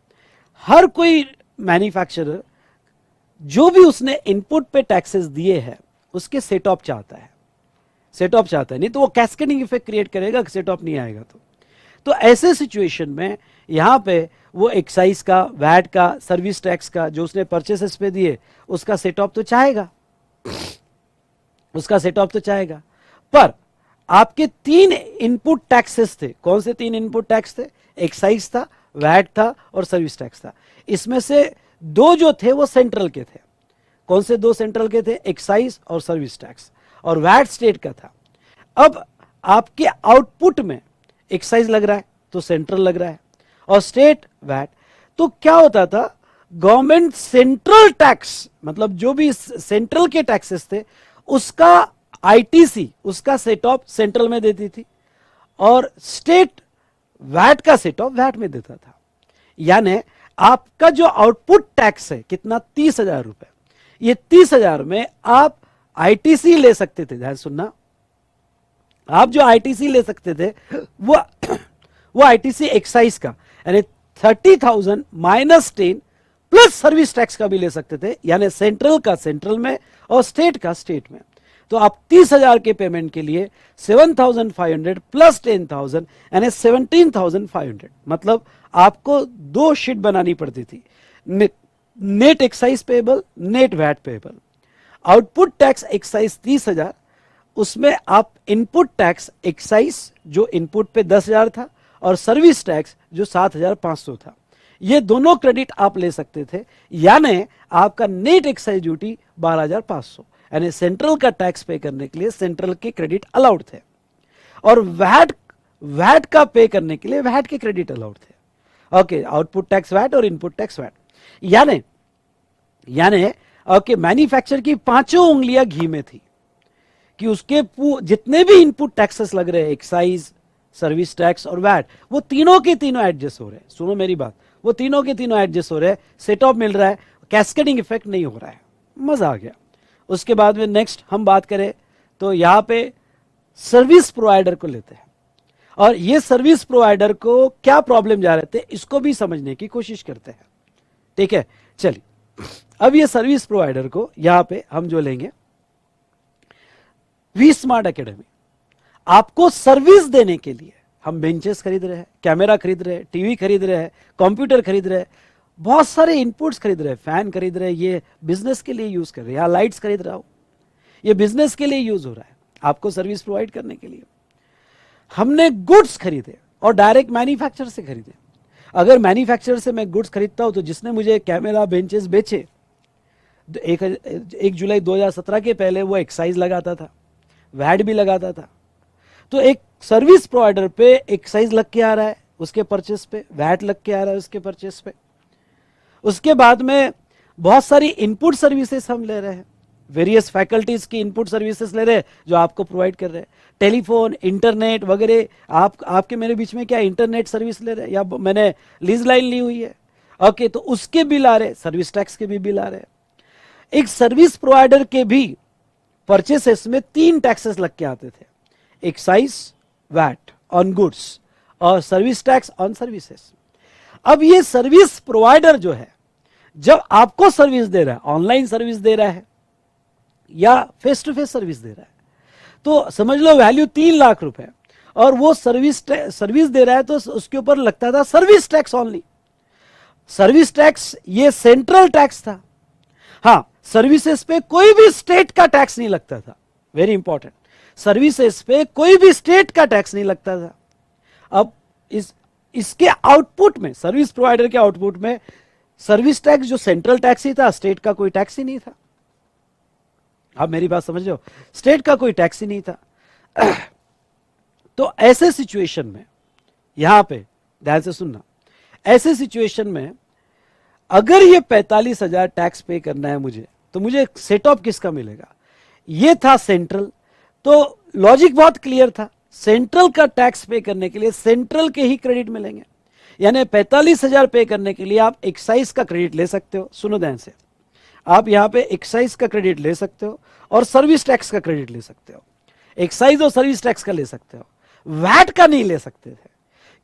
हर कोई मैन्युफैक्चरर जो भी उसने इनपुट पे टैक्सेस दिए हैं उसके सेट ऑफ चाहता है, नहीं तो वो कैस्केडिंग इफेक्ट क्रिएट करेगा, सेट ऑफ नहीं आएगा। तो ऐसे सिचुएशन में यहां पे वो एक्साइज का, वैट का, सर्विस टैक्स का जो उसने परचेसेस पे दिए उसका सेट ऑफ तो चाहेगा, पर आपके 3 इनपुट टैक्सेस थे। कौन से 3 इनपुट टैक्स थे? एक्साइज था, वैट था और सर्विस टैक्स था। इसमें से दो जो थे वो सेंट्रल के थे। कौन से दो सेंट्रल के थे? एक्साइज और सर्विस टैक्स, और वैट स्टेट का था। अब आपके आउटपुट में एक्साइज लग रहा है तो सेंट्रल लग रहा है, और स्टेट वैट। तो क्या होता था, गवर्नमेंट सेंट्रल टैक्स, मतलब जो भी सेंट्रल के टैक्सेस थे उसका आईटीसी, उसका सेट ऑफ सेंट्रल में देती थी, और स्टेट वैट का सेट ऑफ वैट में देता था। यानी आपका जो आउटपुट टैक्स है कितना? 30,000 रुपए। ये 30,000 में आप आईटीसी ले सकते थे। ध्यान सुनना, आप जो आईटीसी ले सकते थे वो आईटीसी एक्साइज का, यानी 30,000 माइनस 10 प्लस सर्विस टैक्स का भी ले सकते थे, यानी सेंट्रल का सेंट्रल में और स्टेट का स्टेट में। तो आप 30,000 के पेमेंट के लिए 7,500 प्लस 10,000 यानी 17,500, मतलब आपको दो शीट बनानी पड़ती थी, net excise payable, net VAT payable. Output tax excise 30,000, उसमें आप इनपुट टैक्स एक्साइज जो इनपुट पे 10,000 था और सर्विस टैक्स जो 7,500 था, ये दोनों क्रेडिट आप ले सकते थे। यानी आपका नेट एक्साइज ड्यूटी 12,500, यानी सेंट्रल का टैक्स पे करने के लिए सेंट्रल के क्रेडिट अलाउड थे, और वैट का पे करने के लिए वैट के क्रेडिट अलाउड थे। ओके, आउटपुट टैक्स वैट और इनपुट टैक्स वैट। यानी ओके, मैन्युफैक्चर की पांचों उंगलियां घी में थी कि उसके जितने भी इनपुट टैक्सेस लग रहे हैं, एक्साइज, सर्विस टैक्स और वैट, वो तीनों के तीनों एडजस्ट हो रहे हैं। सुनो मेरी बात, वो तीनों के तीनों एडजस्ट हो रहे हैं, सेट ऑफ मिल रहा है, कैस्केडिंग इफेक्ट नहीं हो रहा है। मजा आ गया। उसके बाद में नेक्स्ट हम बात करें तो यहां पे सर्विस प्रोवाइडर को लेते हैं, और ये सर्विस प्रोवाइडर को क्या प्रॉब्लम जा रहे थे इसको भी समझने की कोशिश करते हैं। ठीक है, चलिए अब ये सर्विस प्रोवाइडर को यहां पे हम जो लेंगे, वी स्मार्ट एकेडमी आपको सर्विस देने के लिए, हम बेंचेस खरीद रहे हैं, कैमरा खरीद रहे हैं, टीवी खरीद रहे हैं, कंप्यूटर खरीद रहे हैं, बहुत सारे इनपुट्स खरीद रहे हैं, फैन खरीद रहे हैं, ये बिजनेस के लिए यूज कर रहे हैं, या लाइट्स खरीद रहा हो, ये बिजनेस के लिए यूज हो रहा है, आपको सर्विस प्रोवाइड करने के लिए। हमने गुड्स खरीदे और डायरेक्ट मैन्युफैक्चरर से खरीदे। अगर मैन्युफैक्चरर से मैं गुड्स खरीदता हूं तो जिसने मुझे कैमरा बेंचेस बेचे, 1 जुलाई 2017 के पहले वो एक्साइज लगाता था, वैट भी लगाता था। तो एक सर्विस प्रोवाइडर पे एक्साइज लग के आ रहा है उसके परचेस पे, वैट लग के आ रहा है उसके परचेस पे। उसके बाद में बहुत सारी इनपुट सर्विसेज हम ले रहे हैं, वेरियस फैकल्टीज की इनपुट सर्विसेज ले रहे हैं जो आपको प्रोवाइड कर रहे हैं, टेलीफोन, इंटरनेट वगैरह। आपके मेरे बीच में क्या इंटरनेट सर्विस ले रहे हैं, या मैंने लीज लाइन ली हुई है, ओके, तो उसके बिल आ रहे, सर्विस टैक्स के भी बिल आ रहे हैं। एक सर्विस प्रोवाइडर के भी परचेसेस में 3 टैक्सेस लग के आते थे, एक्साइज, वैट ऑन गुड्स और सर्विस टैक्स ऑन सर्विसेज। अब ये सर्विस प्रोवाइडर जो है, जब आपको सर्विस दे रहा है, ऑनलाइन सर्विस दे रहा है या फेस टू फेस सर्विस दे रहा है, तो समझ लो वैल्यू 3 लाख रुपए, और वो सर्विस दे रहा है तो उसके ऊपर लगता था service tax only. Service tax ये सेंट्रल टैक्स था। हाँ, सर्विसेज पे कोई भी स्टेट का टैक्स नहीं लगता था, वेरी इंपॉर्टेंट, सर्विसेज पे कोई भी स्टेट का टैक्स नहीं लगता था। अब इसके आउटपुट में, सर्विस प्रोवाइडर के आउटपुट में सर्विस टैक्स जो सेंट्रल टैक्स ही था, स्टेट का कोई टैक्स ही नहीं था। आप मेरी बात समझ रहे हो, स्टेट का कोई टैक्स ही नहीं था। तो ऐसे सिचुएशन में, यहां पे ध्यान से सुनना, ऐसे सिचुएशन में अगर ये 45,000 टैक्स पे करना है मुझे, तो मुझे सेट ऑफ किसका मिलेगा? ये था सेंट्रल, तो लॉजिक बहुत क्लियर था, सेंट्रल का टैक्स पे करने के लिए सेंट्रल के ही क्रेडिट मिलेंगे। यानी 45,000 पे करने के लिए आप एक्साइज का क्रेडिट ले सकते हो। सुनो ध्यान से, आप यहां पे एक्साइज का क्रेडिट ले सकते हो और सर्विस टैक्स का क्रेडिट ले सकते हो। एक्साइज और सर्विस टैक्स का ले सकते हो, वैट का नहीं ले सकते थे,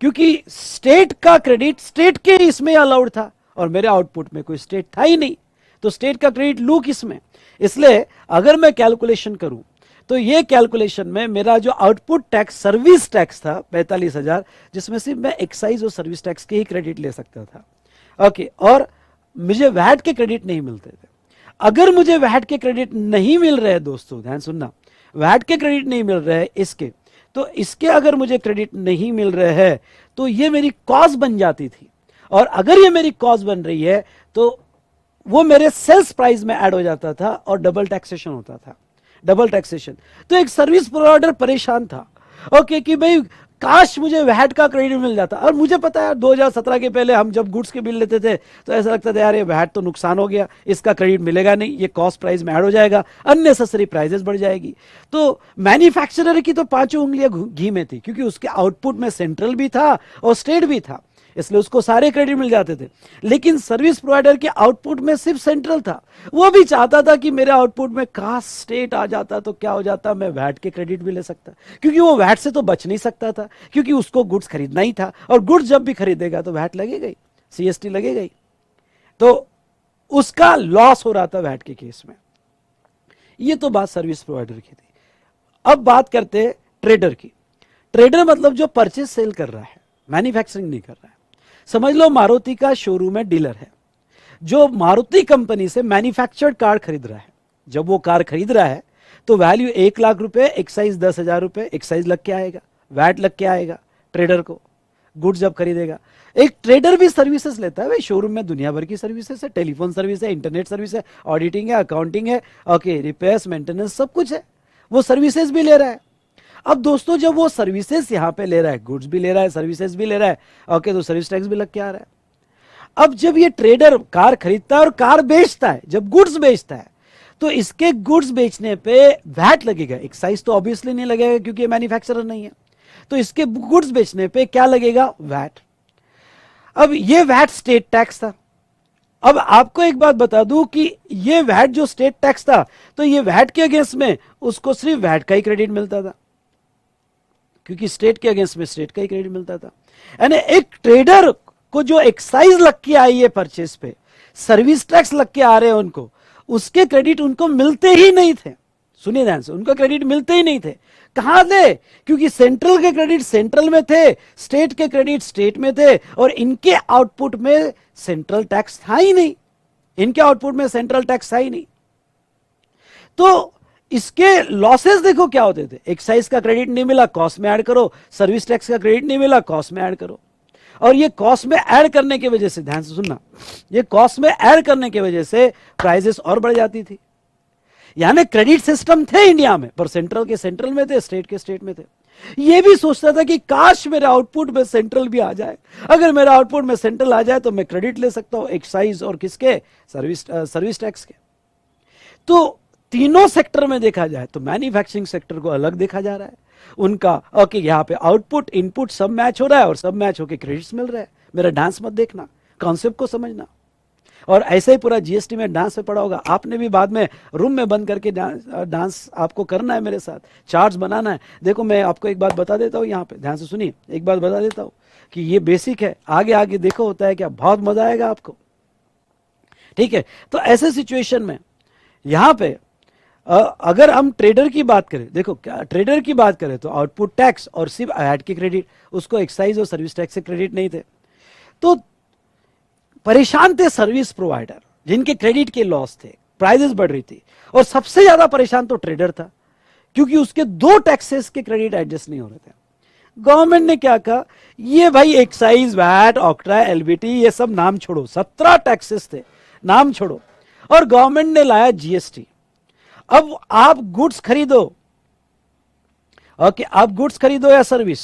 क्योंकि स्टेट का क्रेडिट स्टेट के इसमें अलाउड था और मेरे आउटपुट में कोई स्टेट था ही नहीं, तो स्टेट का क्रेडिट लू किसमें? इसलिए अगर मैं कैलकुलेशन करूं तो ये कैलकुलेशन में मेरा जो आउटपुट टैक्स सर्विस टैक्स था 45,000, जिसमें सिर्फ मैं एक्साइज और सर्विस टैक्स के ही क्रेडिट ले सकता था, ओके, और मुझे वैट के क्रेडिट नहीं मिलते थे। अगर मुझे वैट के क्रेडिट नहीं मिल रहे दोस्तों, ध्यान सुनना, वैट के क्रेडिट नहीं मिल रहे इसके, तो इसके अगर मुझे क्रेडिट नहीं मिल रहे हैं तो ये मेरी कॉस्ट बन जाती थी, और अगर ये मेरी कॉस्ट बन रही है तो वो मेरे सेल्स प्राइस में ऐड हो जाता था और डबल टैक्सेशन होता था, डबल टैक्सेशन। तो एक सर्विस प्रोवाइडर परेशान था, ओके, कि भाई काश मुझे वैट का क्रेडिट मिल जाता। और मुझे पता है 2017 के पहले हम जब गुड्स के बिल लेते थे तो ऐसा लगता था यार ये वैट तो नुकसान हो गया, इसका क्रेडिट मिलेगा नहीं, ये कॉस्ट प्राइस में ऐड हो जाएगा, अननेसेसरी प्राइसेस बढ़ जाएगी। तो मैन्युफैक्चरर की तो पांचों उंगलियां घी में थी, क्योंकि उसके आउटपुट में सेंट्रल भी था और स्टेट भी था, इसलिए उसको सारे क्रेडिट मिल जाते थे। लेकिन सर्विस प्रोवाइडर के आउटपुट में सिर्फ सेंट्रल था, वो भी चाहता था कि मेरे आउटपुट में काश स्टेट आ जाता तो क्या हो जाता, मैं वैट के क्रेडिट भी ले सकता, क्योंकि वो वैट से तो बच नहीं सकता था, क्योंकि उसको गुड्स खरीदना ही था, और गुड्स जब भी खरीदेगा तो वैट लगेगा ही, सीएसटी लगेगा ही, तो उसका लॉस हो रहा था वैट के केस में। ये तो बात सर्विस प्रोवाइडर की थी। अब बात करते हैं ट्रेडर की। ट्रेडर मतलब जो परचेज सेल कर रहा है, मैन्युफैक्चरिंग नहीं कर रहा है। समझ लो मारुति का शोरूम है, डीलर है, जो मारुति कंपनी से मैन्युफैक्चर्ड कार खरीद रहा है। जब वो कार खरीद रहा है तो वैल्यू 1 लाख रुपए, एक्साइज 10,000 रुपए, एक्साइज लग के आएगा, वैट लग के आएगा ट्रेडर को, गुड्स जब खरीदेगा। एक ट्रेडर भी सर्विसेज लेता है भाई, शोरूम में दुनिया भर की सर्विसेज है, टेलीफोन सर्विस है, इंटरनेट सर्विस है, ऑडिटिंग है, अकाउंटिंग है, ओके, रिपेयर्स, मेंटेनेंस, सब कुछ है, वो सर्विसेज भी ले रहा है। अब दोस्तों जब वो सर्विसेज यहां पे ले रहा है, गुड्स भी ले रहा है, सर्विसेज भी ले रहा है, ओके, तो सर्विस टैक्स भी लग के आ रहा है। अब जब ये ट्रेडर कार खरीदता है और कार बेचता है, जब गुड्स बेचता है, तो इसके गुड्स बेचने पे वैट लगेगा। एक्साइज तो ऑब्वियसली नहीं लगेगा क्योंकि ये मैन्युफैक्चरर नहीं है, तो इसके गुड्स बेचने पे क्या लगेगा, वैट। अब ये वैट स्टेट टैक्स था। अब आपको एक बात बता दूं कि ये वैट जो स्टेट टैक्स था, तो ये वैट के अगेंस्ट में उसको सिर्फ वैट का ही क्रेडिट मिलता था, क्योंकि स्टेट के अगेंस्ट में स्टेट का ही क्रेडिट मिलता था। यानी एक ट्रेडर को जो एक्साइज लग के आई है परचेस पे, सर्विस टैक्स लग के आ रहे हैं उनको, उसके क्रेडिट उनको मिलते ही नहीं थे। सुनिए ध्यान से, उनको क्रेडिट मिलते ही नहीं थे। कहां थे? क्योंकि सेंट्रल के क्रेडिट सेंट्रल में थे, स्टेट के क्रेडिट स्टेट में थे, और इनके आउटपुट में सेंट्रल टैक्स था ही नहीं, इनके आउटपुट में सेंट्रल टैक्स था ही नहीं। तो इसके लॉसेस देखो क्या होते थे, एक्साइज का क्रेडिट नहीं मिला, कॉस्ट में ऐड करो, सर्विस टैक्स का क्रेडिट नहीं मिला, कॉस्ट में ऐड करो। और ये कॉस्ट में ऐड करने की वजह से, ध्यान से सुनना, ये कॉस्ट में ऐड करने की वजह से प्राइसेस और बढ़ जाती थी। यानी क्रेडिट सिस्टम थे इंडिया में, पर सेंट्रल के सेंट्रल में थे, स्टेट के स्टेट में थे। ये भी सोचता था कि काश मेरे आउटपुट में सेंट्रल भी आ जाए, अगर मेरा आउटपुट में सेंट्रल आ जाए तो मैं क्रेडिट ले सकता हूं, एक्साइज और किसके, सर्विस टैक्स के। तो तीनों सेक्टर में देखा जाए तो मैन्युफैक्चरिंग सेक्टर को अलग देखा जा रहा है, उनका ओके, यहाँ पे आउटपुट इनपुट सब मैच हो रहा है और सब मैच होके क्रेडिट्स मिल रहा है। मेरा डांस मत देखना, कॉन्सेप्ट को समझना। और ऐसे ही पूरा जीएसटी में डांस में पड़ा होगा, आपने भी बाद में रूम में बंद करके डांस आपको करना है, मेरे साथ चार्ट्स बनाना है। देखो मैं आपको एक बात बता देता हूँ, यहाँ पे ध्यान से सुनिए, एक बात बता देता हूँ कि ये बेसिक है, आगे आगे देखो होता है क्या, बहुत मजा आएगा आपको, ठीक है। तो ऐसे सिचुएशन में यहाँ पे अगर हम ट्रेडर की बात करें, देखो क्या ट्रेडर की बात करें तो आउटपुट टैक्स और सिर्फ वैट के क्रेडिट, उसको एक्साइज और सर्विस टैक्स से क्रेडिट नहीं थे। तो परेशान थे सर्विस प्रोवाइडर, जिनके क्रेडिट के लॉस थे, प्राइसेस बढ़ रही थी, और सबसे ज्यादा परेशान तो ट्रेडर था, क्योंकि उसके 2 टैक्सेस के क्रेडिट एडजस्ट नहीं हो रहे थे। गवर्नमेंट ने क्या कहा, ये भाई एक्साइज, वैट, ऑक्ट्रा, एलबीटी, ये सब नाम छोड़ो, 17 टैक्सेस थे, नाम छोड़ो, और गवर्नमेंट ने लाया जीएसटी। अब आप गुड्स खरीदो, ओके, आप गुड्स खरीदो या सर्विस,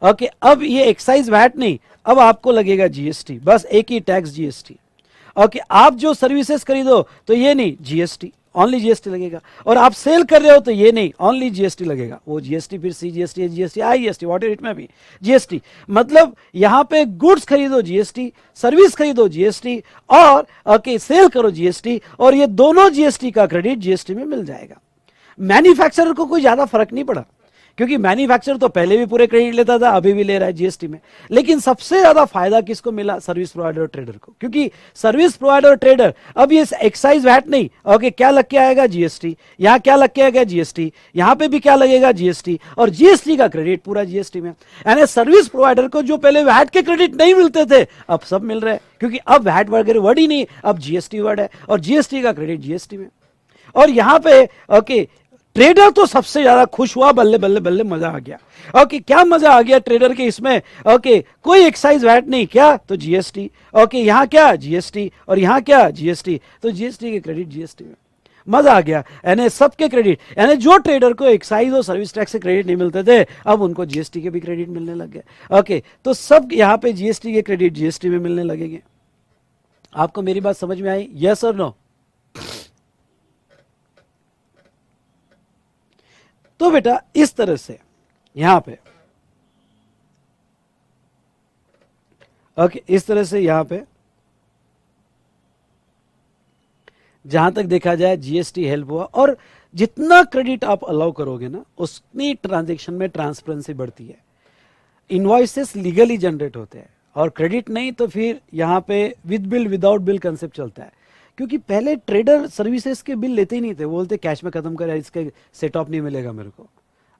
ओके, अब ये एक्साइज वैट नहीं, अब आपको लगेगा जीएसटी, बस एक ही टैक्स जीएसटी। ओके, आप जो सर्विसेज खरीदो तो ये नहीं, जीएसटी, ओनली जीएसटी लगेगा, और आप सेल कर रहे हो तो ये नहीं, ओनली जीएसटी लगेगा। वो जीएसटी फिर CGST, GST, IGST, what it में भी जीएसटी। मतलब यहां पे गुड्स खरीदो जीएसटी, सर्विस खरीदो जीएसटी, और ओके सेल करो जीएसटी, और ये दोनों जीएसटी का क्रेडिट जीएसटी में मिल जाएगा। मैन्युफैक्चरर को कोई ज्यादा फर्क नहीं पड़ा, क्योंकि मैन्युफैक्चरर तो पहले भी पूरे क्रेडिट लेता था, अभी भी ले रहा है जीएसटी में। लेकिन सबसे ज्यादा फायदा किसको मिला, सर्विस प्रोवाइडर और ट्रेडर को, क्योंकि सर्विस प्रोवाइडर और ट्रेडर अब ये एक्साइज वैट नहीं, ओके, क्या लग के आएगा, जीएसटी, यहां क्या लग के आएगा, जीएसटी, यहां पे भी क्या लगेगा, जीएसटी, और जीएसटी का क्रेडिट पूरा जीएसटी में। यानी सर्विस प्रोवाइडर को जो पहले वैट के क्रेडिट नहीं मिलते थे, अब सब मिल रहे हैं, क्योंकि अब वैट वगैरह वर्ड ही नहीं, अब जीएसटी वर्ड है, और जीएसटी का क्रेडिट जीएसटी में। और यहां पे ओके ट्रेडर तो सबसे ज्यादा खुश हुआ, बल्ले बल्ले बल्ले मजा आ गया। ओके, क्या मजा आ गया ट्रेडर के इसमें? ओके, कोई एक्साइज वैट नहीं, क्या तो जीएसटी। ओके, यहां क्या जीएसटी, और यहां क्या जीएसटी, तो जीएसटी के क्रेडिट जीएसटी में, मजा आ गया। यानी सबके क्रेडिट, यानी जो ट्रेडर को एक्साइज और सर्विस टैक्स से क्रेडिट नहीं मिलते थे, अब उनको जीएसटी के भी क्रेडिट मिलने लग गए। ओके, तो सब यहां पे जीएसटी के क्रेडिट जीएसटी में मिलने लगेंगे। आपको मेरी बात समझ में आई? यस और नो? तो बेटा इस तरह से यहां पे, ओके, इस तरह से यहां पे जहां तक देखा जाए जीएसटी हेल्प हुआ, और जितना क्रेडिट आप अलाउ करोगे ना, उतनी ट्रांजैक्शन में ट्रांसपेरेंसी बढ़ती है। इनवॉइसेस लीगली जनरेट होते हैं, और क्रेडिट नहीं तो फिर यहाँ पे with bill without bill concept चलता है। क्योंकि पहले ट्रेडर सर्विसेज के बिल लेते ही नहीं थे, बोलते कैश में खत्म करे, इसके सेट ऑफ नहीं मिलेगा मेरे को।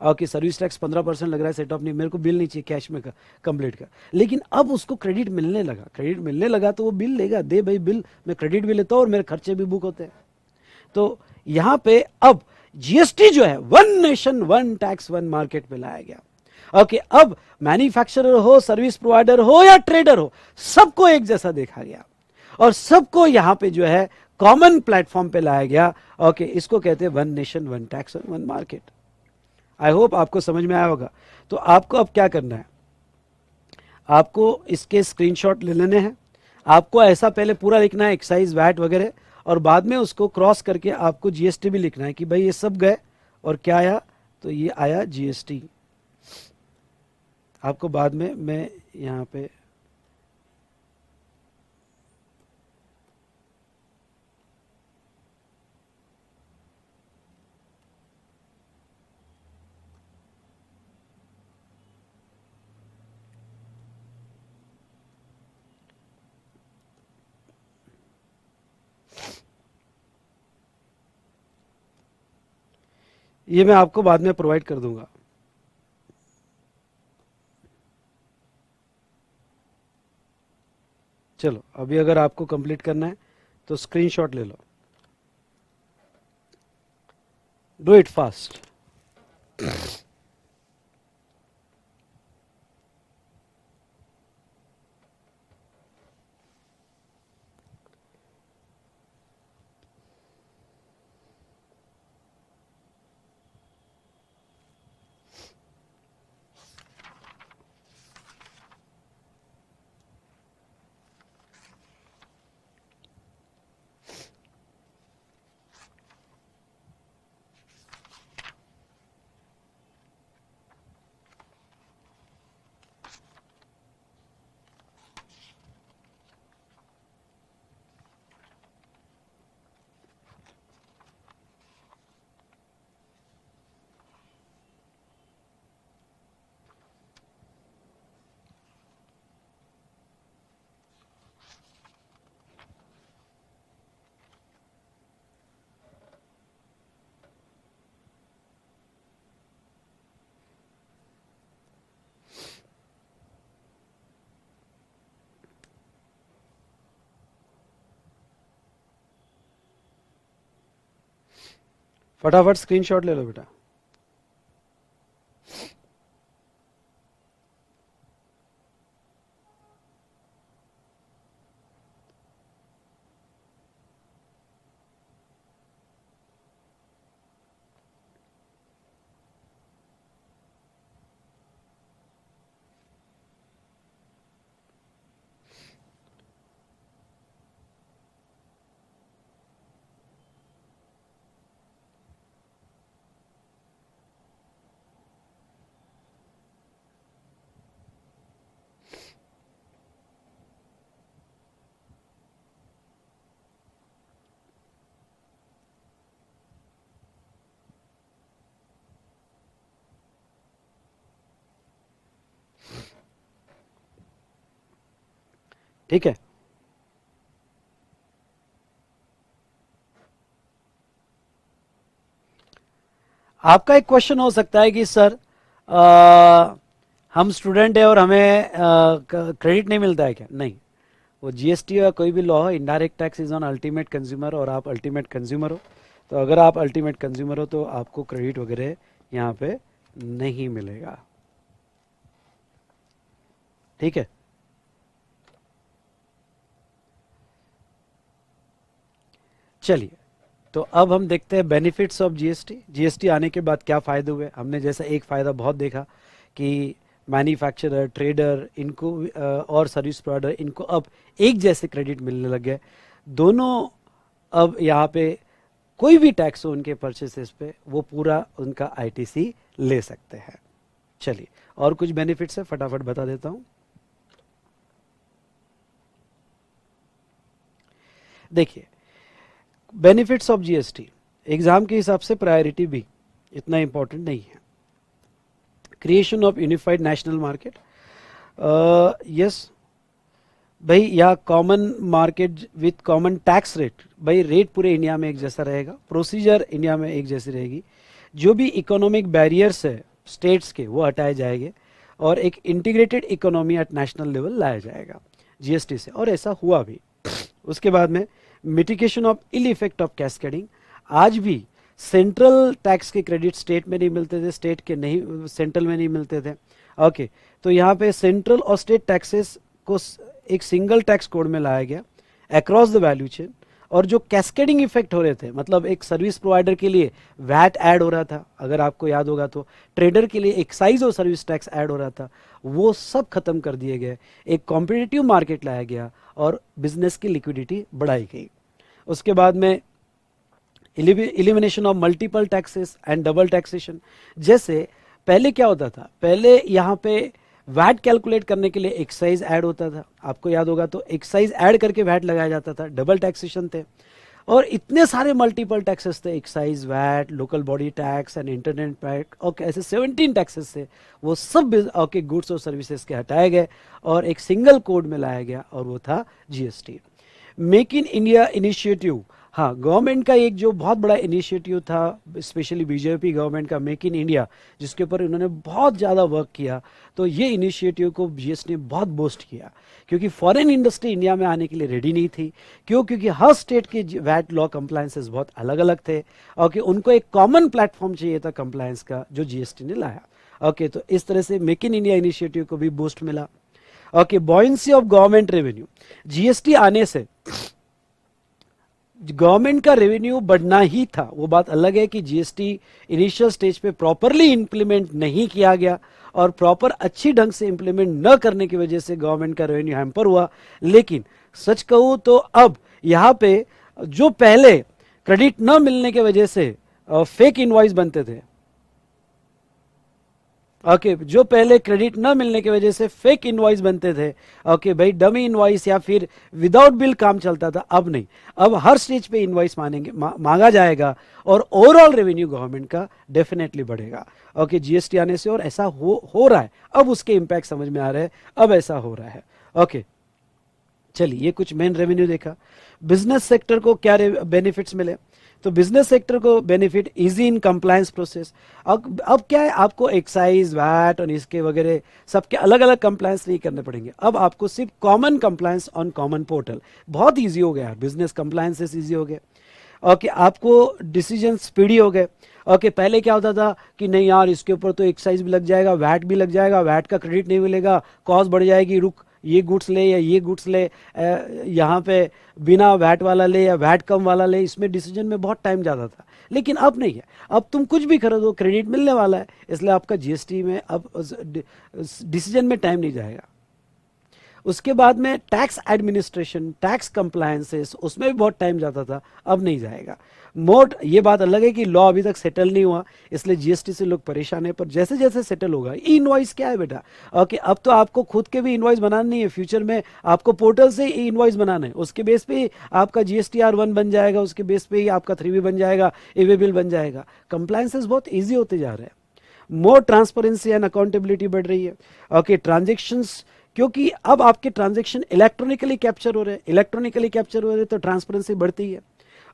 ओके, सर्विस टैक्स 15% लग रहा है, सेट ऑफ नहीं, मेरे को बिल नहीं चाहिए, कैश में कंप्लीट कर। लेकिन अब उसको क्रेडिट मिलने लगा, क्रेडिट मिलने लगा तो वो बिल लेगा, दे भाई बिल, मैं क्रेडिट भी लेता हूँ और मेरे खर्चे भी बुक होते हैं। तो यहां पे अब जीएसटी जो है one nation one tax one market पे लाया गया। ओके, अब मैन्युफैक्चरर हो, सर्विस प्रोवाइडर हो या ट्रेडर हो, सबको एक जैसा देखा गया और सबको यहां पे जो है कॉमन प्लेटफॉर्म पे लाया गया। ओके, इसको कहते हैं one nation one tax one market. I hope आपको समझ में आया होगा। तो आपको अब क्या करना है, आपको इसके स्क्रीनशॉट ले लेने हैं। आपको ऐसा पहले पूरा लिखना है, एक्साइज वैट वगैरह, और बाद में उसको क्रॉस करके आपको जीएसटी भी लिखना है कि भाई ये सब गए और क्या आया, तो ये आया जीएसटी। आपको बाद में मैं यहाँ पे ये मैं आपको बाद में प्रोवाइड कर दूंगा। चलो, अभी अगर आपको कंप्लीट करना है तो स्क्रीनशॉट ले लो, डू इट फास्ट। फटाफट स्क्रीनशॉट ले लो बेटा। ठीक है, आपका एक क्वेश्चन हो सकता है कि सर हम स्टूडेंट है और हमें क्रेडिट नहीं मिलता है क्या? नहीं, वो जीएसटी या कोई भी लॉ हो, indirect tax is on ultimate consumer और आप अल्टीमेट कंज्यूमर हो, तो अगर आप अल्टीमेट कंज्यूमर हो तो आपको क्रेडिट वगैरह यहाँ पे नहीं मिलेगा, ठीक है। चलिए, तो अब हम देखते हैं बेनिफिट्स ऑफ जीएसटी। जीएसटी आने के बाद क्या फ़ायदे हुए। हमने जैसा एक फ़ायदा बहुत देखा कि मैन्युफैक्चरर, ट्रेडर, इनको और सर्विस प्रोवाइडर, इनको अब एक जैसे क्रेडिट मिलने लग गए। दोनों अब यहाँ पे कोई भी टैक्स हो उनके परचेसेस पे, वो पूरा उनका आईटीसी ले सकते हैं। चलिए, और कुछ बेनिफिट्स है फटाफट बता देता हूँ। देखिए, बेनिफिट्स ऑफ जीएसटी एग्जाम के हिसाब से प्रायोरिटी भी इतना इंपॉर्टेंट नहीं है। Creation of unified national market, yes भाई, या common market with common tax rate. भाई रेट पूरे इंडिया में एक जैसा रहेगा, प्रोसीजर इंडिया में एक जैसी रहेगी, जो भी इकोनॉमिक बैरियर्स है स्टेट्स के वो हटाए जाएंगे और एक integrated economy eight national level लाया जाएगा जीएसटी से, और ऐसा हुआ भी। उसके बाद में mitigation of ill effect of cascading. आज भी सेंट्रल टैक्स के क्रेडिट स्टेट में नहीं मिलते थे, स्टेट के नहीं, सेंट्रल में नहीं मिलते थे। ओके, तो यहाँ पे सेंट्रल और स्टेट टैक्सेस को एक सिंगल टैक्स कोड में लाया गया अक्रॉस द वैल्यू चेन। और जो कैस्केडिंग इफेक्ट हो रहे थे, मतलब एक सर्विस प्रोवाइडर के लिए वैट ऐड हो रहा था, अगर आपको याद होगा तो ट्रेडर के लिए एक्साइज और सर्विस टैक्स ऐड हो रहा था, वो सब खत्म कर दिए गए। एक कॉम्पिटिटिव मार्केट लाया गया और बिजनेस की लिक्विडिटी बढ़ाई गई। उसके बाद में elimination of multiple taxes and double taxation. जैसे पहले क्या होता था, पहले यहाँ पे वैट कैलकुलेट करने के लिए एक्साइज ऐड होता था, आपको याद होगा, तो एक्साइज ऐड करके वैट लगाया जाता था, डबल टैक्सेशन थे। और इतने सारे मल्टीपल टैक्सेस थे, excise, VAT, local body tax and internet tax, और ऐसे 17 टैक्सेस थे, वो सब ओके गुड्स और सर्विसेज के हटाए गए और एक सिंगल कोड में लाया गया, और वो था GST. Make in India initiative, हाँ, गवर्नमेंट का एक जो बहुत बड़ा इनिशिएटिव था, स्पेशली बीजेपी गवर्नमेंट का, मेक इन इंडिया, जिसके ऊपर इन्होंने बहुत ज़्यादा वर्क किया। तो ये इनिशिएटिव को जीएसटी ने बहुत बूस्ट किया, क्योंकि फॉरेन इंडस्ट्री इंडिया में आने के लिए रेडी नहीं थी। क्यों? क्योंकि हर स्टेट के वैट लॉ कंप्लायंसेस बहुत अलग अलग थे, और उनको एक कॉमन प्लेटफॉर्म चाहिए था कंप्लायंस का, जो जीएसटी ने लाया। ओके, तो इस तरह से मेक इन इंडिया इनिशिएटिव को भी बूस्ट मिला। Okay, buoyancy of government revenue, GST आने से गवर्नमेंट का रेवेन्यू बढ़ना ही था। वो बात अलग है कि जीएसटी इनिशियल स्टेज पे प्रॉपरली इंप्लीमेंट नहीं किया गया, और प्रॉपर अच्छी ढंग से इंप्लीमेंट न करने की वजह से गवर्नमेंट का रेवेन्यू हैम्पर हुआ। लेकिन सच कहूँ तो अब यहाँ पे जो पहले क्रेडिट न मिलने की वजह से फेक इनवॉइस बनते थे, ओके, जो पहले क्रेडिट न मिलने की वजह से फेक इनवॉइस बनते थे, ओके भाई, डमी इनवॉइस या फिर विदाउट बिल काम चलता था, अब नहीं। अब हर स्टेज पे इनवॉइस मांगा जाएगा, और ओवरऑल रेवेन्यू गवर्नमेंट का डेफिनेटली बढ़ेगा। ओके, जीएसटी आने से, और ऐसा हो रहा है, अब उसके इम्पैक्ट समझ में आ रहे हैं, अब ऐसा हो रहा है। ओके, चलिए, ये कुछ मेन रेवेन्यू देखा। बिजनेस सेक्टर को क्या बेनिफिट्स मिले, तो बिजनेस सेक्टर को benefit, easy in compliance process. अब क्या है, आपको एक्साइज, वैट और इसके वगैरह सबके अलग अलग कंप्लायंस नहीं करने पड़ेंगे। अब आपको सिर्फ common compliance on common portal, बहुत इजी हो गया, बिजनेस कंप्लायंसेस इजी हो गए। ओके, आपको डिसीजन स्पीडी हो गए। ओके, पहले क्या होता था कि नहीं यार, इसके ऊपर तो एक्साइज भी लग जाएगा, वैट भी लग जाएगा, वैट का क्रेडिट नहीं मिलेगा, कॉस्ट बढ़ जाएगी, रुक, ये गुड्स ले या ये गुड्स ले, यहाँ पे बिना वैट वाला ले या वैट कम वाला ले, इसमें डिसीजन में बहुत टाइम जाता था। लेकिन अब नहीं है, अब तुम कुछ भी खरीदो क्रेडिट मिलने वाला है, इसलिए आपका जीएसटी में अब डिसीजन में टाइम नहीं जाएगा। उसके बाद में टैक्स एडमिनिस्ट्रेशन, टैक्स कंप्लायंसेस, उसमें भी बहुत टाइम जाता था, अब नहीं जाएगा। मोड, ये बात अलग है कि लॉ अभी तक सेटल नहीं हुआ, इसलिए जीएसटी से लोग परेशान है, पर जैसे जैसे सेटल होगा। ई इनवॉइस क्या है बेटा, ओके, अब तो आपको खुद के भी इनवॉइस बनाना नहीं है, फ्यूचर में आपको पोर्टल से ई इनवॉइस बनाना है, उसके बेस पे ही आपका GSTR 1 बन जाएगा, उसके बेस पे ही आपका 3B बन जाएगा, EV बिल बन जाएगा। कंप्लायंसेस बहुत ईजी होते जा रहे हैं, मोर ट्रांसपेरेंसी एंड अकाउंटेबिलिटी बढ़ रही है। ओके, ट्रांजेक्शन्स, क्योंकि अब आपके ट्रांजैक्शन इलेक्ट्रॉनिकली कैप्चर हो रहे हैं, इलेक्ट्रॉनिकली कैप्चर हो रहे हैं, तो ट्रांसपेरेंसी बढ़ती है।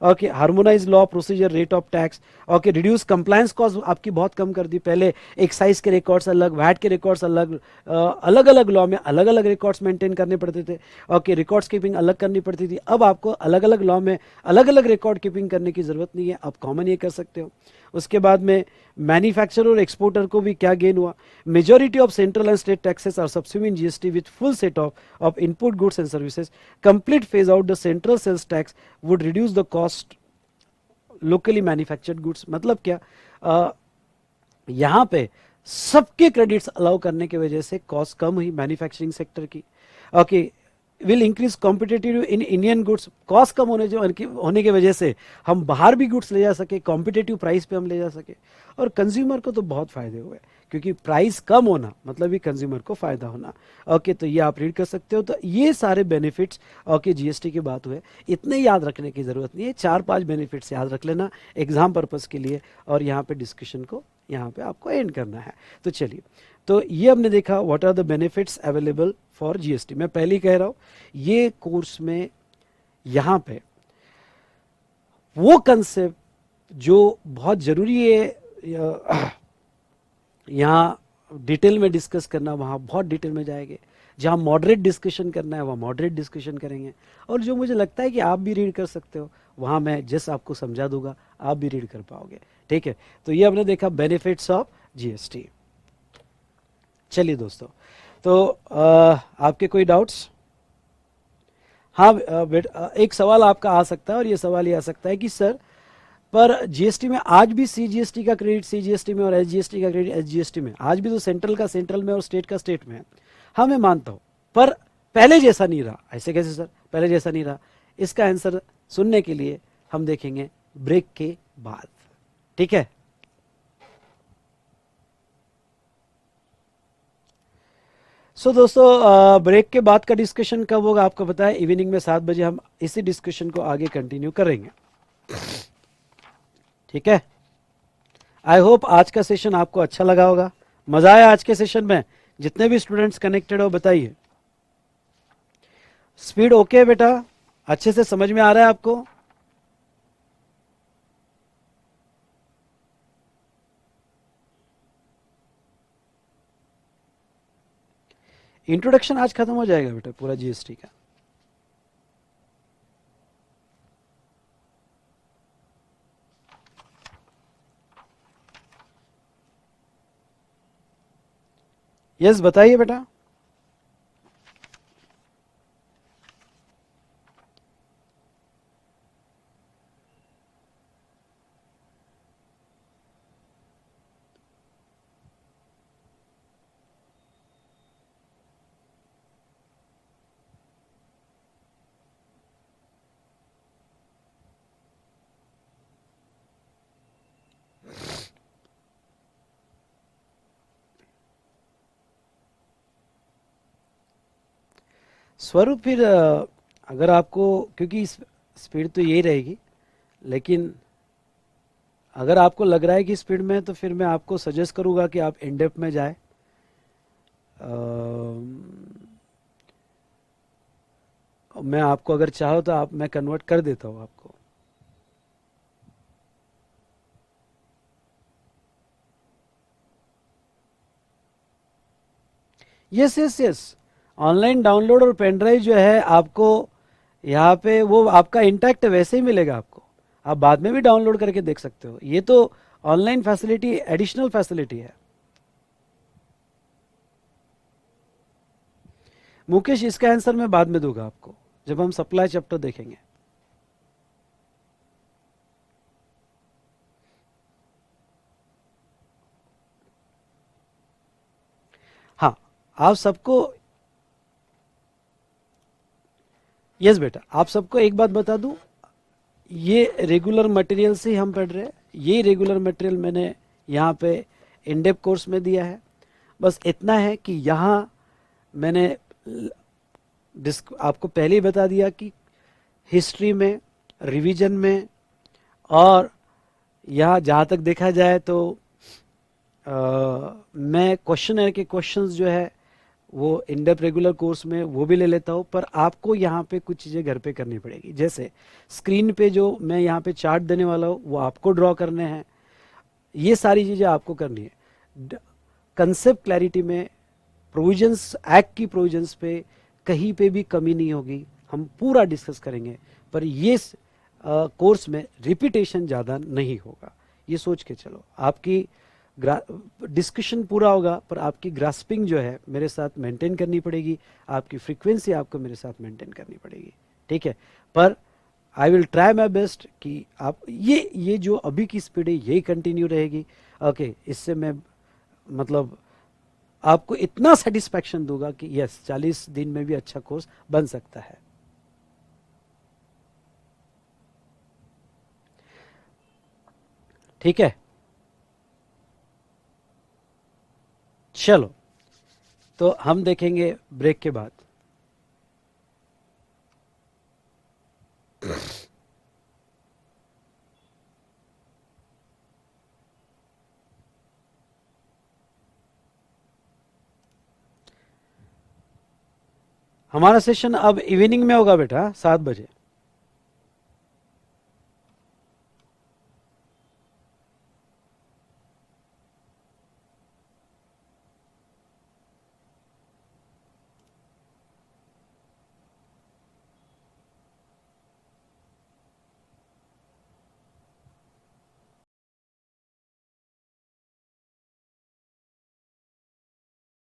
Okay, harmonise law procedure rate of tax, okay, reduce compliance cost आपकी बहुत कम कर दी। पहले एक्साइज के रिकॉर्ड्स अलग, वैट के रिकॉर्ड्स अलग, अलग अलग लॉ में अलग अलग रिकॉर्ड्स मेंटेन करने पड़ते थे। ओके, रिकॉर्ड्स कीपिंग अलग करनी पड़ती थी। अब आपको अलग अलग लॉ में अलग अलग रिकॉर्ड कीपिंग करने की जरूरत नहीं है, आप कॉमन ये कर सकते हो। उसके बाद में मैन्युफैक्चरर और एक्सपोर्टर को भी क्या गेन हुआ, majority of central and state taxes are subsidy in GST with full set of input goods and services, complete phase out the central sales tax would reduce the cost locally manufactured goods. मतलब क्या, यहाँ पे सबके credits allow करने की वजह से cost कम हुई मैन्युफैक्चरिंग सेक्टर की। Okay, will increase competitive in Indian goods, cost कम होने की वजह से हम बाहर भी गुड्स ले जा सके, कॉम्पिटेटिव प्राइस पे हम ले जा सके। और कंज्यूमर को तो बहुत फायदे हुए, क्योंकि प्राइस कम होना मतलब ही कंज्यूमर को फायदा होना। ओके, तो ये आप रीड कर सकते हो। तो ये सारे बेनिफिट्स ओके जीएसटी की बात हुए, इतने याद रखने की जरूरत नहीं है, 4-5 बेनिफिट्स याद रख लेना एग्जाम पर्पस के लिए, और यहाँ पे डिस्कशन को यहाँ पे आपको एंड करना है। तो चलिए, तो ये हमने देखा what are the benefits available for GST. मैं पहले ही कह रहा हूं, ये कोर्स में यहां पे वो कंसेप्ट जो बहुत जरूरी है यहां डिटेल में डिस्कस करना, वहां बहुत डिटेल में जाएंगे। जहां मॉडरेट डिस्कशन करना है वहां मॉडरेट डिस्कशन करेंगे, और जो मुझे लगता है कि आप भी रीड कर सकते हो वहां मैं जैसे आपको समझा दूंगा आप भी रीड कर पाओगे। ठीक है, तो ये हमने देखा बेनिफिट्स ऑफ जीएसटी। चलिए दोस्तों, तो आपके कोई डाउट्स? हाँ एक सवाल आपका आ सकता है, और ये सवाल ये आ सकता है कि सर पर जीएसटी में आज भी सीजीएसटी का क्रेडिट सीजीएसटी में और एसजीएसटी का क्रेडिट एसजीएसटी में, आज भी तो सेंट्रल का सेंट्रल में और स्टेट का स्टेट में है। हाँ मैं मानता हूं, पर पहले जैसा नहीं रहा। ऐसे कैसे सर, पहले जैसा नहीं रहा? इसका आंसर सुनने के लिए हम देखेंगे ब्रेक के बाद। ठीक है, सो दोस्तों ब्रेक के बाद का डिस्कशन कब होगा आपको पता है, इवनिंग में 7 बजे हम इसी डिस्कशन को आगे कंटिन्यू करेंगे। ठीक है, आई होप आज का सेशन आपको अच्छा लगा होगा, मजा आया आज के सेशन में। जितने भी स्टूडेंट्स कनेक्टेड हो बताइए, स्पीड ओके है बेटा, अच्छे से समझ में आ रहा है आपको? इंट्रोडक्शन आज खत्म हो जाएगा बेटा पूरा जीएसटी का। यस बताइए बेटा। स्वरूप फिर अगर आपको, क्योंकि स्पीड तो यही रहेगी, लेकिन अगर आपको लग रहा है कि स्पीड में, तो फिर मैं आपको सजेस्ट करूंगा कि आप इनडेप्थ में जाए। मैं आपको अगर चाहो तो आप, मैं कन्वर्ट कर देता हूं आपको। Yes yes yes, online download और पेन ड्राइव जो है आपको यहाँ पे वो आपका इंटैक्ट वैसे ही मिलेगा आपको, आप बाद में भी डाउनलोड करके देख सकते हो। ये तो ऑनलाइन फैसिलिटी एडिशनल फैसिलिटी है। मुकेश इसका आंसर मैं बाद में दूंगा आपको जब हम सप्लाई चैप्टर देखेंगे। हाँ, आप सबको, यस बेटा आप सबको एक बात बता दूं, ये रेगुलर मटेरियल से हम पढ़ रहे हैं, ये रेगुलर मटेरियल मैंने यहाँ पे इनडेप कोर्स में दिया है। बस इतना है कि यहाँ मैंने आपको पहले ही बता दिया कि हिस्ट्री में, रिवीजन में, और यहाँ जहाँ तक देखा जाए तो मैं क्वेश्चन है कि क्वेश्चंस जो है वो इन डेप्थ रेगुलर कोर्स में वो भी ले लेता हूँ, पर आपको यहाँ पे कुछ चीज़ें घर पे करनी पड़ेगी। जैसे स्क्रीन पे जो मैं यहाँ पे चार्ट देने वाला हूँ वो आपको ड्रॉ करने हैं, ये सारी चीज़ें आपको करनी है। कंसेप्ट क्लैरिटी में प्रोविजंस, एक्ट की प्रोविजंस पे कहीं पे भी कमी नहीं होगी, हम पूरा डिस्कस करेंगे। पर ये कोर्स में रिपीटेशन ज़्यादा नहीं होगा, ये सोच के चलो। आपकी डिस्कशन पूरा होगा, पर आपकी ग्रास्पिंग जो है मेरे साथ मेंटेन करनी पड़ेगी, आपकी फ्रीक्वेंसी आपको मेरे साथ मेंटेन करनी पड़ेगी, ठीक है। पर I will try my best कि आप ये जो अभी की स्पीड है यही कंटिन्यू रहेगी। ओके, इससे मैं मतलब आपको इतना सेटिस्फैक्शन दूंगा कि यस 40 दिन में भी अच्छा कोर्स बन सकता है। ठीक है, चलो तो हम देखेंगे ब्रेक के बाद। हमारा सेशन अब इवनिंग में होगा बेटा, 7 बजे।